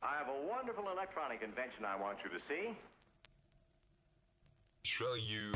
I have a wonderful electronic invention I want you to see. Show you.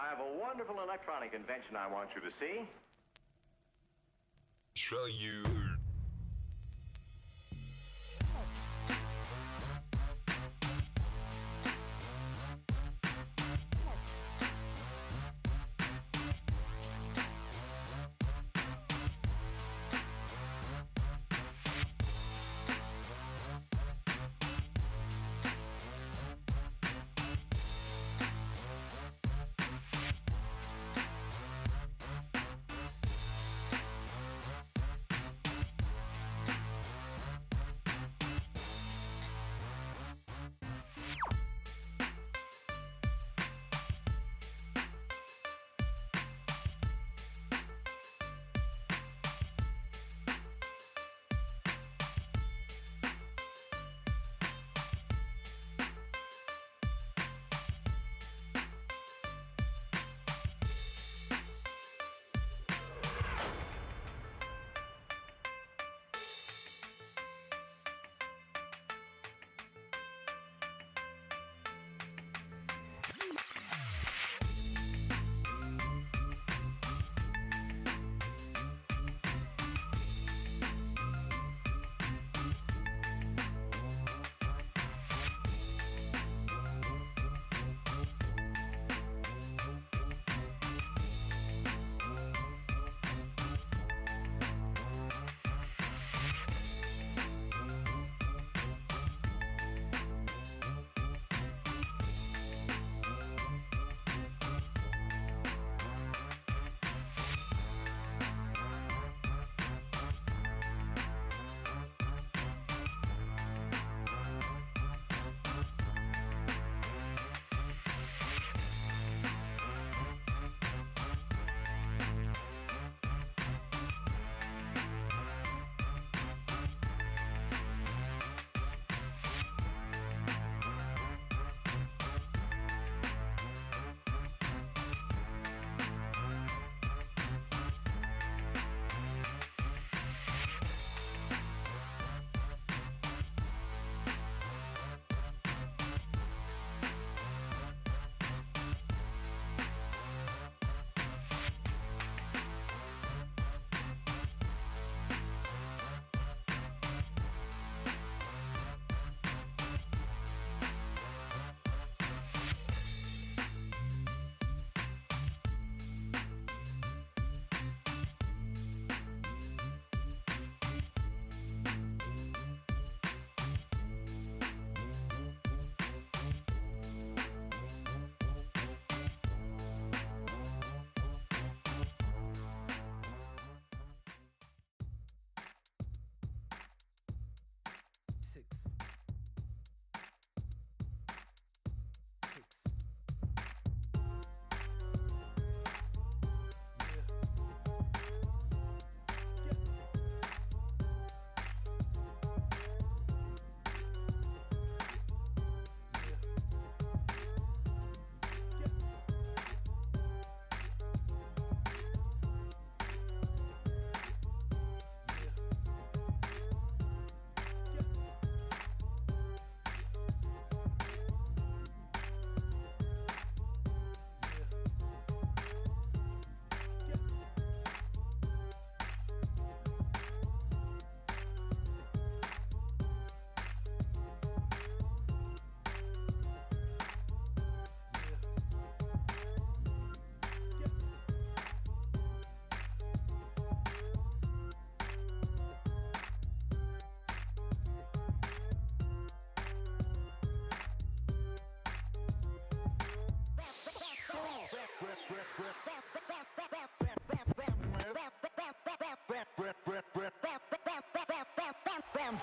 I have a wonderful electronic invention I want you to see. Show you.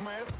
Smith.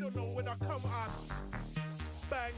you know when I come on. Bang.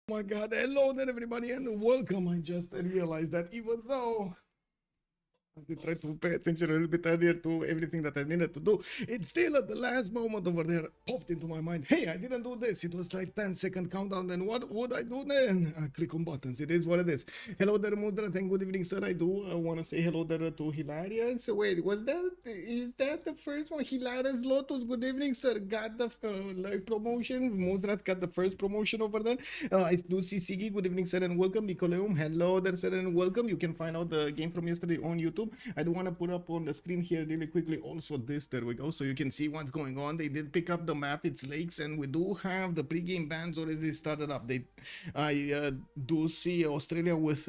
Oh my god, hello there everybody and welcome. I just realized that even though I tried to pay attention a little bit earlier to everything that I needed to do, it's still at the last moment over there popped into my mind, hey, I didn't do this. It was like 10-second countdown, then what would I do then? I click on buttons, it is what it is. Hello there Mudra, and good evening sir. I do want to say hello there to Hilarious. Wait, is that the first one? Hilarious Lotus, good evening sir. Got the live promotion. Mudra got the first promotion over there. I do see Sigi, good evening sir and welcome. Nicoleum, hello there sir and welcome. You can find out the game from yesterday on YouTube. I do want to put up on the screen here really quickly also this, there we go, so you can see what's going on. They did pick up the map, it's lakes, and we do have the pre-game bans already started up. I do see Australia with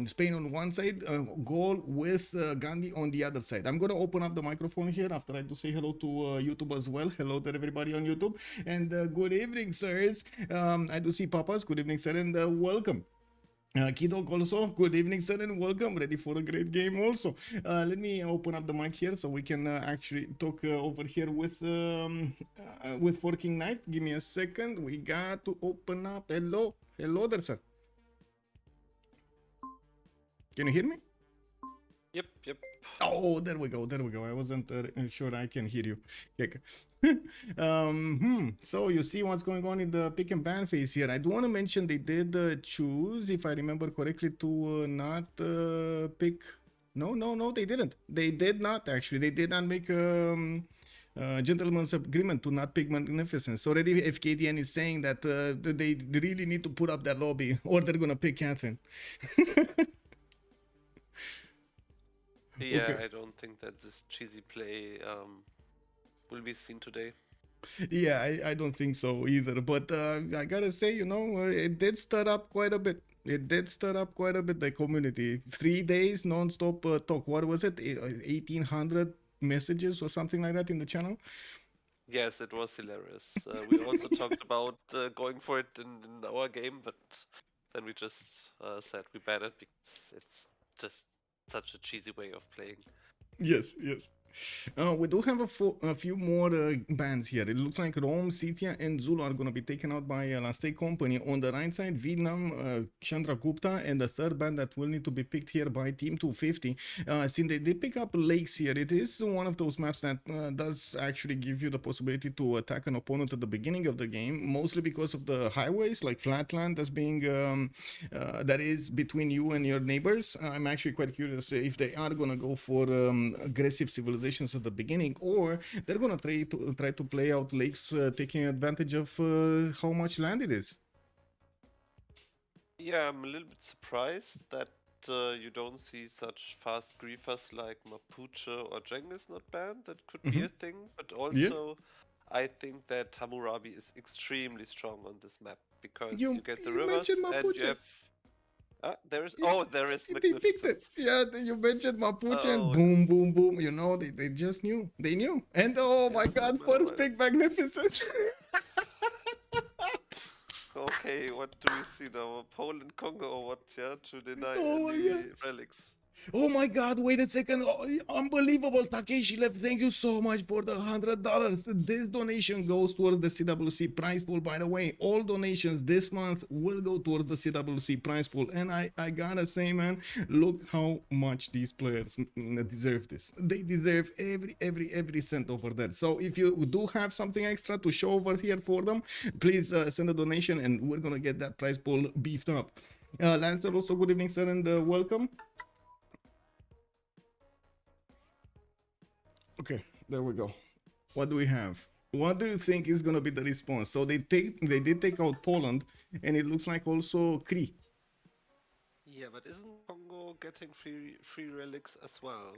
Spain on one side, goal with Gandhi on the other side. I'm going to open up the microphone here after I do say hello to YouTube as well. Hello to everybody on YouTube, and good evening sirs. I do see Papas, good evening sir, and welcome. Kidok also, good evening sir and welcome, ready for a great game also. Let me open up the mic here so we can actually talk over here with Forking Knight. Give me a second, we got to open up. Hello, Hello there, sir. Can you hear me? Yep. Oh, there we go. I wasn't sure I can hear you. Okay. So you see what's going on in the pick and ban phase here. I do want to mention they did choose, if I remember correctly, to not pick. No, they didn't. They did not actually. They did not make gentleman's agreement to not pick Magnificence. Already FKDN is saying that they really need to put up that lobby or they're gonna pick Catherine. Yeah, Okay. I don't think that this cheesy play will be seen today. Yeah, I don't think so either. But I gotta say, it did stir up quite a bit. The community. 3 days non-stop talk. What was it? 1,800 messages or something like that in the channel? Yes, it was hilarious. We also talked about going for it in our game, but then we just said we banned it because it's just such a cheesy way of playing. Yes. We do have a few more bands here. It looks like Rome, Scythia, and Zulu are going to be taken out by Last Day Company. On the right side, Vietnam, Chandra Gupta, and the third band that will need to be picked here by Team 250. Since they did pick up Lakes here, it is one of those maps that does actually give you the possibility to attack an opponent at the beginning of the game, mostly because of the highways, like Flatland, as being that is between you and your neighbors. I'm actually quite curious if they are going to go for aggressive civilizations at the beginning, or they're gonna try to play out Lakes, taking advantage of how much land it is. Yeah, I'm a little bit surprised that you don't see such fast griefers like Mapuche or Genghis not banned. That could be a thing, but also I think that Hammurabi is extremely strong on this map because you get the rivers and you have. There is They picked it. Magnificence. Yeah, you mentioned Mapuche and Oh, boom. They just knew. They knew. And oh my God, first pick Magnificence. Okay, what do we see now? Poland, Congo, or what? Yeah, to deny Oh my any God. relics. Oh my God, wait a second. Oh, unbelievable. Takeshi Left, thank you so much for the $100. This donation goes towards the CWC prize pool. By the way, all donations this month will go towards the CWC prize pool. And I gotta say, man, look how much these players deserve this. They deserve every cent over there. So if you do have something extra to show over here for them, please send a donation and we're gonna get that prize pool beefed up. Lancer, also good evening, sir, and welcome. Okay, there we go. What do we have? What do you think is gonna be the response? So they did take out Poland, and it looks like also Cree. Yeah, but isn't Congo getting free relics as well?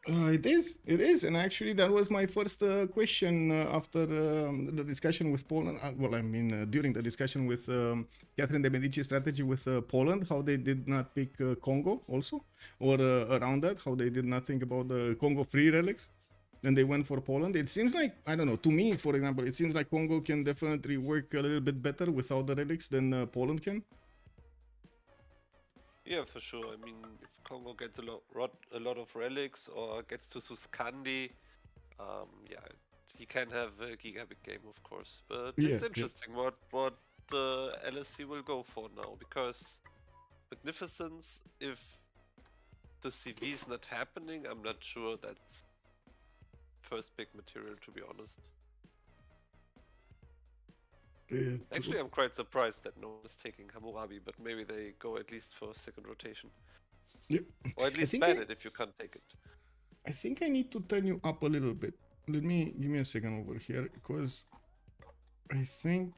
It is, and actually that was my first question after the discussion with Poland. During the discussion with Catherine de Medici strategy with Poland, how they did not pick Congo also, or around that, how they did not think about the Congo free relics, and they went for Poland. It seems like, I don't know, to me, for example, it seems like Congo can definitely work a little bit better without the relics than Poland can. Yeah, for sure. I mean, if Congo gets a lot of relics or gets to Suskandi, yeah, he can have a gigabit game, of course. But Yeah, it's interesting what LSC will go for now, because Magnificence, if the CV is not happening, I'm not sure that's first pick material, to be honest. Actually, I'm quite surprised that no one is taking Hammurabi, but maybe they go at least for second rotation. Yeah. Or at least ban it if you can't take it. I think I need to turn you up a little bit. Give me a second over here, because I think.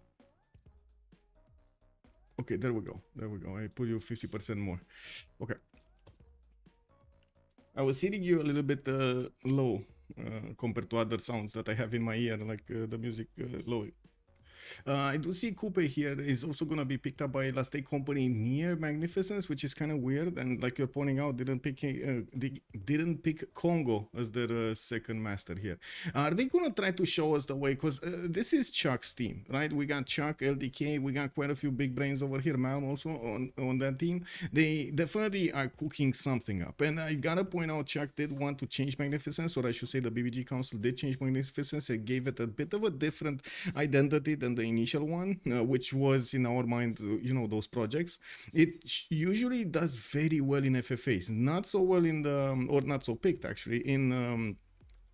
Okay, there we go. I put you 50% more. Okay. I was hitting you a little bit low compared to other sounds that I have in my ear, like the music low. I do see Coupe here is also going to be picked up by a state company near Magnificence, which is kind of weird. And like you're pointing out, they didn't pick Congo as their second master here. Are they going to try to show us the way? Because this is Chuck's team, right? We got Chuck, LDK, we got quite a few big brains over here. Malm also on that team. They definitely are cooking something up. And I got to point out, Chuck did want to change Magnificence, or I should say the BBG Council did change Magnificence. It gave it a bit of a different identity than the initial one, which was in our mind, those projects. It usually does very well in FFAs, not so well in the, or not so picked actually, in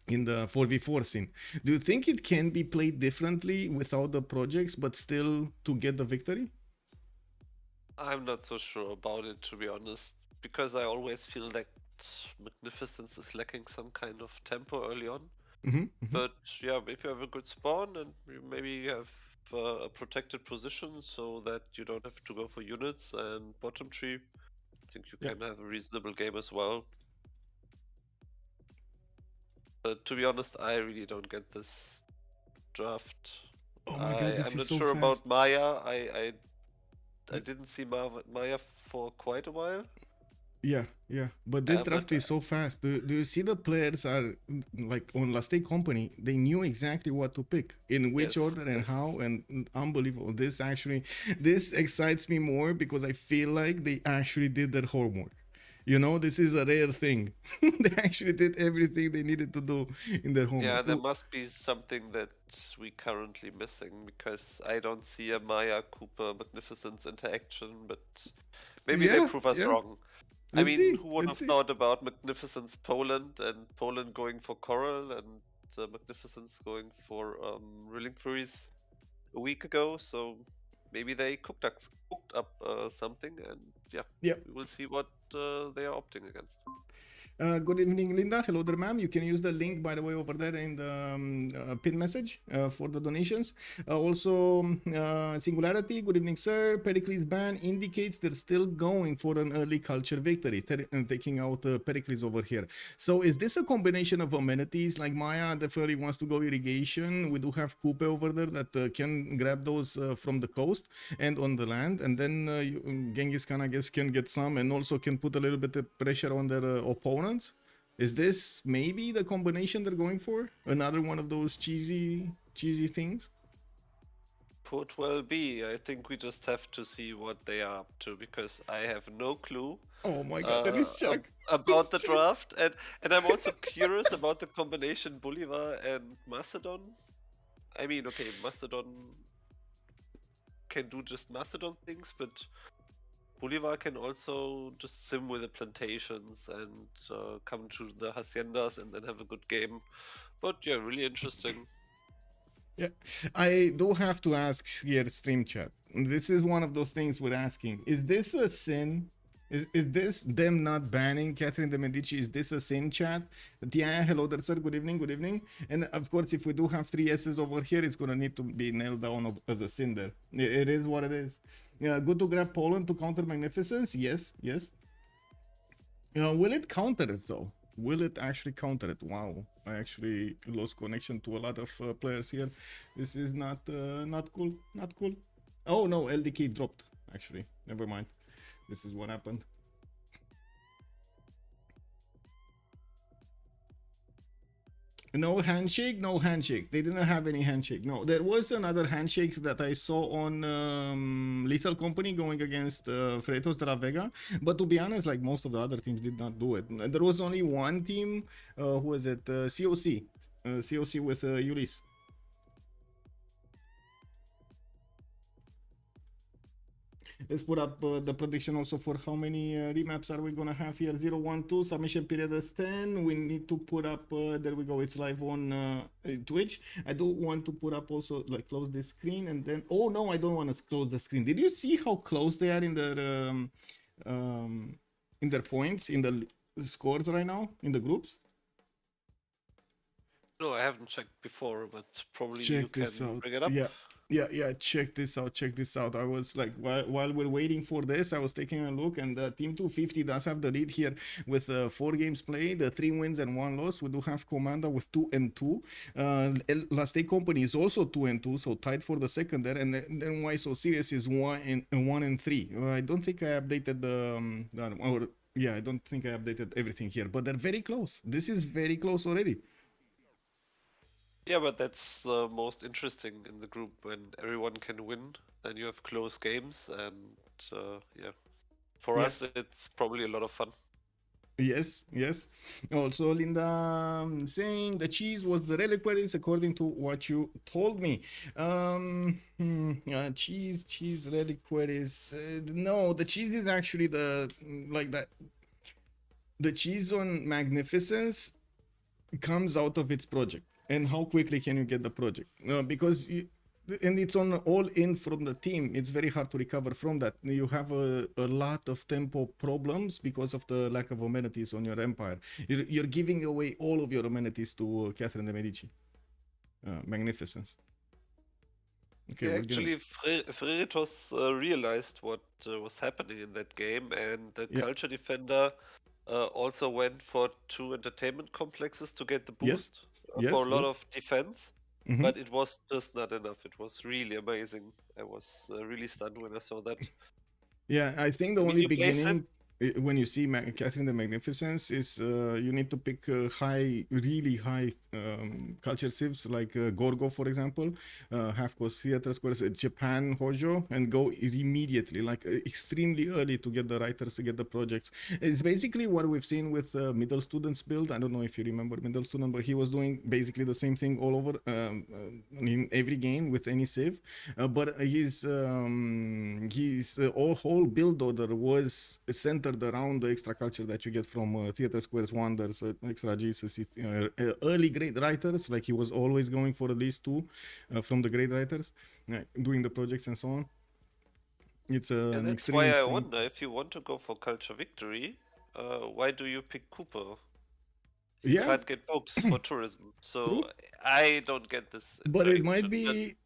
the 4v4 scene. Do you think it can be played differently without the projects, but still to get the victory? I'm not so sure about it, to be honest, because I always feel like Magnificence is lacking some kind of tempo early on. But yeah, if you have a good spawn and maybe you have a protected position so that you don't have to go for units and bottom tree, I think you can have a reasonable game as well. But to be honest, I really don't get this draft. Oh my god, this I'm not is so sure fast. about Maya. I didn't see Maya for quite a while. Yeah, but this draft is so fast. Do you see the players are like on Last Day Company? They knew exactly what to pick, in which order and how, and unbelievable. This excites me more because I feel like they actually did their homework. This is a rare thing. They actually did everything they needed to do in their homework. Yeah, there must be something that we currently missing, because I don't see a Maya Cooper Magnificence interaction, but maybe they prove us wrong. Who would have thought about Magnificence Poland and Poland going for Coral and Magnificence going for Relinquaries a week ago? So maybe they cooked up something, and we will see what they are opting against. Good evening, Linda. Hello there, ma'am. You can use the link, by the way, over there in the pin message for the donations. Also, Singularity, good evening, sir. Pericles ban indicates they're still going for an early culture victory, taking out Pericles over here. So is this a combination of amenities? Like Maya definitely wants to go irrigation. We do have Coupe over there that can grab those from the coast and on the land. And then Genghis Khan, I guess, can get some and also can put a little bit of pressure on their opponents. Is this maybe the combination they're going for? Another one of those cheesy things? Could well be. I think we just have to see what they are up to, because I have no clue. Oh my god, that is Chuck. About the draft, and I'm also curious about the combination Bolivar and Macedon. Okay, Macedon can do just Macedon things, but Bolivar can also just sim with the plantations and come to the haciendas and then have a good game. But yeah, really interesting. Yeah, I do have to ask here, stream chat. This is one of those things we're asking. Is this a sin? Is this them not banning Catherine de Medici? Is this a sin, chat? Yeah, hello there, sir. Good evening, good evening. And of course, if we do have 3 S's over here, it's going to need to be nailed down as a sin there. It is what it is. Yeah, good to grab Poland to counter Magnificence? Yes. Will it counter it though? Will it actually counter it? Wow, I actually lost connection to a lot of players here. This is not cool. Not cool. Oh no, LDK dropped. Actually, never mind. This is what happened. No handshake, no handshake. They didn't have any handshake. No, there was another handshake that I saw on Lethal Company going against Freitos de la Vega. But to be honest, like most of the other teams did not do it. There was only one team, who was it? COC. COC with Ulysse. Let's put up the prediction also for how many remaps are we gonna have here. 0, 1, 2, submission period is 10. We need to put up, there we go, it's live on Twitch. I do want to put up also, like, close this screen and then, oh no, I don't want to close the screen. Did you see how close they are in their points, in the scores right now, in the groups? No, I haven't checked before, but probably Check you can this out. bring it up. Yeah. Yeah, check this out. I was like, while we're waiting for this, I was taking a look, and Team 250 does have the lead here with 4 games played, 3 wins and 1 loss. We do have Commander with 2-2. Last Day Company is also 2-2, so tied for the second there. And then Why So Serious is 1-3. I don't think I updated I don't think I updated everything here, but they're very close. This is very close already. Yeah, but that's the most interesting in the group when everyone can win. Then you have close games, and yeah, for us it's probably a lot of fun. Yes. Also, Linda saying the cheese was the reliquaries according to what you told me. Cheese reliquaries. No, the cheese is actually the The cheese on Magnificence comes out of its project. And how quickly can you get the project? And it's on all in from the team. It's very hard to recover from that. You have a lot of tempo problems because of the lack of amenities on your empire. You're giving away all of your amenities to Catherine de Medici. Magnificence. Okay, yeah, actually, Freritos realized what was happening in that game, and the Culture Defender also went for 2 entertainment complexes to get the boost for a lot of defense. But it was just not enough. It was really amazing. I was really stunned when I saw that. Yeah, I think the only beginning when you see Catherine the Magnificence is you need to pick really high culture civs like Gorgo, for example, Half Coast Theater Squares, Japan Hojo, and go immediately, like extremely early to get the writers, to get the projects. It's basically what we've seen with Middle Students build. I don't know if you remember Middle Student, but he was doing basically the same thing all over in every game with any civ. But his whole build order was centered around the extra culture that you get from Theater Squares Wonders, extra Jesus, early great writers. Like he was always going for at least 2 from the great writers, doing the projects and so on. It's that's why I wonder if you want to go for Culture Victory, why do you pick Cooper? You can't get books for tourism, so true. I don't get this. But it might be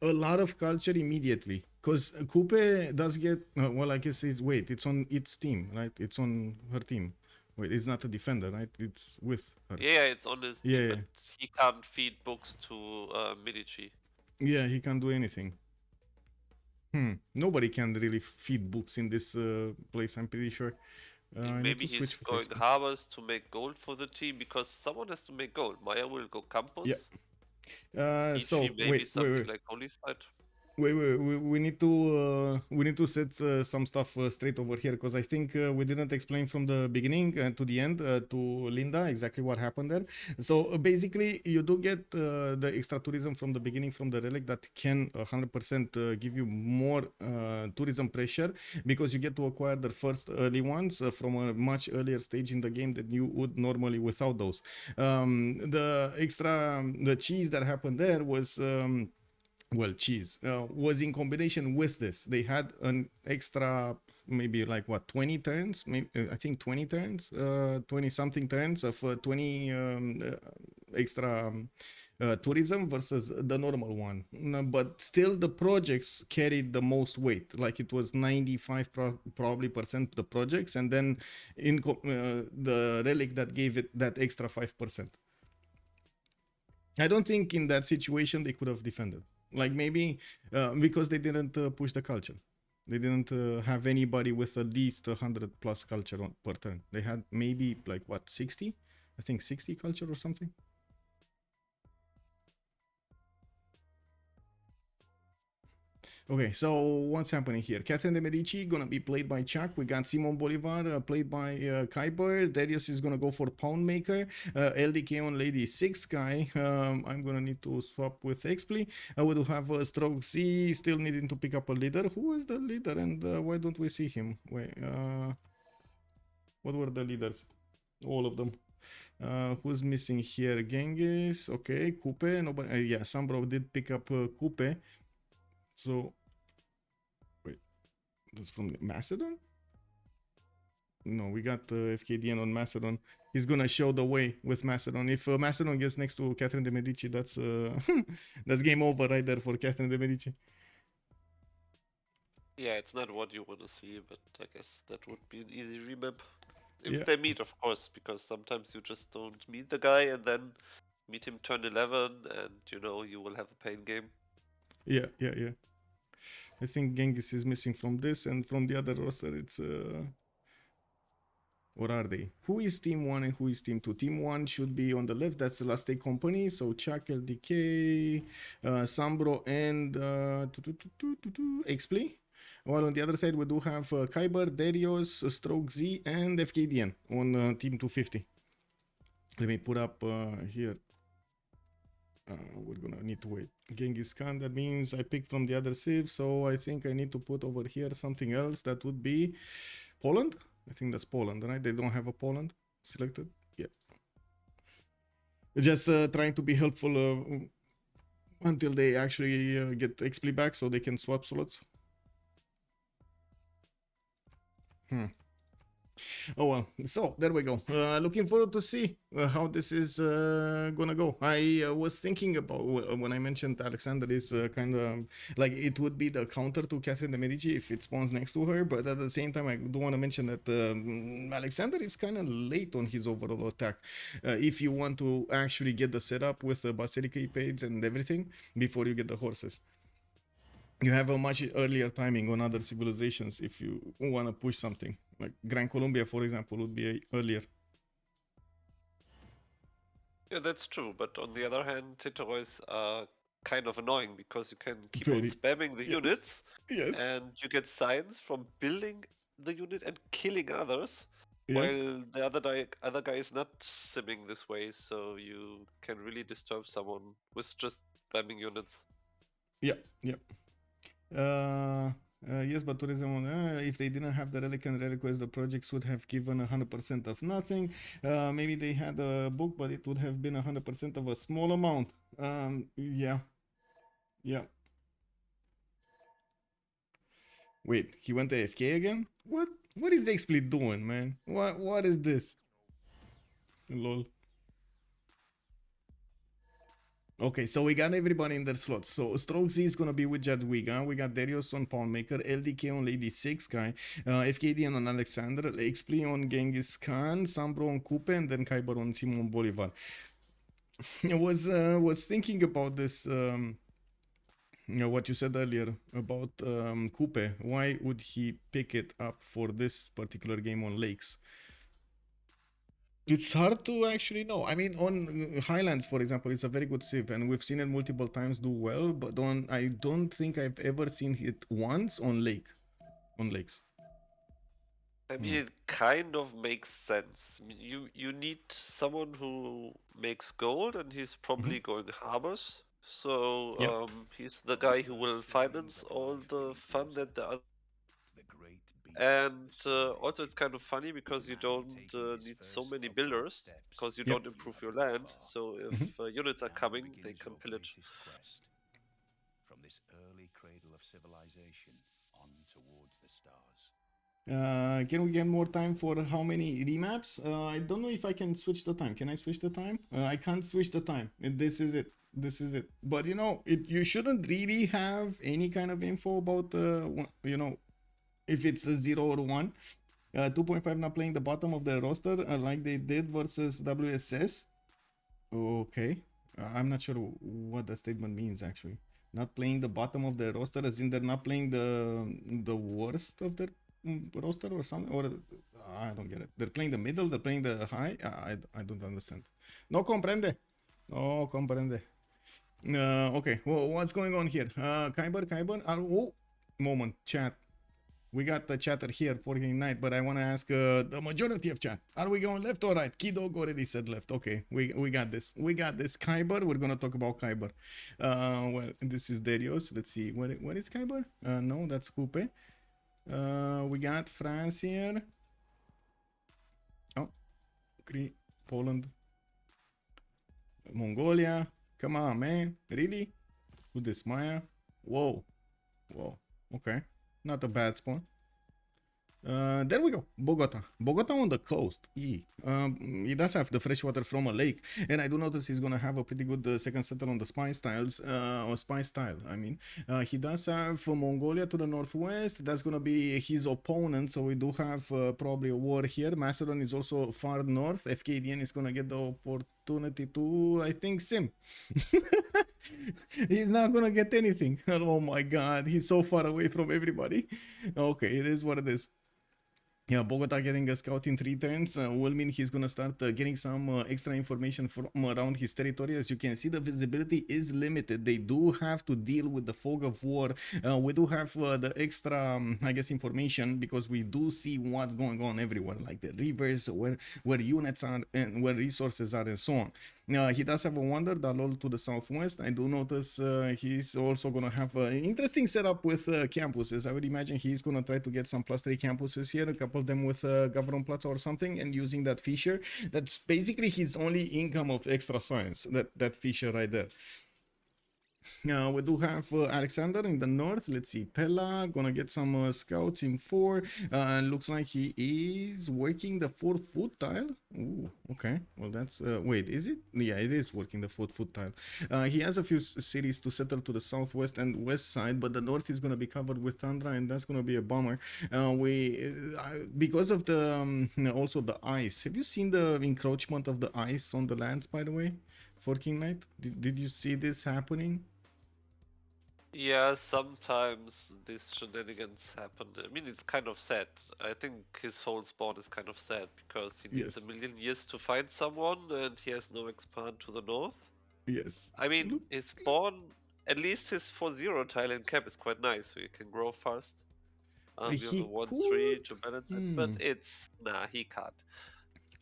a lot of culture immediately, because Coupe does get well, I guess it's on its team, right? It's on her team. Wait, it's not a defender, right? It's with her. Yeah, it's on his team, but he can't feed books to Medici. Yeah, he can't do anything. Nobody can really feed books in this place, I'm pretty sure. Maybe he's going harbors to make gold for the team, because someone has to make gold. Maya will go campus. Yeah. So wait. Like Holy Side. Wait, we need to set some stuff straight over here, because I think we didn't explain from the beginning to the end to Linda exactly what happened there. So basically, you do get the extra tourism from the beginning from the relic that can 100% give you more tourism pressure, because you get to acquire the first early ones from a much earlier stage in the game than you would normally without those. The cheese that happened there was cheese was in combination with this. They had an extra maybe like 20 turns, I think 20 turns, 20 something turns of 20 extra tourism versus the normal one. But still the projects carried the most weight, like it was 95 probably percent the projects, and then in the relic that gave it that extra 5%. I don't think in that situation they could have defended. Like maybe because they didn't push the culture. They didn't have anybody with at least 100 plus culture per turn. They had maybe 60? I think 60 culture or something. Okay, so what's happening here? Catherine de Medici gonna be played by Chuck. We got Simon Bolivar played by Kyber. Darius is gonna go for Poundmaker. LDK on Lady 6 guy. I'm gonna need to swap with Expli. We do have Stroke C still needing to pick up a leader. Who is the leader, and why don't we see him? Wait, what were the leaders? All of them. Who's missing here? Genghis. Okay, Coupe. Nobody. Yeah, Sambro did pick up Coupe. So, wait, that's from the Macedon? No, we got FKDN on Macedon. He's gonna show the way with Macedon. If Macedon gets next to Catherine de Medici, that's that's game over right there for Catherine de Medici. Yeah, it's not what you want to see, but I guess that would be an easy remap. If Yeah. they meet, of course, because sometimes you just don't meet the guy and then meet him turn 11 and, you know, you will have a pain game. Yeah. I think Genghis is missing from this, and from the other roster, it's what are they? Who is Team 1 and who is Team 2? Team 1 should be on the left. That's the Last Day Company. So Chuck, LDK, Sambro, and XP. While on the other side, we do have Kyber, Darius, Stroke Z, and FKDN on Team 250. Let me put up here. We're gonna need to wait. Genghis Khan, that means I picked from the other Civ, so I think I need to put over here something else. That would be Poland. I think that's Poland, right? They don't have a Poland selected. Yeah. Just trying to be helpful until they actually get XP back so they can swap slots. Oh well, so there we go. Looking forward to see how this is gonna go. I was thinking about when I mentioned Alexander is kind of like it would be the counter to Catherine de Medici if it spawns next to her, but at the same time I do want to mention that Alexander is kind of late on his overall attack. If you want to actually get the setup with the Basilica Epades and everything before you get the horses. You have a much earlier timing on other civilizations if you want to push something. Like Gran Colombia, for example, would be earlier. Yeah, that's true, but on the other hand, Titerois are kind of annoying because you can keep Very. on spamming the Yes. units, Yes. and you get signs from building the unit and killing others, Yeah. while the other guy is not simming this way, so you can really disturb someone with just spamming units. Yeah. Yes, but tourism, if they didn't have the relic and relic quest, the projects would have given 100% of nothing. Maybe they had a book, but it would have been 100% of a small amount. Yeah. Wait, he went to AFK again? What is XSplit doing, man? What is this? Lol. Okay, so we got everybody in their slots. So Stroke Z is gonna be with Jadwiga. We got Darius on Pawnmaker, LDK on Lady 6 guy, FKDN on Alexander, XP on Genghis Khan, Sambro on Coupe, and then Kyber on Simon Bolivar. I was thinking about this, what you said earlier about Coupe. Why would he pick it up for this particular game on Lakes? It's hard to actually know. I mean, on Highlands, for example, it's a very good Civ, and we've seen it multiple times do well. But I don't think I've ever seen it once on lakes. I mean, it kind of makes sense. I mean, you need someone who makes gold, and he's probably going harbors. So Yeah. he's the guy who will finance all the fun that the other. And also, it's kind of funny because you don't need so many builders because you Yep. don't improve your land. So if units are coming, they can pillage. From this early cradle of civilization on towards the stars. Can we get more time for how many remaps? I don't know if I can switch the time. Can I switch the time? I can't switch the time. This is it. But you know, you shouldn't really have any kind of info about you know, if it's a 0 or 1. 2.5 not playing the bottom of the roster like they did versus WSS. Okay. I'm not sure what the statement means actually. Not playing the bottom of the roster as in they're not playing the worst of their roster or something, or I don't get it. They're playing the middle, they're playing the high. I don't understand. No comprende. Okay, well, what's going on here? Kyber, oh, moment, chat. We got the chatter here for Ignite, but I want to ask the majority of chat. Are we going left or right? Kidog already said left. Okay, we got this. Kyber, we're going to talk about Kyber. Well, this is Darius. Let's see. What is Kyber? No, that's Coupe. We got France here. Oh, Poland. Mongolia. Come on, man. Really? Who's this? Maya? Whoa. Okay. Not a bad spawn. There we go. Bogota. Bogota on the coast. He does have the fresh water from a lake, and I do notice he's gonna have a pretty good second settler on the spice tiles, or spice tile. I mean, he does have Mongolia to the northwest. That's gonna be his opponent, so we do have probably a war here. Macedon is also far north. FKDN is gonna get the opportunity to, I think, sim. He's not gonna get anything. Oh my god, he's so far away from everybody. Okay, it is what it is. Yeah, Bogota getting a scout in 3 turns will mean he's gonna start getting some extra information from around his territory. As you can see, the visibility is limited. They do have to deal with the fog of war. We do have the extra, I guess, information because we do see what's going on everywhere, like the rivers, where units are and where resources are, and so on. He does have a wonder, Dalol to the southwest. I do notice he's also gonna have an interesting setup with campuses. I would imagine he's gonna try to get some +3 campuses here, a couple of them with Gavronplatz or something, and using that feature. That's basically his only income of extra science, that feature right there. We do have Alexander in the north. Let's see, Pella gonna get some scouts in 4. Looks like he is working the 4th foot tile. Ooh, okay. Well, that's wait, is it? Yeah, it is working the 4th foot tile. He has a few cities to settle to the southwest and west side, but the north is gonna be covered with tundra, and that's gonna be a bummer. Because of the also the ice. Have you seen the encroachment of the ice on the lands, by the way, for King Knight? Did you see this happening? Yeah, sometimes these shenanigans happen. I mean, it's kind of sad. I think his whole spawn is kind of sad because he needs Yes. a million years to find someone and he has no expand to the north. Yes. I mean, his spawn, at least his 4-0 tile in cap is quite nice, so you can grow fast. You have He a 1-3 to could. balance it, but it's... Nah, he can't.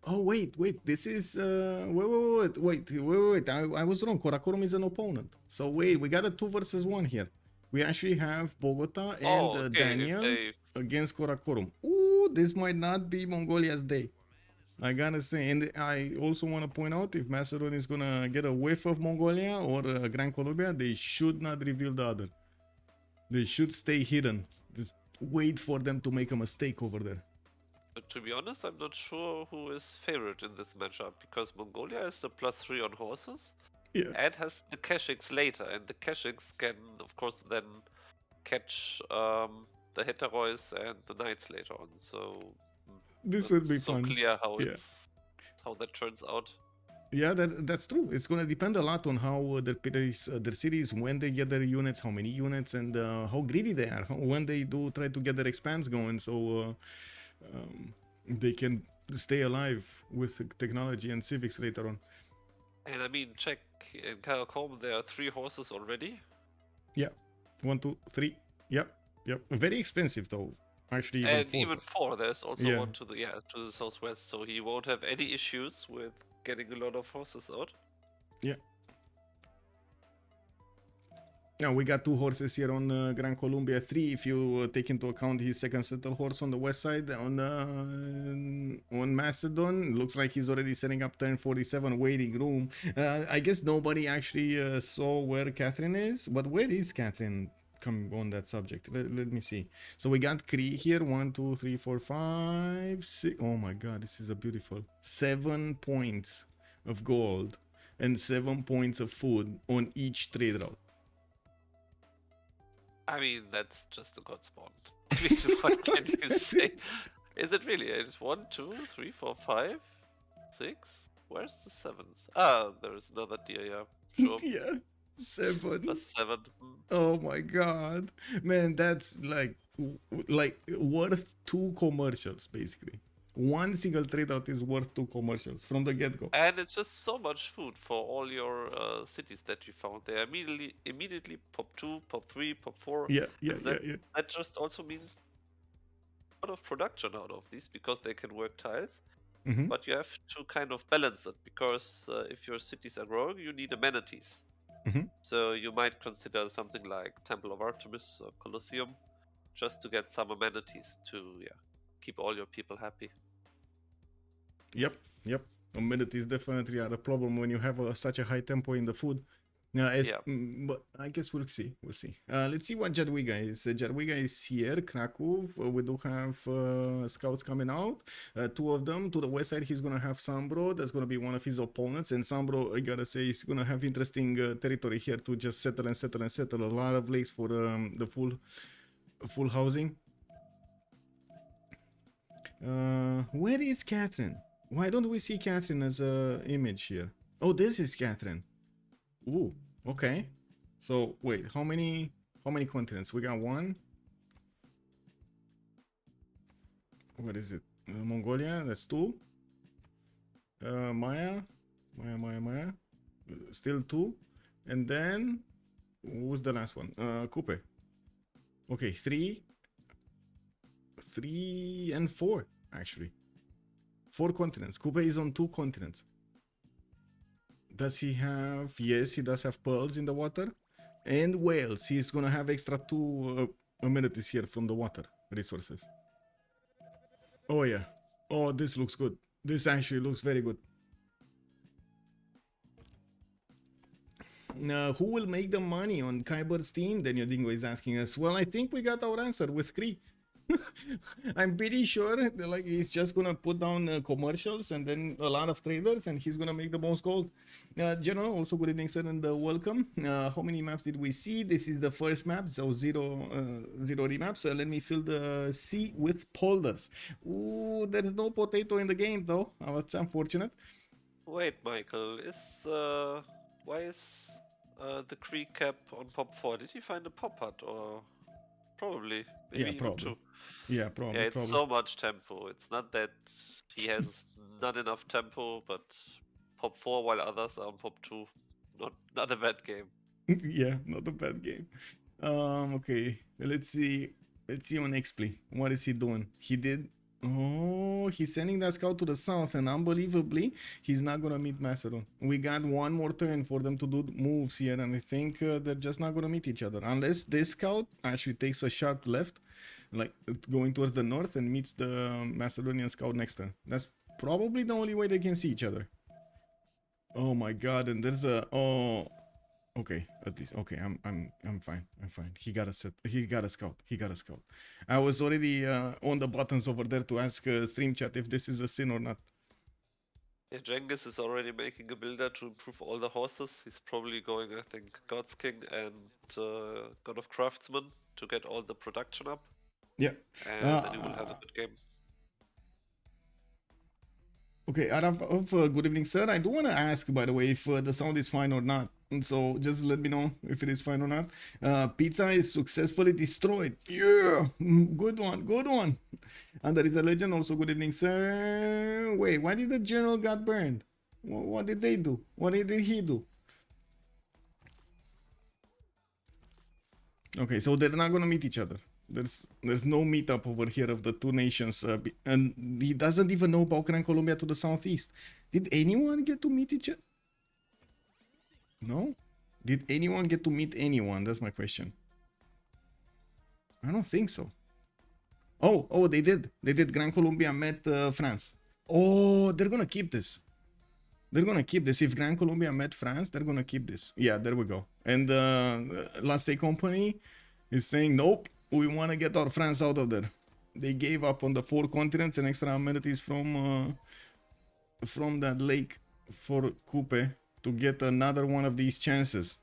Oh wait, this is wait. I was wrong. Karakorum is an opponent. So wait, we got a 2 versus 1 here. We actually have Bogota and Oh, okay, Daniel against Karakorum. Ooh, this might not be Mongolia's day. I gotta say, and I also want to point out, if Macedon is gonna get a whiff of Mongolia or Grand Colombia, they should not reveal the other. They should stay hidden. Just wait for them to make a mistake over there. But to be honest, I'm not sure who is favorite in this matchup, because Mongolia is the +3 on horses, Yeah. and has the Keshiks later, and the Keshiks can, of course, then catch the Heterois and the Knights later on, so... This will be so fun. clear how Yeah. how that turns out. Yeah, that's true. It's gonna depend a lot on how their cities, when they get their units, how many units, and how greedy they are. When they do try to get their expands going, so they can stay alive with technology and civics later on. And I mean, check in Karakorum, there are 3 horses already. Yeah, 1, 2, 3. Yep. Very expensive though. Actually, even and 4. even 4. There's also Yeah. one to the southwest, so he won't have any issues with getting a lot of horses out. Yeah. Now we got 2 horses here on Gran Colombia, 3 if you take into account his second settle horse on the west side. On Macedon, looks like he's already setting up turn 47 waiting room. I guess nobody actually saw where Catherine is, but where is Catherine? Come on that subject. Let me see. So we got Kree here. 1, 2, 3, 4, 5, 6. Oh my god, this is a beautiful 7 points of gold and 7 points of food on each trade route. I mean, that's just a god spawn. I mean, what can you say? Is it really? It's 1, 2, 3, 4, 5, 6? Where's the 7s? Ah, there's another deer, yeah. Sure. Yeah, 7. +7. Oh my god, man, that's like worth 2 commercials basically. One single trade out is worth 2 commercials from the get-go. And it's just so much food for all your cities that you found there. Immediately pop 2, pop 3, pop 4. Yeah. That just also means a lot of production out of these, because they can work tiles. Mhm. But you have to kind of balance it, because if your cities are growing, you need amenities. Mhm. So you might consider something like Temple of Artemis or Colosseum, just to get some amenities to keep all your people happy. Yep. Amenities definitely are a problem when you have such a high tempo in the food. Yeah. But I guess we'll see. We'll see. Let's see what Jadwiga is. Jadwiga is here. Krakow. We do have scouts coming out. Two of them to the west side. He's gonna have Sambro. That's gonna be one of his opponents. And Sambro, I gotta say, he's gonna have interesting territory here to just settle and settle and settle. A lot of lakes for the full housing. Where is Catherine? Why don't we see Catherine as a image here? Oh, this is Catherine. Ooh. Okay, so wait, how many continents? We got one. What is it? Mongolia, that's two. Maya. Still two. And then, who's the last one? Kupe. Okay, three and four, actually. 4 continents. Kupe is on 2 continents. Does he have? Yes, he does have pearls in the water and whales. He's gonna have extra 2 amenities here from the water resources. Oh yeah. Oh, this looks good. This actually looks very good. Who will make the money on Kyber's team? Daniel Dingo is asking us. Well, I think we got our answer with Kree. I'm pretty sure like he's just gonna put down commercials and then a lot of traders and he's gonna make the most gold. General, also good evening sir and welcome. How many maps did we see? This is the first map, so zero remaps. Let me fill the sea with polders. Ooh, there's no potato in the game though. That's unfortunate. Wait, Michael, why is the Kree cap on pop 4? Did he find a pop hut or probably? Maybe Yeah, probably. Two. Yeah, probably. Yeah, it's so much tempo. It's not that he has not enough tempo, but pop 4 while others are on pop 2. Not a bad game. Yeah, not a bad game. Okay, let's see on XP. What is he doing? He's sending that scout to the south, and unbelievably, he's not gonna meet Macedon. We got one more turn for them to do moves here, and I think they're just not gonna meet each other unless this scout actually takes a sharp left, like going towards the north, and meets the Macedonian scout next turn. That's probably the only way they can see each other. Oh my god! And there's a okay, at least okay. I'm fine. He got a scout. I was already on the buttons over there to ask stream chat if this is a sin or not. Yeah, Genghis is already making a builder to improve all the horses. He's probably going, I think, God's King and God of Craftsman to get all the production up. Yeah. And then he will have a good game. Okay, Araf, good evening, sir. I do want to ask, by the way, if the sound is fine or not. So just let me know if it is fine or not. Pizza is successfully destroyed. Yeah, good one. And there is a legend also. Good evening, sir. Wait, why did the general got burned? What did they do? What did he do? Okay, so they're not gonna meet each other. There's no meetup over here of the two nations, and he doesn't even know about Gran Colombia to the southeast. Did anyone get to meet each other? No? Did anyone get to meet anyone? That's my question. I don't think so. Oh, they did. Gran Colombia met France. Oh, they're gonna keep this. If Gran Colombia met France, they're gonna keep this. Yeah, there we go. And Last Day Company is saying, nope, we want to get our France out of there. They gave up on the 4 continents and extra amenities from that lake for Coupe to get another one of these chances.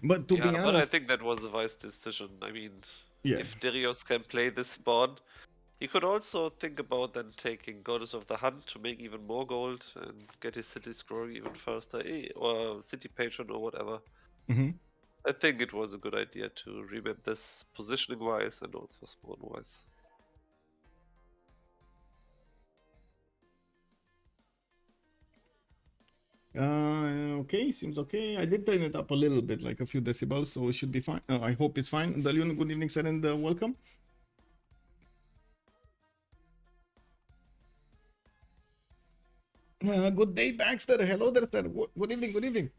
But to be honest, but I think that was a wise decision. I mean, if Darius can play this spawn, he could also think about then taking Goddess of the Hunt to make even more gold and get his cities growing even faster, or City Patron or whatever. Mm-hmm. I think it was a good idea to remap this positioning wise and also spawn wise. Okay, seems okay. I did turn it up a little bit, like a few decibels, so it should be fine. I hope it's fine. Dalion, good evening, sir, and welcome. Good day, Baxter. Hello there, sir. Good evening.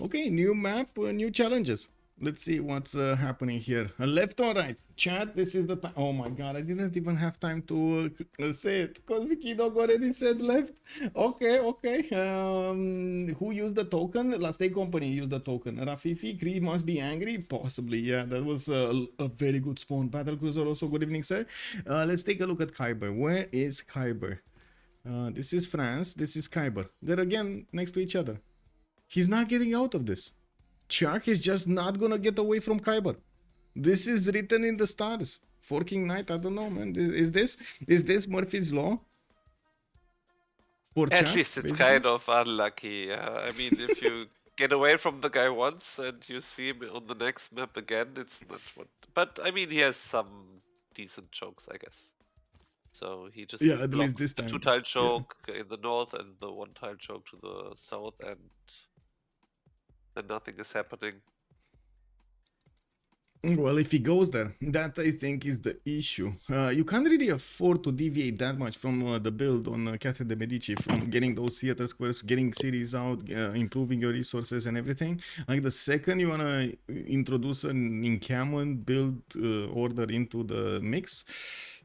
Okay, new map, new challenges. Let's see what's happening here. Left or right? Chat, this is the time. Oh my god, I didn't even have time to say it because Kidog already said left. Okay, okay. Who used the token? Last Day Company used the token. Rafifi, Kree must be angry? Possibly, yeah. That was a very good spawn. Battle Cruiser also, good evening, sir. Let's take a look at Kyber. Where is Kyber? This is France. This is Kyber. They're again next to each other. He's not getting out of this. Chuck is just not gonna get away from Kyber. This is written in the stars. Forking Knight, I don't know, man. Is this Murphy's Law? For At Chuck, least it's basically? kind of unlucky. I mean, if you get away from the guy once and you see him on the next map again, it's not what. But I mean, he has some decent chokes, I guess. So he just Yeah, at blocks least this the time. 2-tile choke in the north and the 1-tile choke to the south, and then nothing is happening. Well, if he goes there, that I think is the issue. You can't really afford to deviate that much from the build on Catherine de Medici, from getting those theater squares, getting cities out, improving your resources and everything. Like the second you wanna introduce an encampment build order into the mix,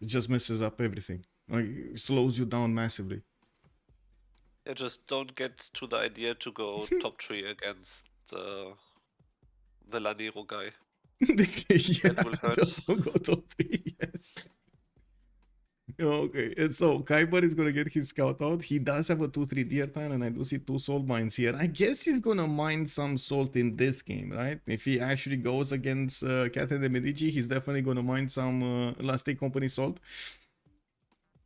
it just messes up everything. Like it slows you down massively. Yeah, just don't get to the idea to go top 3 against the Lanero guy. Yeah, That will hurt. don't go top 3, yes. Okay, and so Kyber is gonna get his scout out. He does have a 2-3 deer tile, and I do see 2 salt mines here. I guess he's gonna mine some salt in this game, right? If he actually goes against Catherine de Medici, he's definitely gonna mine some Last Day Company salt.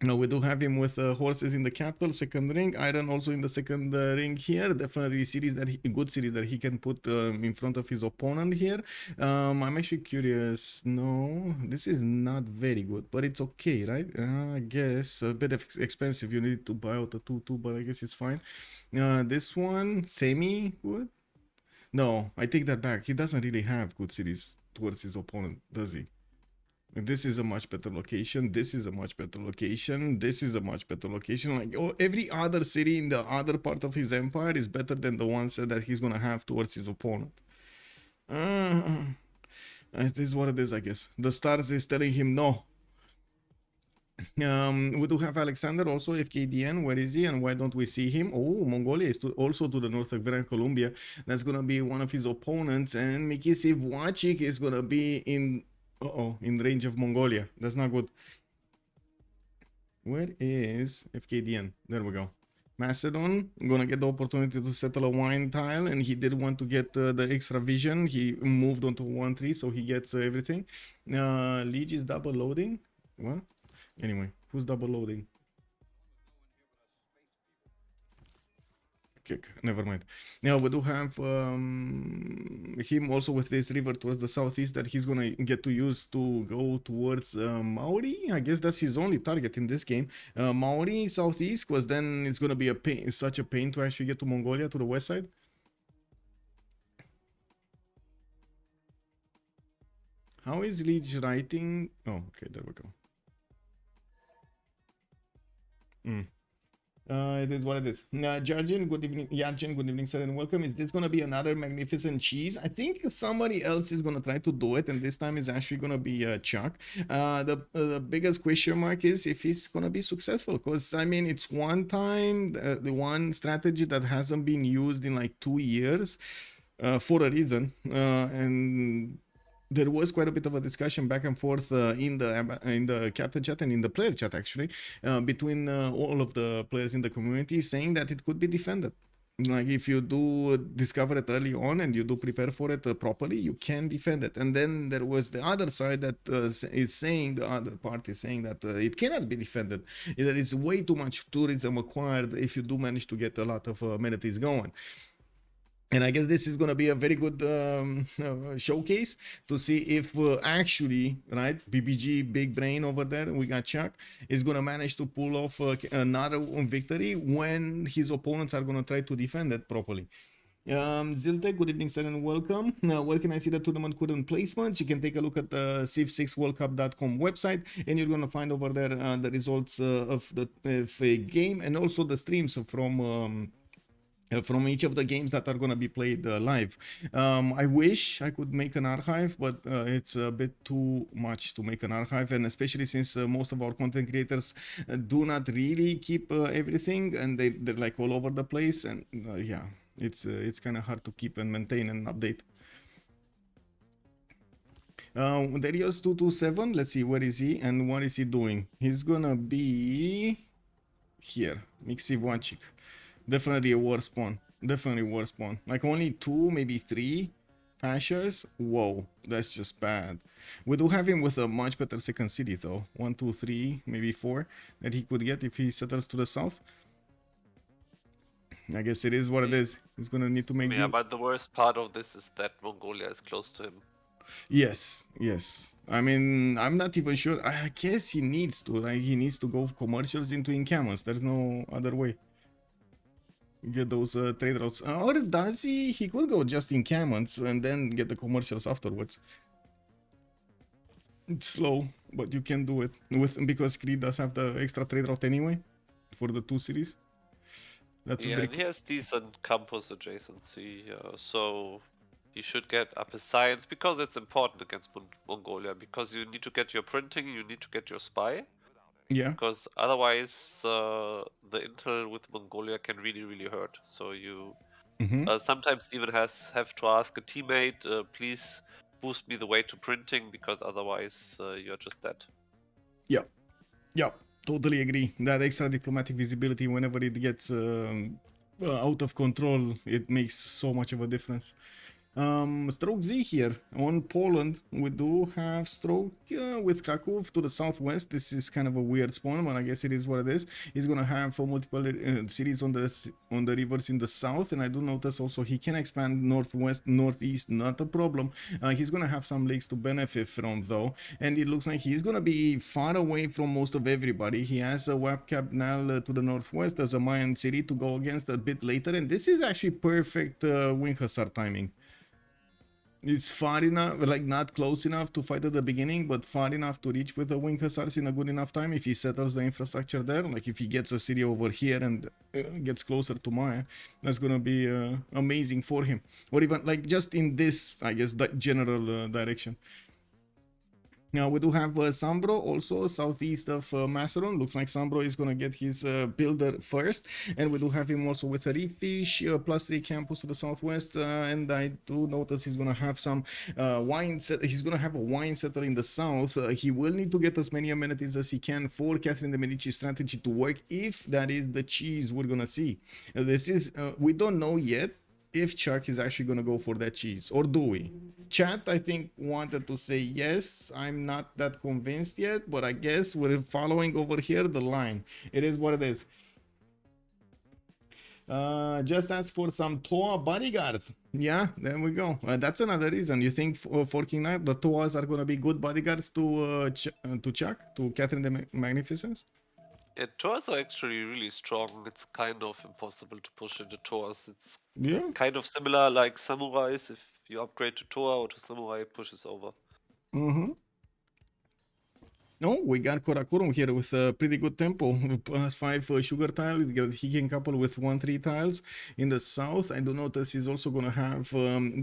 Now we do have him with horses in the capital, second ring, iron also in the second ring here. Definitely series that good series that he can put in front of his opponent here. I'm actually curious. No, this is not very good, but it's okay, right? I guess a bit expensive. You need to buy out a 2-2, but I guess it's fine. This one semi good. No, I take that back. He doesn't really have good series towards his opponent, does he? This is a much better location. This is a much better location. This is a much better location. Like every other city in the other part of his empire is better than the ones that he's gonna have towards his opponent. It is what it is, I guess. The stars is telling him no. We do have Alexander also, FKDN. Where is he and why don't we see him? Oh, Mongolia is also to the north of Grand Columbia. That's gonna be one of his opponents, and Mikisiv Wachik is gonna be in in range of Mongolia. That's not good. Where is FKDN? There we go. Macedon, gonna get the opportunity to settle a wine tile, and he did want to get the extra vision. He moved onto 1-3, so he gets everything. Liege is double loading. What? Anyway, who's double loading? Kick. Never mind. Now we do have him also with this river towards the southeast that he's gonna get to use to go towards Maori. I guess that's his only target in this game. Maori southeast, because then it's gonna be a pain, such a pain to actually get to Mongolia to the west side. How is Liege writing? Oh, okay, there we go. It is what it is. Jarjan, good evening. Yarjan, good evening, sir, and welcome. Is this going to be another magnificent cheese? I think somebody else is going to try to do it, and this time is actually going to be Chuck. The biggest question mark is if he's going to be successful, because I mean, it's one time, the one strategy that hasn't been used in like 2 years for a reason, and there was quite a bit of a discussion back and forth in the captain chat and in the player chat actually between all of the players in the community, saying that it could be defended. Like if you do discover it early on and you do prepare for it properly, you can defend it. And then there was the other side that is saying, the other party is saying that it cannot be defended. There is way too much tourism acquired if you do manage to get a lot of amenities going. And I guess this is going to be a very good showcase to see if actually, right, BBG, big brain over there, we got Chuck, is going to manage to pull off another victory when his opponents are going to try to defend it properly. Zilte, good evening, sir, and welcome. Now, where can I see the tournament current placements? You can take a look at the Civ6worldcup.com website, and you're going to find over there the results of the game and also the streams from from each of the games that are going to be played live. I wish I could make an archive, but it's a bit too much to make an archive, and especially since most of our content creators do not really keep everything, and they're like all over the place, and yeah, it's kind of hard to keep and maintain and update. Darius 227, let's see, where is he and what is he doing? He's gonna be here, Civ6. Definitely a war spawn. Definitely war spawn. Like only 2, maybe 3 pashers. Whoa, that's just bad. We do have him with a much better second city though. 1, 2, 3, maybe 4 that he could get if he settles to the south. I guess it is what it is. He's gonna need to make. Yeah, but the worst part of this is that Mongolia is close to him. Yes, yes. I mean, I'm not even sure. I guess he needs to. Like, he needs to go commercials into encampments. There's no other way. Get those trade routes. Or does he? He could go just encampments and then get the commercials afterwards. It's slow, but you can do it because Creed does have the extra trade route anyway for the 2 cities. Yeah, and he has decent campus adjacency, so he should get up his science because it's important against Mongolia, because you need to get your printing, you need to get your spy. Yeah. Because otherwise the intel with Mongolia can really hurt. So you sometimes even have to ask a teammate, please boost me the way to printing, because otherwise you're just dead. Yeah. Yeah. Totally agree. That extra diplomatic visibility, whenever it gets out of control, it makes so much of a difference. Stroke Z here on Poland. We do have Stroke with Krakow to the southwest. This is kind of a weird spawn, but I guess it is what it is. He's gonna have multiple cities on the rivers in the south, and I do notice also he can expand northwest, northeast, not a problem. He's gonna have some lakes to benefit from though, and it looks like he's gonna be far away from most of everybody. He has a Webcap now to the northwest. There's a Mayan city to go against a bit later, and this is actually perfect wing hussar timing. It's far enough, like not close enough to fight at the beginning, but far enough to reach with the wing hussars in a good enough time if he settles the infrastructure there. Like if he gets a city over here and gets closer to Maya, that's gonna be amazing for him. Or even like just in this, I guess, general direction. Now we do have Sambro also southeast of Macedon. Looks like Sambro is gonna get his builder first, and we do have him also with a Refish +3 campus to the southwest, and I do notice he's gonna have some wine set. He's gonna have a wine setter in the south. He will need to get as many amenities as he can for Catherine de Medici strategy to work, if that is the cheese we're gonna see. This is we don't know yet if Chuck is actually going to go for that cheese, or do we? Chat, I think, wanted to say yes. I'm not that convinced yet, but I guess we're following over here the line. It is what it is. Just ask for some Toa bodyguards. Yeah, there we go. That's another reason. You think for King Knight, the Toas are going to be good bodyguards to Chuck, to Catherine the Magnificence? Yeah, Tours are actually really strong. It's kind of impossible to push into Tours. It's kind of similar like Samurais. If you upgrade to Toa or to Samurai, it pushes over. No, we got Korakurum here with a pretty good tempo. +5 sugar tile. He can couple with 1-3 tiles in the south. I do notice he's also going to have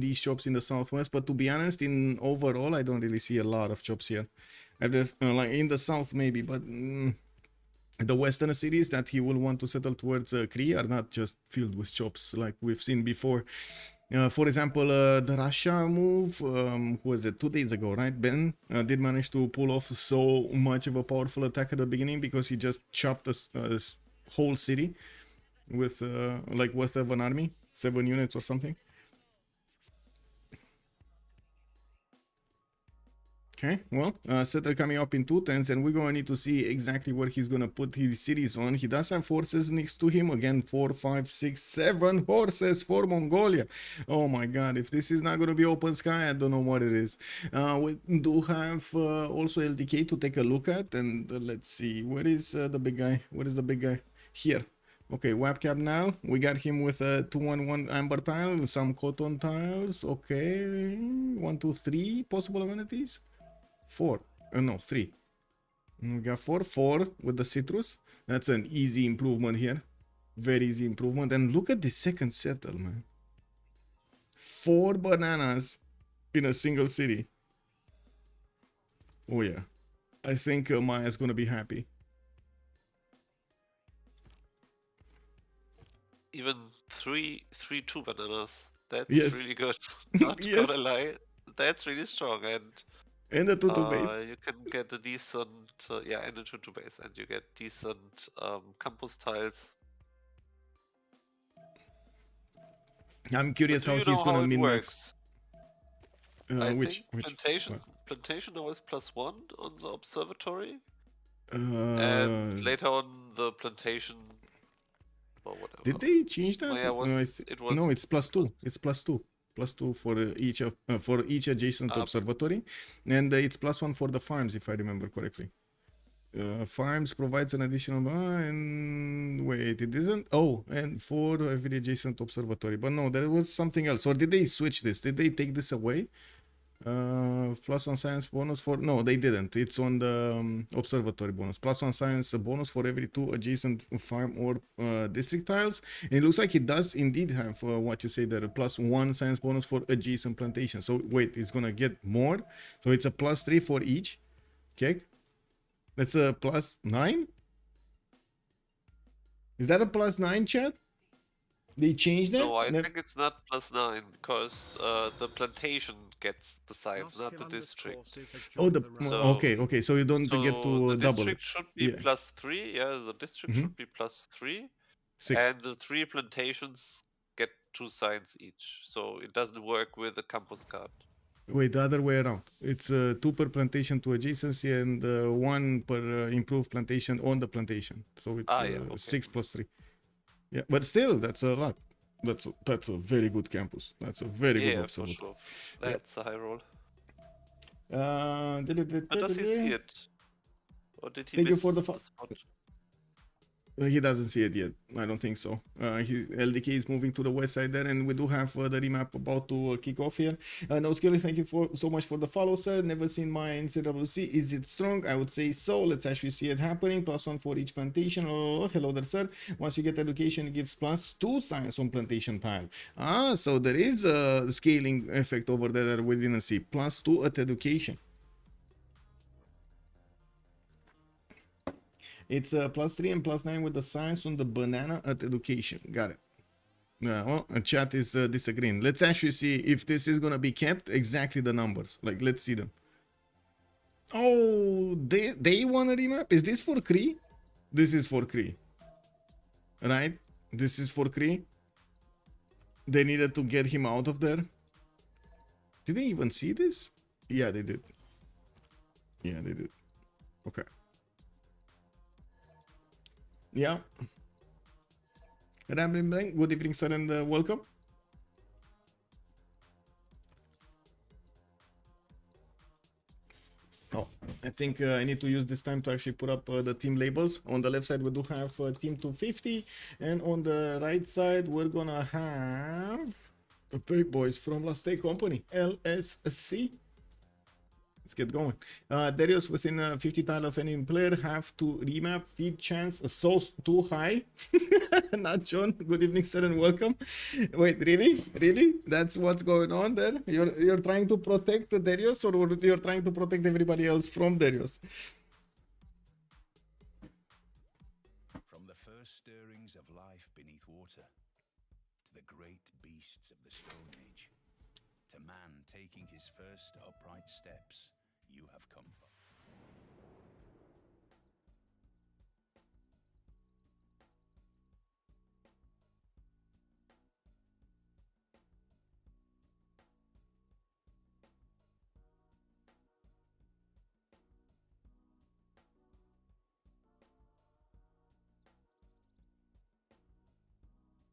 these shops in the southwest. But to be honest, in overall, I don't really see a lot of shops here. Like in the south maybe, but... the western cities that he will want to settle towards Kree are not just filled with shops like we've seen before. For example, the Russia move, who was it, 2 days ago, right? Ben did manage to pull off so much of a powerful attack at the beginning because he just chopped this whole city with like worth of an army, 7 units or something. Okay, well, settler coming up in 2 turns, and we're going to need to see exactly where he's going to put his cities on. He does have forces next to him. Again, 4, 5, 6, 7 horses for Mongolia. Oh my god, if this is not going to be open sky, I don't know what it is. We do have also LDK to take a look at, and let's see, where is the big guy? Where is the big guy? Here. Okay, webcam now. We got him with a 2-1-1 amber tile, some cotton tiles. Okay, 1, 2, 3 possible amenities. 4, no, 3. We got 4 with the citrus. That's an easy improvement here. Very easy improvement. And look at the second settle, man. 4 bananas in a single city. Oh yeah. I think Maya's gonna be happy. Even three 2 bananas. That's Yes. really good. Not Yes. gonna lie, that's really strong, and And a 2-2 base. you can get a decent, yeah, and a 2-2 base, and you get decent campus tiles. I'm curious Do how you he's know gonna how it min-max. works? I Which? think plantation now is +1 on the observatory, Uh, and later on the plantation or whatever. did they change that? Maya was, No, it was no, it's +2. was- It's +2. +2 for each adjacent Ah, observatory, and it's +1 for the farms, if I remember correctly. Farms provides an additional and wait, it isn't. Oh, and for every adjacent observatory, but no, there was something else. Or did they switch this? Did they take this away? +1 science bonus for no, they didn't. It's on the observatory bonus. +1 science bonus for every 2 adjacent farm or district tiles. And it looks like it does indeed have what you say there, a +1 science bonus for adjacent plantation. So wait, it's gonna get more. So it's a +3 for each. Okay, that's a +9. Is that a +9, chat? They changed it? No, I think it's not +9 because the plantation gets the science, not the district. Oh, So- okay. So you don't get to the double district it. should be Yeah. +3. Yeah, the district Mhm. should be +3, 6. and the 3 plantations get 2 science each. So it doesn't work with the campus card. Wait, the other way around. It's 2 per plantation to adjacency and 1 per improved plantation on the plantation. So it's Ah, yeah, okay. 6 + 3. Yeah, but still, that's a lot. That's a very good campus. That's a very good Yeah, for observatory. sure. That's a high roll. Uh, But does he see it? Or did he Thank you miss for the the spot? He doesn't see it yet. I don't think so. LDK is moving to the west side there, and we do have the remap about to kick off here. No Skelly, thank you so much for the follow, sir. Never seen my in CWC. Is it strong? I would say so. Let's actually see it happening. +1 for each plantation. Oh, hello there, sir. Once you get education, it gives +2 science on plantation tile. Ah, so there is a scaling effect over there that we didn't see. +2 at education. It's +3 and +9 with the science on the banana at education. Got it. Well, chat is disagreeing. Let's actually see if this is gonna be kept. Exactly the numbers. Like, let's see them. Oh, they want a remap. Is this for Kree? This is for Kree, right? This is for Kree. They needed to get him out of there. Did they even see this? Yeah, they did. Yeah, they did. Okay. Yeah. Rambling Blank, good evening, sir, and welcome. Oh, I think I need to use this time to actually put up the team labels. On the left side, we do have Team 250, and on the right side, we're gonna have the big boys from Last Day Company, LSC. Let's get going. Darius, within 50 tile of any player, have to remap feed chance so too high. Not John. Good evening, sir, and welcome. Wait, really? That's what's going on there? You're trying to protect Darius, or you're trying to protect everybody else from Darius? From the first stirrings of life beneath water, to the great beasts of the Stone Age, to man taking his first upright steps, you have come from.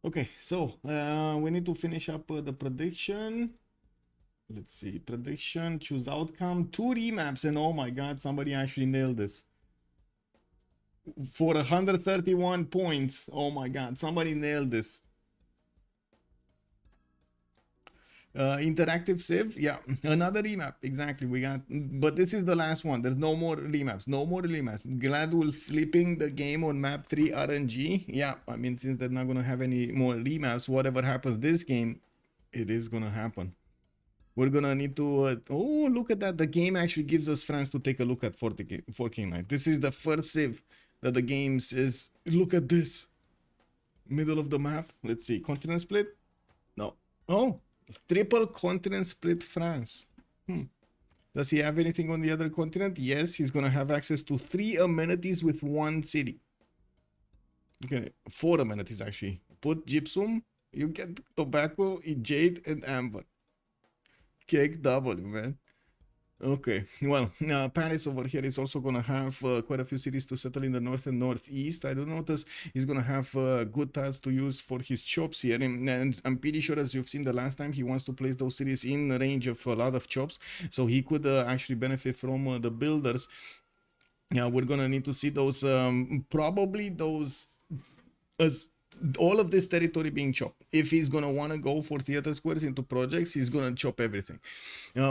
Okay, so we need to finish up the prediction. Let's see, prediction, choose outcome, 2 remaps, and oh my god, somebody actually nailed this. For 131 points, oh my god, somebody nailed this. Interactive Civ, yeah, another remap. Exactly, we got, but this is the last one. There's no more remaps, no more remaps. Glad we're flipping the game on map 3 RNG. Yeah, I mean, since they're not gonna have any more remaps, whatever happens this game, it is gonna happen. We're gonna need to oh, look at that, the game actually gives us France to take a look at 4K Night. This is the first Civ that the game says, look at this, middle of the map. Let's see, continent split. No. Oh, triple continent split France. Does he have anything on the other continent? Yes, he's gonna have access to 3 amenities with 1 city. Okay, 4 amenities actually. Put gypsum, you get tobacco, jade, and amber. Cake W, man. Okay, well, Paris over here is also gonna have quite a few cities to settle in the north and northeast. I do notice he's gonna have good tiles to use for his chops here, and I'm pretty sure, as you've seen the last time, he wants to place those cities in the range of a lot of chops, so he could actually benefit from the builders. Yeah, we're gonna need to see those, probably those, as all of this territory being chopped. If he's gonna want to go for theater squares into projects, he's gonna chop everything.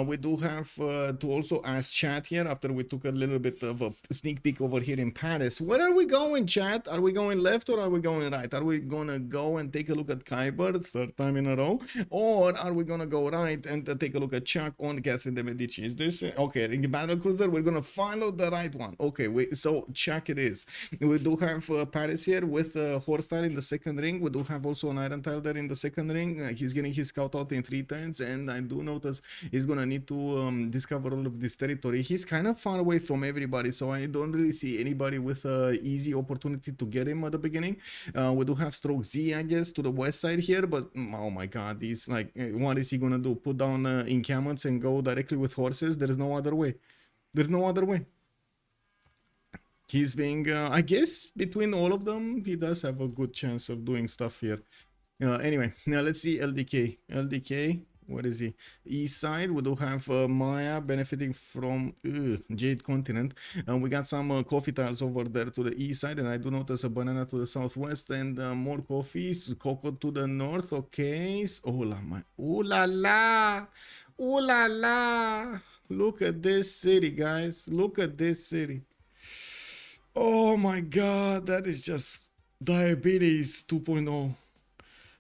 We do have to also ask chat here, after we took a little bit of a sneak peek over here in Paris. Where are we going, chat? Are we going left or are we going right? Are we gonna go and take a look at Khyber, 3rd time in a row, or are we gonna go right and take a look at Chuck on Catherine de Medici? Is this okay? In the battle cruiser, we're gonna follow the right one. Okay, so Chuck it is. We do have Paris here with horse tile in the second ring. We do have also an iron tile there in the second ring. He's getting his scout out in 3 turns, and I do notice he's gonna need to discover all of this territory. He's kind of far away from everybody, so I don't really see anybody with an easy opportunity to get him at the beginning. We do have Stroke Z, I guess, to the west side here, but oh my god, he's like, what is he gonna do? Put down encampments and go directly with horses? There's no other way. There's no other way. He's being, I guess, between all of them, he does have a good chance of doing stuff here. Anyway, now let's see LDK. LDK, what is he? East side, we do have Maya benefiting from Jade Continent. And we got some coffee tiles over there to the east side, and I do notice a banana to the southwest, and more coffees, cocoa to the north. Okay, oh la my, ooh la la, ooh la la. Look at this city, guys. Look at this city. Oh my god, that is just diabetes 2.0.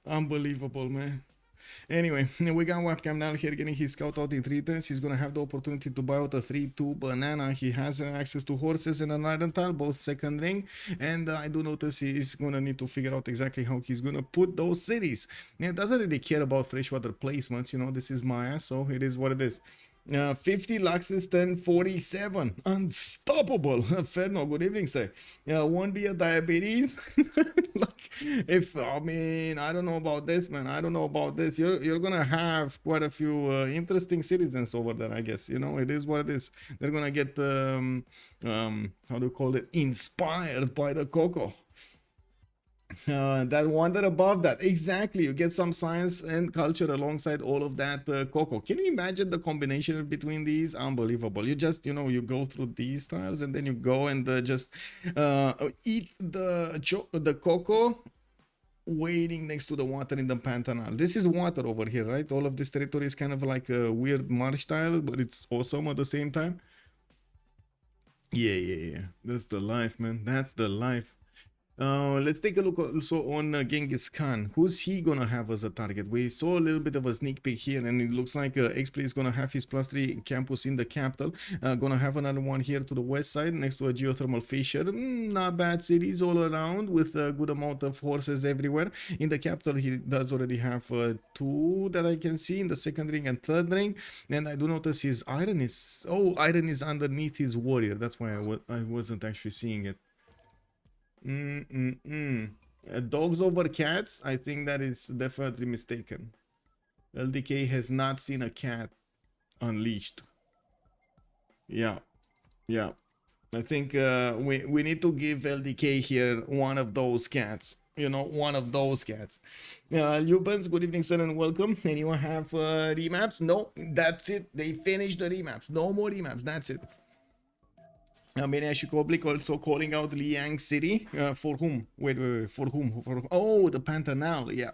Unbelievable, man. Anyway, we got Webcam now here getting his scout out in 3 turns. He's gonna have the opportunity to buy out a 3-2 banana. He has access to horses and an iron tile, both second ring. And I do notice he's gonna need to figure out exactly how he's gonna put those cities. And it doesn't really care about freshwater placements, you know, this is Maya, so it is what it is. 50 Luxus 1047, unstoppable. Ferno, good evening, sir. Won't be a diabetes. Like, if I mean, I don't know about this, man. I don't know about this. You're gonna have quite a few interesting citizens over there, I guess. You know, it is what it is. They're gonna get how do you call it? Inspired by the cocoa. That wander above that, exactly. You get some science and culture alongside all of that cocoa. Can you imagine the combination between these? Unbelievable. You just, you know, you go through these tiles and then you go and just eat the cocoa waiting next to the water in the Pantanal. This is water over here, right? All of this territory is kind of like a weird marsh style, but it's awesome at the same time. Yeah. That's the life, man. That's the life. Let's take a look also on Genghis Khan. Who's he gonna have as a target? We saw a little bit of a sneak peek here, and it looks like X-Play is gonna have his +3 campus in the capital. Gonna have another one here to the west side next to a geothermal fissure. Not bad cities all around with a good amount of horses everywhere. In the capital, he does already have 2 that I can see in the second ring and third ring. And I do notice his iron is underneath his warrior. That's why I wasn't actually seeing it. Dogs over cats? I think that is definitely mistaken. LDK has not seen a cat unleashed. Yeah. I think we need to give LDK here one of those cats. You know, one of those cats. Lubens, good evening, sir, and welcome. Anyone have remaps? No, that's it. They finished the remaps. No more remaps. That's it. Mania Shikoblik also calling out Liang City. For whom? Wait. For whom? Oh, the Pantanal. Yeah.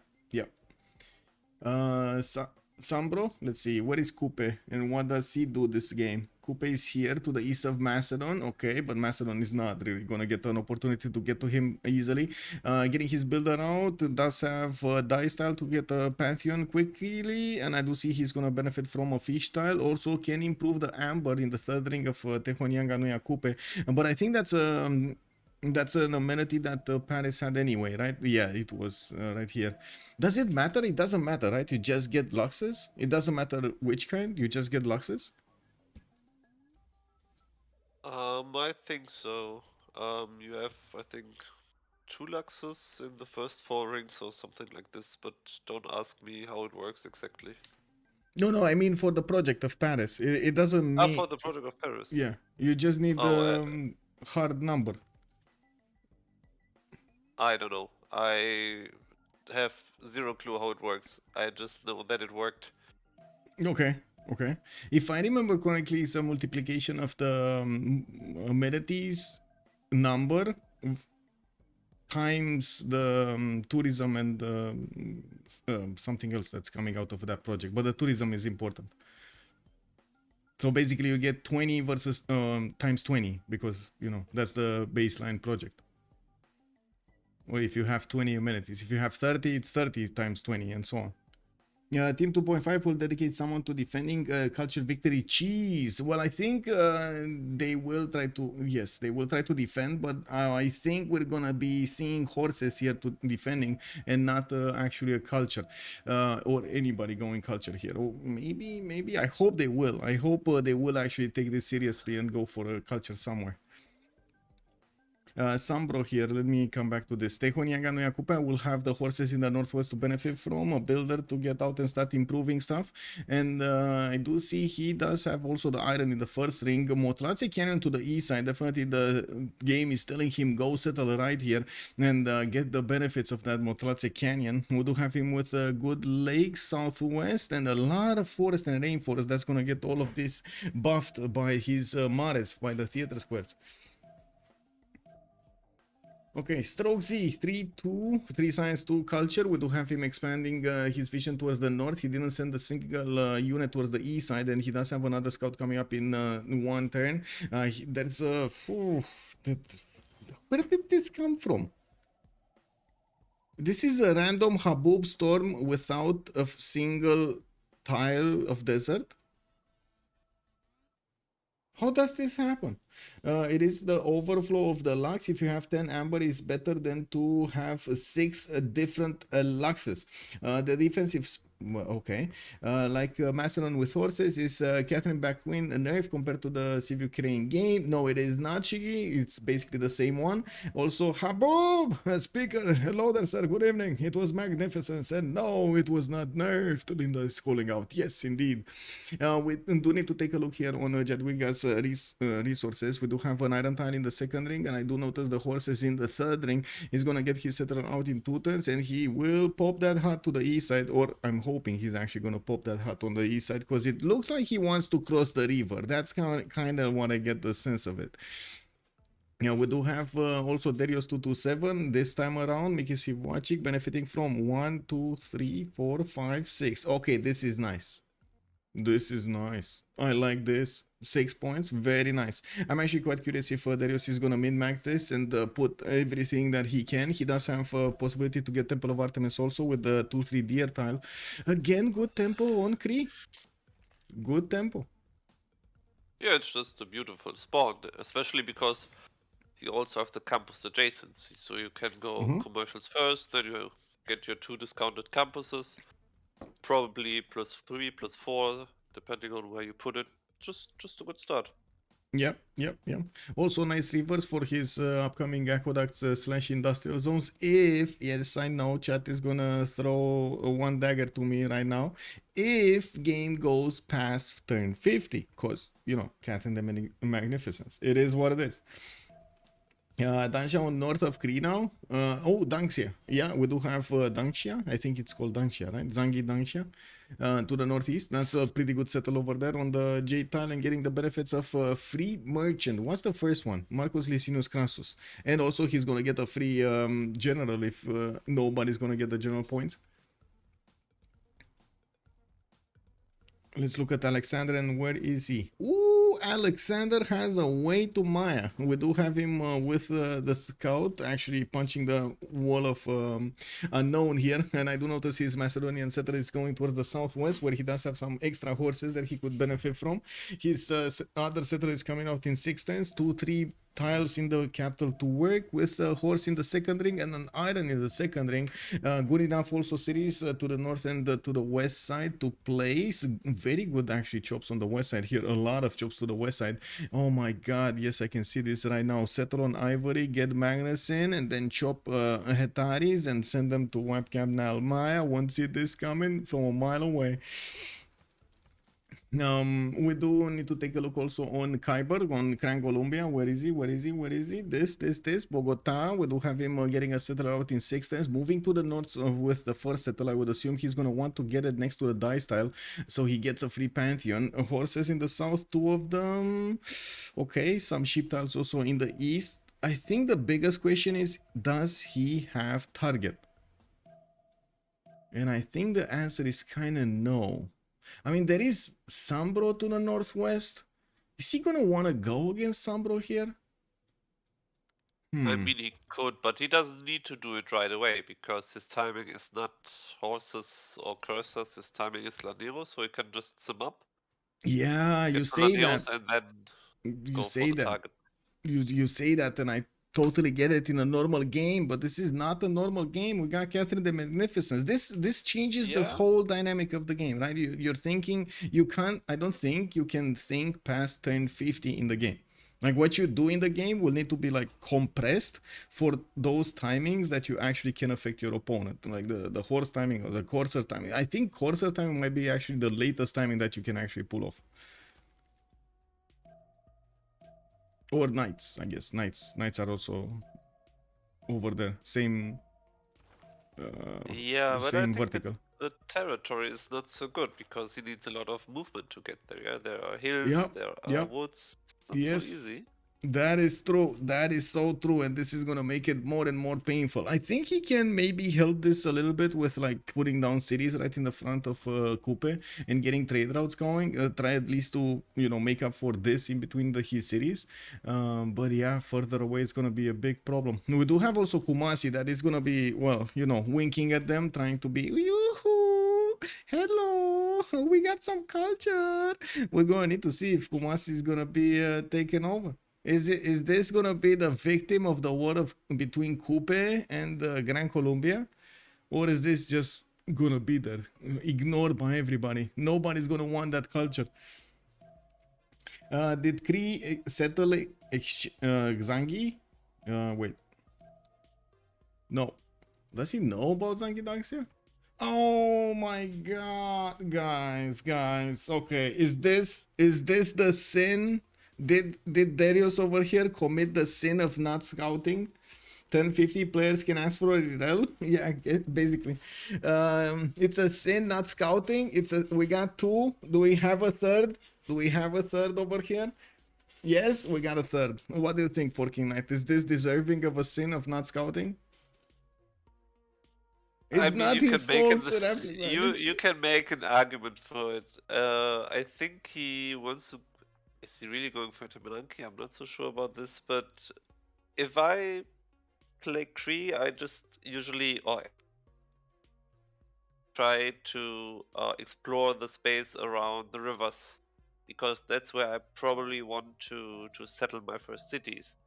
Sambro, let's see, where is Coupe and what does he do this game? Coupe is here to the east of Macedon, okay, but Macedon is not really gonna get an opportunity to get to him easily. Getting his builder out, does have dice tile to get a Pantheon quickly, and I do see he's gonna benefit from a fish tile. Also can improve the amber in the third ring of Tehonianga Noia Coupe, but I think that's an amenity that Paris had anyway, right? Yeah, it was right here. Does it matter? It doesn't matter, right? You just get luxes. It doesn't matter which kind. You just get luxes. I think so. You have, I think, 2 luxes in the first 4 rings or something like this, but don't ask me how it works exactly. No, I mean for the project of Paris. It doesn't mean... for the project of Paris. Yeah, you just need the hard number. I don't know. I have 0 clue how it works. I just know that it worked. Okay. If I remember correctly, it's a multiplication of the amenities number times the tourism and something else that's coming out of that project. But the tourism is important. So basically you get 20 versus times 20 because, you know, that's the baseline project. Or if you have 20 amenities. If you have 30, it's 30 times 20 and so on. Team 2.5 will dedicate someone to defending culture victory cheese. Well, I think they will try to, yes, they will try to defend, but I think we're gonna be seeing horses here to defending and not actually a culture or anybody going culture here. Or maybe, I hope they will. I hope they will actually take this seriously and go for a culture somewhere. Sambro here, let me come back to this. Tehonianga Noia Coupe will have the horses in the northwest to benefit from, a builder to get out and start improving stuff. And I do see he does have also the iron in the first ring. Motlace Canyon to the east side. Definitely the game is telling him go settle right here and get the benefits of that Motlace Canyon. We do have him with a good lake southwest and a lot of forest and rainforest. That's going to get all of this buffed by his mares, by the theater squares. Okay, Stroke Z, 3-2, 3 science, 2 culture. We do have him expanding his vision towards the north. He didn't send a single unit towards the east side, and he does have another scout coming up in 1 turn. There's a... where did this come from? This is a random Haboob storm without a single tile of desert. How does this happen? It is the overflow of the lux. If you have 10 amber, is better than to have 6 different luxes. The defensive, okay, like Macedon with horses is Catherine Backwin nerf compared to the Civ Ukraine game. No, it is not, Shigi. It's basically the same one. Also, Haboob, speaker. Hello there, sir. Good evening. It was magnificent. And no, it was not nerfed. Linda is calling out. Yes, indeed. We do need to take a look here on Jadwiga's resources. We do have an iron tile in the second ring, and I do notice the horses in the third ring. He's gonna get his settler out in 2 turns, and he will pop that hut to the east side, or I'm hoping he's actually gonna pop that hut on the east side, because it looks like he wants to cross the river. That's kind of what I get the sense of it. Yeah, we do have also Darius 227 this time around. Miki Sivuacic benefiting from 1, 2, 3, 4, 5, 6. Okay, this is nice. This is nice. I like this. 6 points, very nice. I'm actually quite curious if Darius is gonna min-max this and put everything that he can. He does have a possibility to get Temple of Artemis also with the 2-3 deer tile. Again, good tempo on Kree. Good tempo. Yeah, it's just a beautiful spawn, especially because you also have the campus adjacency, so you can go commercials first, then you get your 2 discounted campuses, probably +3, +4, depending on where you put it. Just a good start. Yep. Also nice reverse for his upcoming aqueducts / industrial zones. If, yes, I know chat is gonna throw one dagger to me right now, if game goes past turn 50, because, you know, Cat and the Magnificence. It is what it is. Dangsha on north of Kree now. Oh, Dangxia. Yeah, we do have Dangxia. I think it's called Dangxia, right? Zangi Dangxia. To the northeast. That's a pretty good settle over there on the Jade tile and getting the benefits of free merchant. What's the first one? Marcus Licinius Crassus. And also he's going to get a free general if nobody's going to get the general points. Let's look at Alexander, and where is he? Ooh, Alexander has a way to Maya. We do have him with the scout actually punching the wall of unknown here. And I do notice his Macedonian settler is going towards the southwest, where he does have some extra horses that he could benefit from. His other settler is coming out in 6 turns, 2-3 tiles in the capital to work with a horse in the second ring and an iron in the second ring. Good enough also cities to the north and to the west side to place. Very good actually chops on the west side here. A lot of chops to the west side. Oh my god, yes, I can see this right now. Settle on Ivory, get Magnus in, and then chop Hetaris and send them to wipe Cap Nalmaya. Won't see this coming from a mile away. We do need to take a look also on Khyber, on Gran Colombia. Where is he? Where is he? Where is he? This. Bogota. We do have him getting a settler out in 6 turns. Moving to the north with the first settler. I would assume he's going to want to get it next to the dice tile. So he gets a free Pantheon. Horses in the south, 2 of them. Okay, some sheep tiles also in the east. I think the biggest question is, does he have target? And I think the answer is kind of no. I mean, there is Sambro to the northwest. Is he gonna want to go against Sambro here? I mean, he could, but he doesn't need to do it right away because his timing is not horses or cursors. His timing is Lanero, so he can just sim up. Yeah, you Get say Laneros that. and then You go say for the that. target. You say that, and I totally get it in a normal game, but this is not a normal game. We got Catherine the Magnificent. This changes the whole dynamic of the game, right? You're thinking you can't. I don't think you can think past turn 50 in the game. Like what you do in the game will need to be like compressed for those timings that you actually can affect your opponent, like the horse timing or the courser timing. I think courser timing might be actually the latest timing that you can actually pull off. Or knights, I guess. Knights are also over there. Same. Yeah, but same I think vertical. the territory is not so good because he needs a lot of movement to get there. Yeah, there are hills, Yep, there are yep. woods. It's not Yes, so easy. that is true. That is so true, and this is gonna make it more and more painful. I think he can maybe help this a little bit with like putting down cities right in the front of Coupe and getting trade routes going. Try at least to make up for this in between his cities. But yeah, further away it's gonna be a big problem. We do have also Kumasi that is gonna be winking at them, trying to be yoo-hoo, hello, we got some culture. We're gonna need to see if Kumasi is gonna be taken over. Is this gonna be the victim of the war between Coupe and Gran Colombia, or is this just gonna be there, ignored by everybody? Nobody's gonna want that culture. Did Cree settle Zangi? Wait. No. Does he know about Zangi Daxia? Oh my god, guys. Okay, is this the sin? Did Darius over here commit the sin of not scouting? 10-50 players can ask for a rel. Yeah, basically. It's a sin not scouting. We got 2. Do we have a third? Do we have a third over here? Yes, we got a third. What do you think, Forking Knight? Is this deserving of a sin of not scouting? It's not his fault. You can make an argument for it. I think he wants to. Is he really going for Tamananki? I'm not so sure about this, but if I play Cree, I just usually try to explore the space around the rivers, because that's where I probably want to settle my first cities.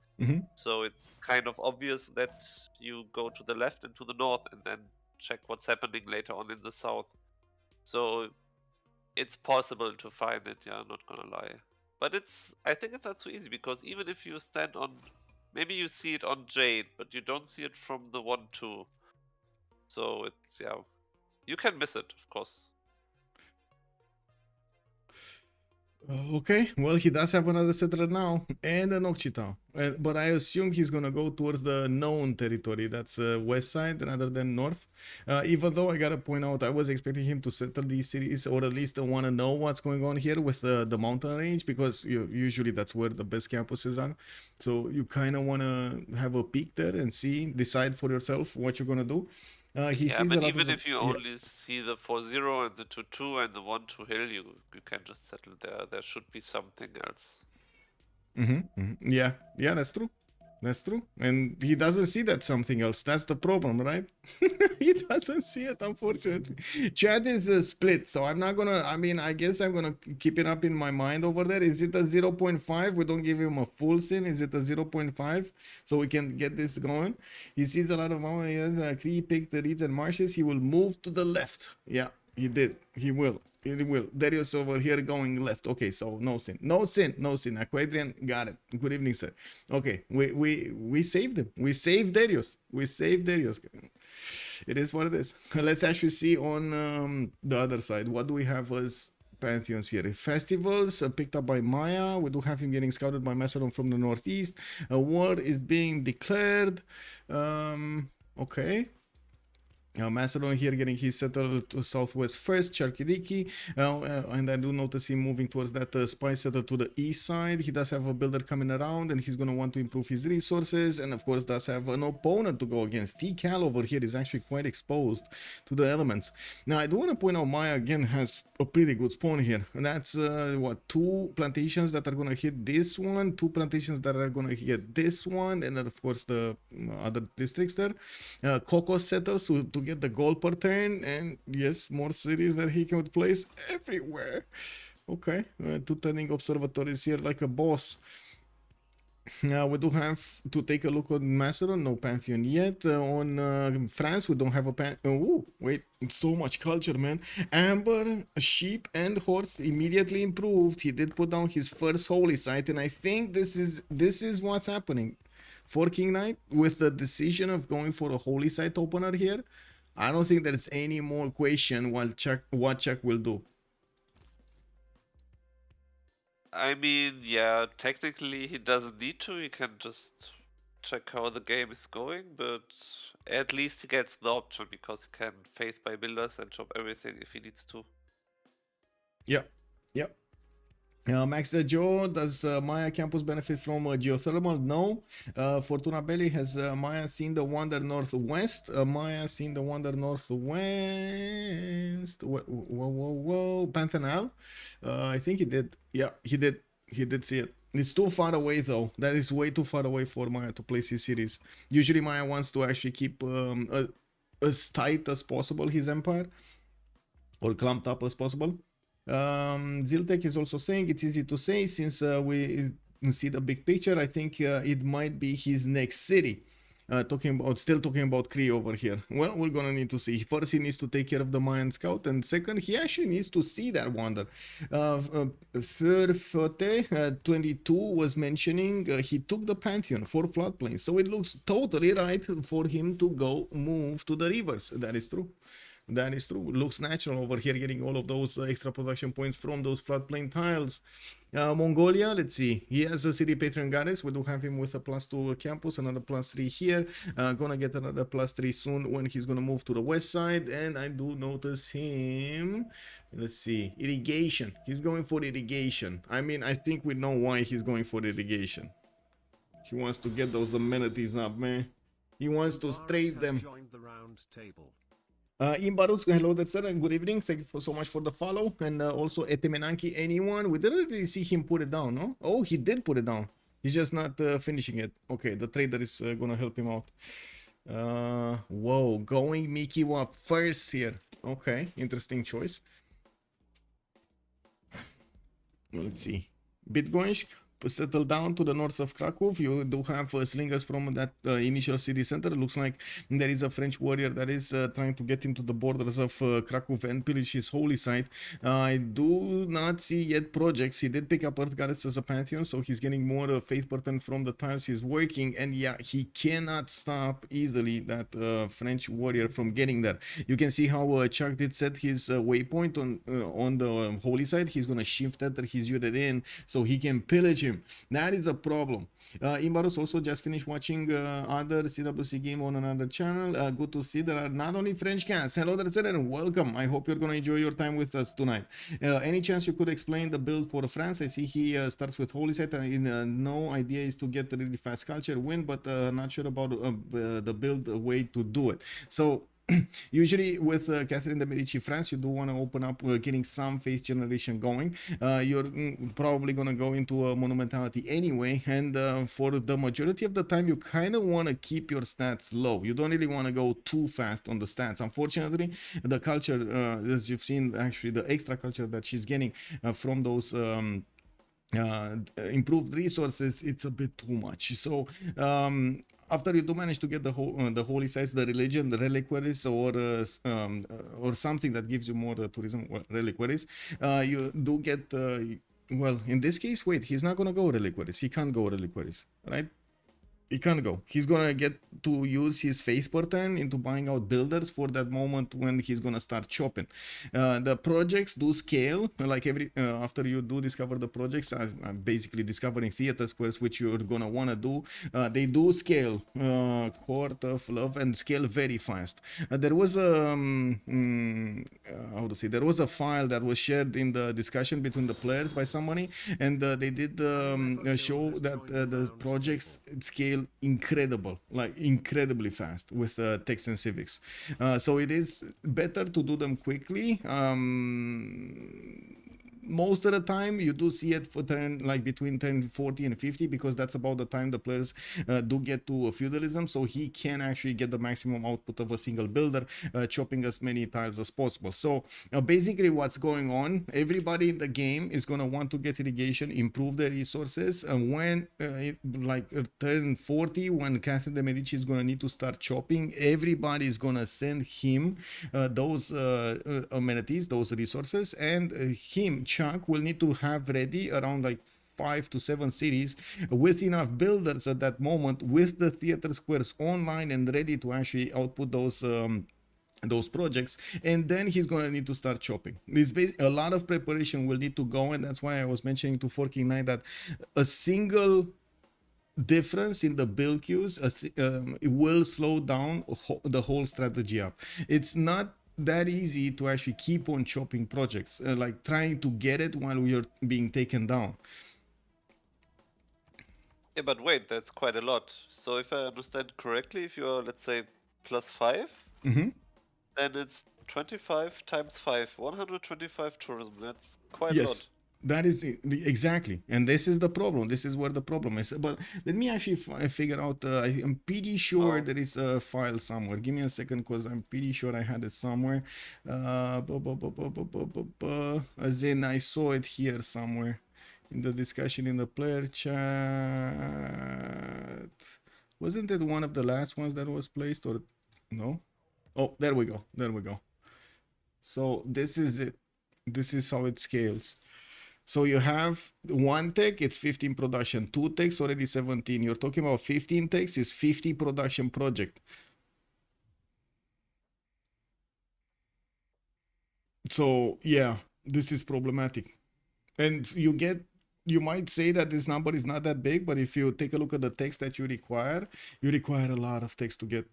So it's kind of obvious that you go to the left and to the north and then check what's happening later on in the south. So it's possible to find it, yeah, not gonna lie. But I think it's not so easy, because even if you stand on, maybe you see it on Jade, but you don't see it from the 1-2. So it's, yeah, you can miss it, of course. Okay, well, he does have another settler now, and an Occitan. but I assume he's gonna go towards the known territory. That's west side rather than north. Even though I gotta point out, I was expecting him to settle these cities, or at least want to know what's going on here with the mountain range, because usually that's where the best campuses are. So you kind of want to have a peek there and see, decide for yourself what you're gonna do. He Yeah, sees but a lot even of if you only see the 4-0 and the 2-2 and the 1-2 hill, you can just settle there. There should be something else. Yeah, that's true. That's true. And he doesn't see that something else. That's the problem, right? He doesn't see it, unfortunately. Chat is split, so I'm not gonna, I mean, I guess I'm gonna keep it up in my mind over there. Is it a 0.5? We don't give him a full sin. Is it a 0.5? So we can get this going. He sees a lot of mountains. He picked the reeds and marshes. He will move to the left. Yeah, he did. He will. It will. Darius over here going left. Okay, so no sin. No sin. No sin. Aquadrian, got it. Good evening, sir. Okay, we saved him. We saved Darius. We saved Darius. It is what it is. Let's actually see on the other side. What do we have as pantheons here? Festivals picked up by Maya. We do have him getting scouted by Macedon from the northeast. A war is being declared. Okay. Macedon here getting his settled to southwest first, Charkidiki, and I do notice him moving towards that spy settle to the east side. He does have a builder coming around, and he's going to want to improve his resources, and of course does have an opponent to go against. T-Cal over here is actually quite exposed to the elements. Now I do want to point out Maya again has a pretty good spawn here, and that's what, 2 plantations that are going to hit this one, 2 plantations that are going to hit this one, and then of course the other districts there. Coco settles to get the goal per turn, and yes, more cities that he can place everywhere. Okay, 2 turning observatories here like a boss. We do have to take a look on Macedon, no Pantheon yet. On France, we don't have a oh, wait, so much culture, man. Amber, sheep, and horse immediately improved. He did put down his first holy site, and I think this is what's happening. For King Knight, with the decision of going for a holy site opener here, I don't think there's any more question what Chuck will do. I mean, yeah, technically he doesn't need to. He can just check how the game is going, but at least he gets the option because he can faith by builders and chop everything if he needs to. Yep. Max Joe, does Maya campus benefit from geothermal? No. Fortuna Belli, has Maya seen the Wander Northwest? Maya seen the Wander Northwest? Whoa. Panthenal? I think he did. Yeah, he did. He did see it. It's too far away though. That is way too far away for Maya to place his cities. Usually Maya wants to actually keep as tight as possible his empire, or clumped up as possible. Ziltek is also saying it's easy to say since we see the big picture. I think it might be his next city. Still talking about Cree over here. Well, we're gonna need to see. First, he needs to take care of the Mayan scout, and second, he actually needs to see that wonder. Furfote 22 was mentioning he took the Pantheon for floodplains, so it looks totally right for him to go move to the rivers. That is true. That is true. Looks natural over here, getting all of those extra production points from those floodplain tiles. Mongolia, let's see. He has a city patron goddess. We do have him with a +2 campus, another +3 here. Gonna get another +3 soon when he's gonna move to the west side. And I do notice him. Let's see. Irrigation. He's going for irrigation. I mean, I think we know why he's going for irrigation. He wants to get those amenities up, man. He wants to straight them. Imbarus, hello there, sir, and good evening. Thank you so much for the follow. And also Etemenanki, anyone? We didn't really see him put it down, no? Oh, he did put it down. He's just not finishing it. Okay, the trader is gonna help him out. Whoa, going Mickey Wap first here. Okay, interesting choice. Let's see. Bitgoinsk, settle down to the north of Krakow. You do have slingers from that initial city center. Looks like there is a French warrior that is trying to get into the borders of Krakow and pillage his holy site. I do not see yet projects. He did pick up Earth Goddess as a Pantheon, so he's getting more faith pattern from the tiles he's working. And yeah, he cannot stop easily that French warrior from getting there. You can see how Chuck did set his waypoint on the holy site. He's gonna shift enter his unit in so he can pillage him. him. That is a problem. Imbarus also just finished watching other CWC game on another channel. Good to see there are not only French cans. Hello there, and welcome. I hope you're going to enjoy your time with us tonight. Any chance you could explain the build for France? I see he starts with Holy Set. No idea is to get the really fast culture win, but not sure about the build way to do it. So usually with Catherine de Medici France, you do want to open up getting some face generation going. You're probably going to go into a monumentality anyway, and for the majority of the time you kind of want to keep your stats low. You don't really want to go too fast on the stats. Unfortunately, the culture, as you've seen, actually the extra culture that she's getting from those improved resources, it's a bit too much. So after you do manage to get the holy sites, the religion, the reliquaries, or something that gives you more tourism reliquaries, you do get well, in this case, wait, he's not gonna go reliquaries. He can't go reliquaries, right? He can't go. He's gonna get to use his faith per turn into buying out builders for that moment when he's gonna start chopping. The projects do scale, like every after you do discover the projects, I'm basically discovering theater squares, which you're gonna wanna do. They do scale, Court of Love, and scale very fast. There was a how to say? There was a file that was shared in the discussion between the players by somebody, and they did show that the projects scale incredibly fast with text and civics. So it is better to do them quickly. Most of the time you do see it for turn, like between turn 40 and 50, because that's about the time the players do get to feudalism, so he can actually get the maximum output of a single builder, chopping as many tiles as possible. So basically what's going on, everybody in the game is going to want to get irrigation, improve their resources, and when like turn 40, when Catherine de Medici is going to need to start chopping, everybody is going to send him those amenities, those resources, and him, Chuck, will need to have ready around like 5 to 7 cities with enough builders at that moment, with the theater squares online and ready to actually output those projects, and then he's going to need to start chopping. A lot of preparation will need to go, and that's why I was mentioning to Forking Knight that a single difference in the build queues it will slow down the whole strategy up. It's not that easy to actually keep on chopping projects, like trying to get it while we are being taken down. Yeah, but wait, that's quite a lot. So if I understand correctly, if you're, let's say, +5, then it's 25 times 5, 125 tourism. That's quite a lot. That is exactly, and this is the problem. This is where the problem is. But let me actually figure out. I'm pretty sure there is a file somewhere. Give me a second, because I'm pretty sure I had it somewhere. As in, I saw it here somewhere in the discussion in the player chat. Wasn't it one of the last ones that was placed, or no? Oh, there we go. There we go. So this is it. This is how it scales. So you have 1 tech, it's 15 production, 2 techs, already 17. You're talking about 15 techs, is 50 production project. So yeah, this is problematic. And you might say that this number is not that big, but if you take a look at the text that you require a lot of text to get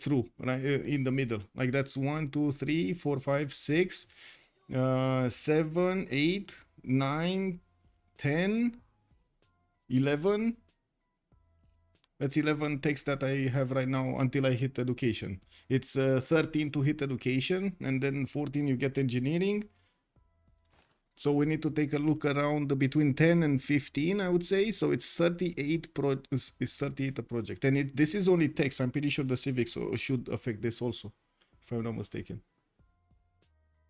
through, right? In the middle. Like that's 1, 2, 3, 4, 5, 6. 7, 8, 9, 10, 11. That's 11 texts that I have right now until I hit education. It's 13 to hit education, and then 14 you get engineering. So we need to take a look around between 10 and 15, I would say. So it's 38 it's 38 a project, and this is only text. I'm pretty sure the civics should affect this also, if I'm not mistaken.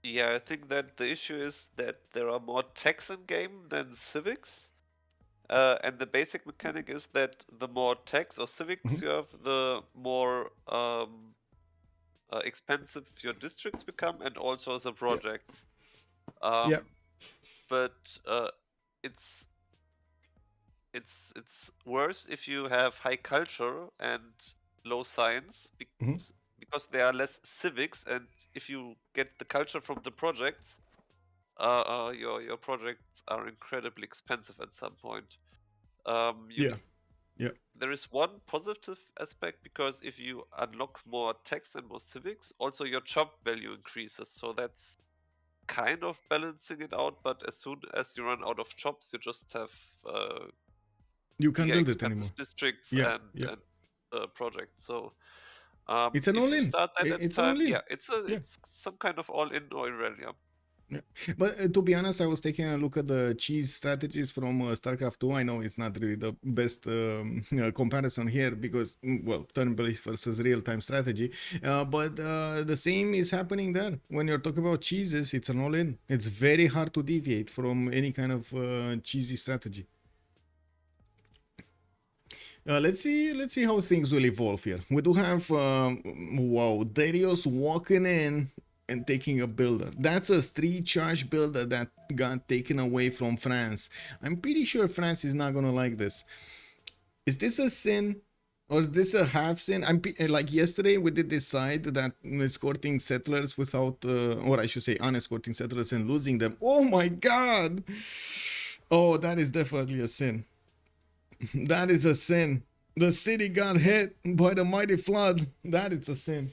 Yeah, I think that the issue is that there are more techs in game than civics. And the basic mechanic is that the more techs or civics you have, the more expensive your districts become, and also the projects. But it's worse if you have high culture and low science, because there are less civics, and if you get the culture from the projects, your projects are incredibly expensive at some point. Yeah. Yeah. There is one positive aspect, because if you unlock more techs and more civics, also your job value increases. So that's kind of balancing it out. But as soon as you run out of jobs, you just have You can't bigger build it anymore. expensive districts Yeah. Yeah. and projects. So It's an if you all-in. start that at It's an time, all-in. yeah, Yeah. it's some kind of all-in oil realm. Yeah. But to be honest, I was taking a look at the cheese strategies from StarCraft 2. I know it's not really the best comparison here because, well, turn-based versus real-time strategy. But the same is happening there. When you're talking about cheeses, it's an all-in. It's very hard to deviate from any kind of cheesy strategy. Let's see how things will evolve here. We do have wow, Darius walking in and taking a builder. That's a 3-charge builder that got taken away from France. I'm pretty sure France is not gonna like this. Is this a sin? Or is this a half sin? Like yesterday we did decide that escorting settlers without, or I should say unescorting settlers and losing them. Oh my god! Oh, that is definitely a sin. That is a sin. The city got hit by the mighty flood. That is a sin.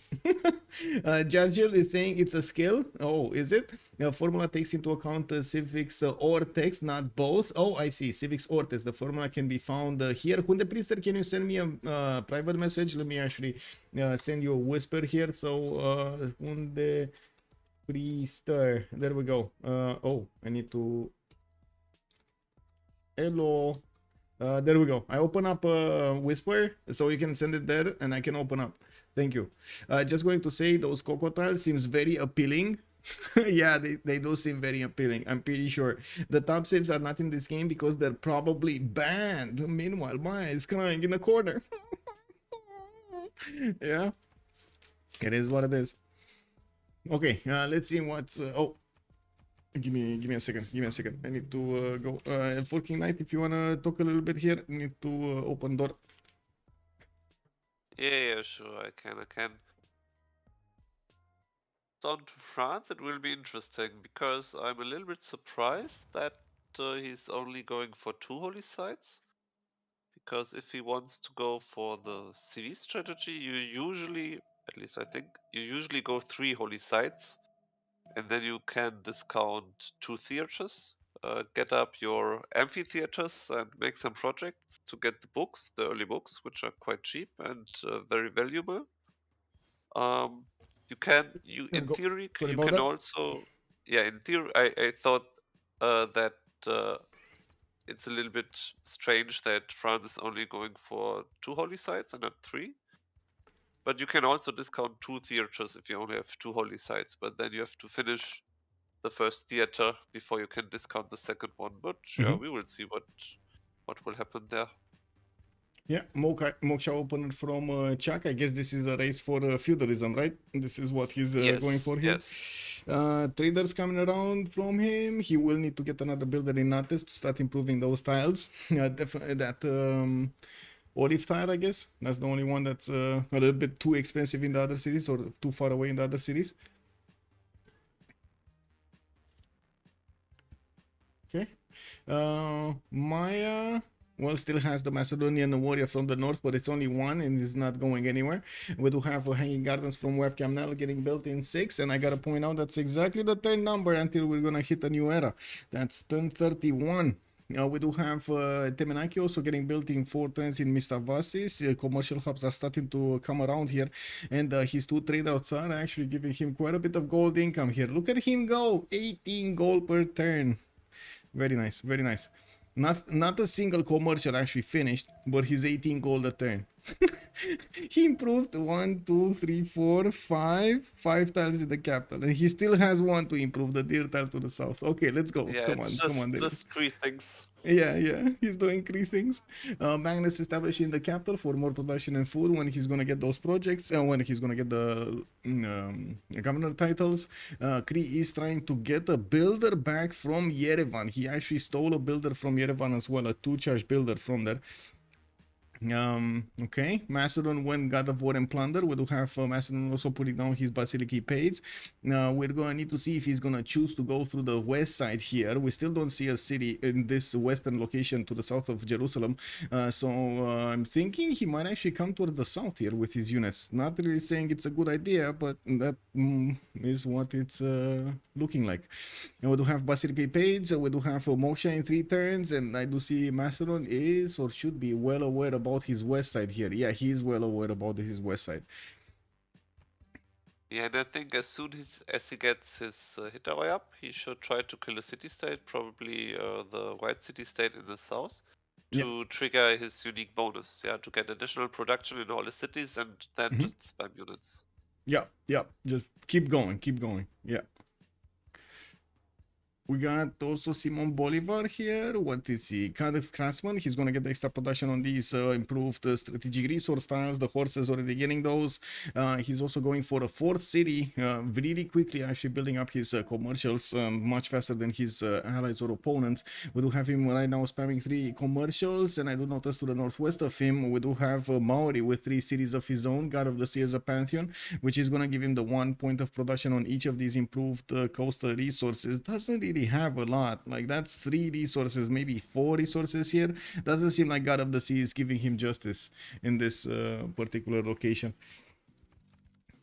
Jargil is saying it's a skill. Oh, is it? Formula takes into account Civ6 or text, not both. Oh, I see. Civ6 or text. The formula can be found here. Hunde Priester, can you send me a private message? Let me actually send you a whisper here. So, Hunde Priester. There we go. Oh, I need to... Hello. There we go. I open up Whisper, so you can send it there, and I can open up. Thank you. Just going to say those crocodiles seems very appealing. Yeah, they do seem very appealing. I'm pretty sure. The top saves are not in this game because they're probably banned. Meanwhile, Maya is crying in the corner. Yeah, it is what it is. Okay, let's see what's... oh. Give me a second. Give me a second. I need to go. Forking Knight, if you wanna talk a little bit here, need to open door. Yeah, sure, I can. On to France, it will be interesting because I'm a little bit surprised that he's only going for 2 holy sites. Because if he wants to go for the CV strategy, you usually, at least I think, you usually go 3 holy sites. And then you can discount 2 theaters, get up your amphitheaters and make some projects to get the books, the early books, which are quite cheap and very valuable. In theory, you can also, yeah, in theory, I thought that it's a little bit strange that France is only going for 2 holy sites and not 3. But you can also discount 2 theaters if you only have 2 holy sites, but then you have to finish the first theater before you can discount the second one. But yeah, we will see what will happen there. Yeah, Moksha opened from Chuck. I guess this is a race for feudalism, right? This is what he's going for here. Yes. Traders coming around from him. He will need to get another builder in Nates to start improving those tiles. Definitely that... olive tile, I guess. That's the only one that's a little bit too expensive in the other series or too far away in the other series. Okay. Maya, well, still has the Macedonian warrior from the north, but it's only one and is not going anywhere. We do have Hanging Gardens from Webcam now getting built in 6, and I gotta point out that's exactly the turn number until we're gonna hit a new era. That's turn 31. We do have Temenaki also getting built in 4 turns in Mistavasis. Commercial hubs are starting to come around here, and his 2 traders are actually giving him quite a bit of gold income here. Look at him go, 18 gold per turn. Very nice, very nice. Not a single commercial actually finished, but he's 18 gold a turn. He improved 1, 2, 3, 4, 5 tiles in the capital, and he still has 1 to improve, the deer tile to the south. Okay, let's go. Yeah, come on, just 3 things. Yeah, he's doing 3 things. Magnus establishing the capital for more production and food when he's gonna get those projects, and when he's gonna get the governor titles. Kree is trying to get a builder back from Yerevan. He actually stole a builder from Yerevan as well, a 2-charge builder from there. Okay, Macedon went God of War and Plunder. We do have Macedon also putting down his Basilica Page. We're gonna need to see if he's gonna choose to go through the west side here. We still don't see a city in this western location to the south of Jerusalem, so I'm thinking he might actually come towards the south here with his units. Not really saying it's a good idea, but that is what it's looking like. And we do have Basilica Page, we do have Moksha in 3 turns, and I do see Macedon is or should be well aware about his west side here. Yeah, he is well aware about his west side. Yeah, and I think as soon as he gets his Hitleroi up, he should try to kill a city-state, probably the white city-state in the south, to trigger his unique bonus. Yeah, to get additional production in all the cities and then just spam units. Yeah, just keep going, yeah. We got also Simon Bolivar here. What is he? Kind of craftsman. He's going to get the extra production on these improved strategic resource tiles. The horses already getting those. He's also going for a 4th city really quickly, actually building up his commercials much faster than his allies or opponents. We do have him right now spamming 3 commercials, and I do notice to the northwest of him, we do have Maori with 3 cities of his own, God of the Sea as a Pantheon, which is going to give him the 1 point of production on each of these improved coastal resources. Doesn't really have a lot, like that's 3 resources, maybe 4 resources here. Doesn't seem like God of the Sea is giving him justice in this particular location.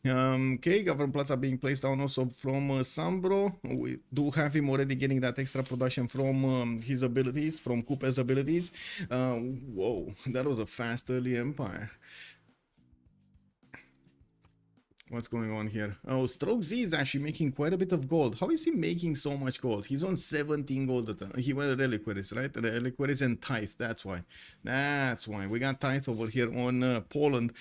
Okay, Government plots are being placed down also from Sambro. We do have him already getting that extra production from his abilities, from Kupe's abilities. Whoa, that was a fast early empire. What's going on here? Oh, Stroke Z is actually making quite a bit of gold. How is he making so much gold? He's on 17 gold at the, he went reliquaries, right? Reliquaries and tithe. That's why. We got tithe over here on Poland.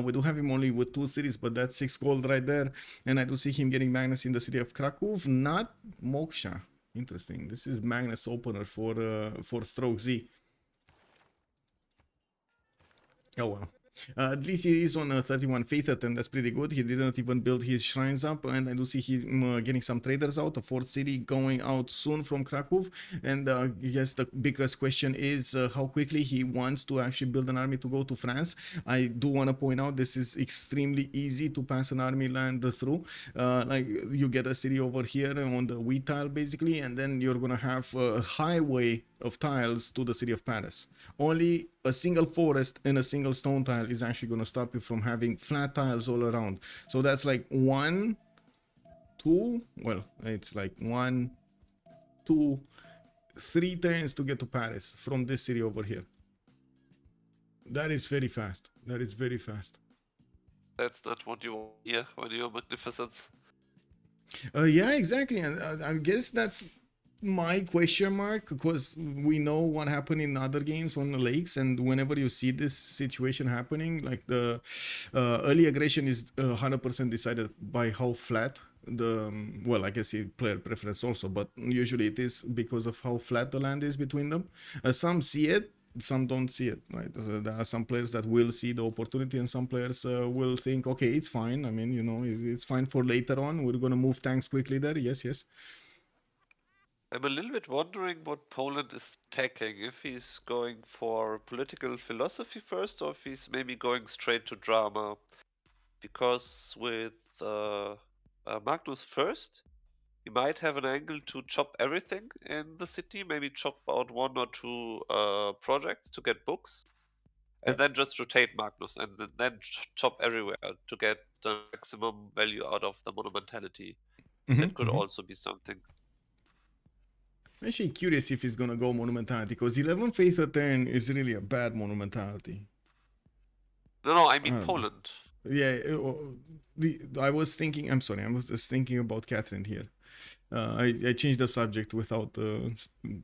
We do have him only with 2 cities, but that's 6 gold right there. And I do see him getting Magnus in the city of Krakow, not Moksha. Interesting. This is Magnus opener for Stroke Z. Oh well. At least he is on 31 faith and that's pretty good. He didn't even build his shrines up, and I do see him getting some traders out. A 4th city going out soon from Krakow, and yes, the biggest question is how quickly he wants to actually build an army to go to France. I do want to point out this is extremely easy to pass an army land through. Like you get a city over here on the wheat tile basically, and then you're gonna have a highway of tiles to the city of Paris. Only a single forest and a single stone tile is actually going to stop you from having flat tiles all around. So that's like 1, 2, well, it's like 1, 2, 3 turns to get to Paris from this city over here. That is very fast. That is very fast. That's not what you want here when you're magnificent. Yeah, exactly. And I guess that's my question mark, because we know what happened in other games on the lakes, and whenever you see this situation happening, like the early aggression is 100% decided by how flat the well, I guess player preference also, but usually it is because of how flat the land is between them. Some see it, some don't see it, right? So there are some players that will see the opportunity, and some players will think, okay, it's fine, I mean, you know, it's fine for later on, we're gonna move tanks quickly there. Yes. I'm a little bit wondering what Poland is tackling, if he's going for political philosophy first, or if he's maybe going straight to drama. Because with Magnus first, he might have an angle to chop everything in the city, maybe chop out 1 or 2 projects to get books, and then just rotate Magnus, and then chop everywhere to get the maximum value out of the monumentality. That could also be something. I'm actually curious if he's gonna go monumentality, because 11 faith a turn is really a bad monumentality. No, I mean Poland. Yeah, I was thinking, I'm sorry, I was just thinking about Catherine here. I changed the subject without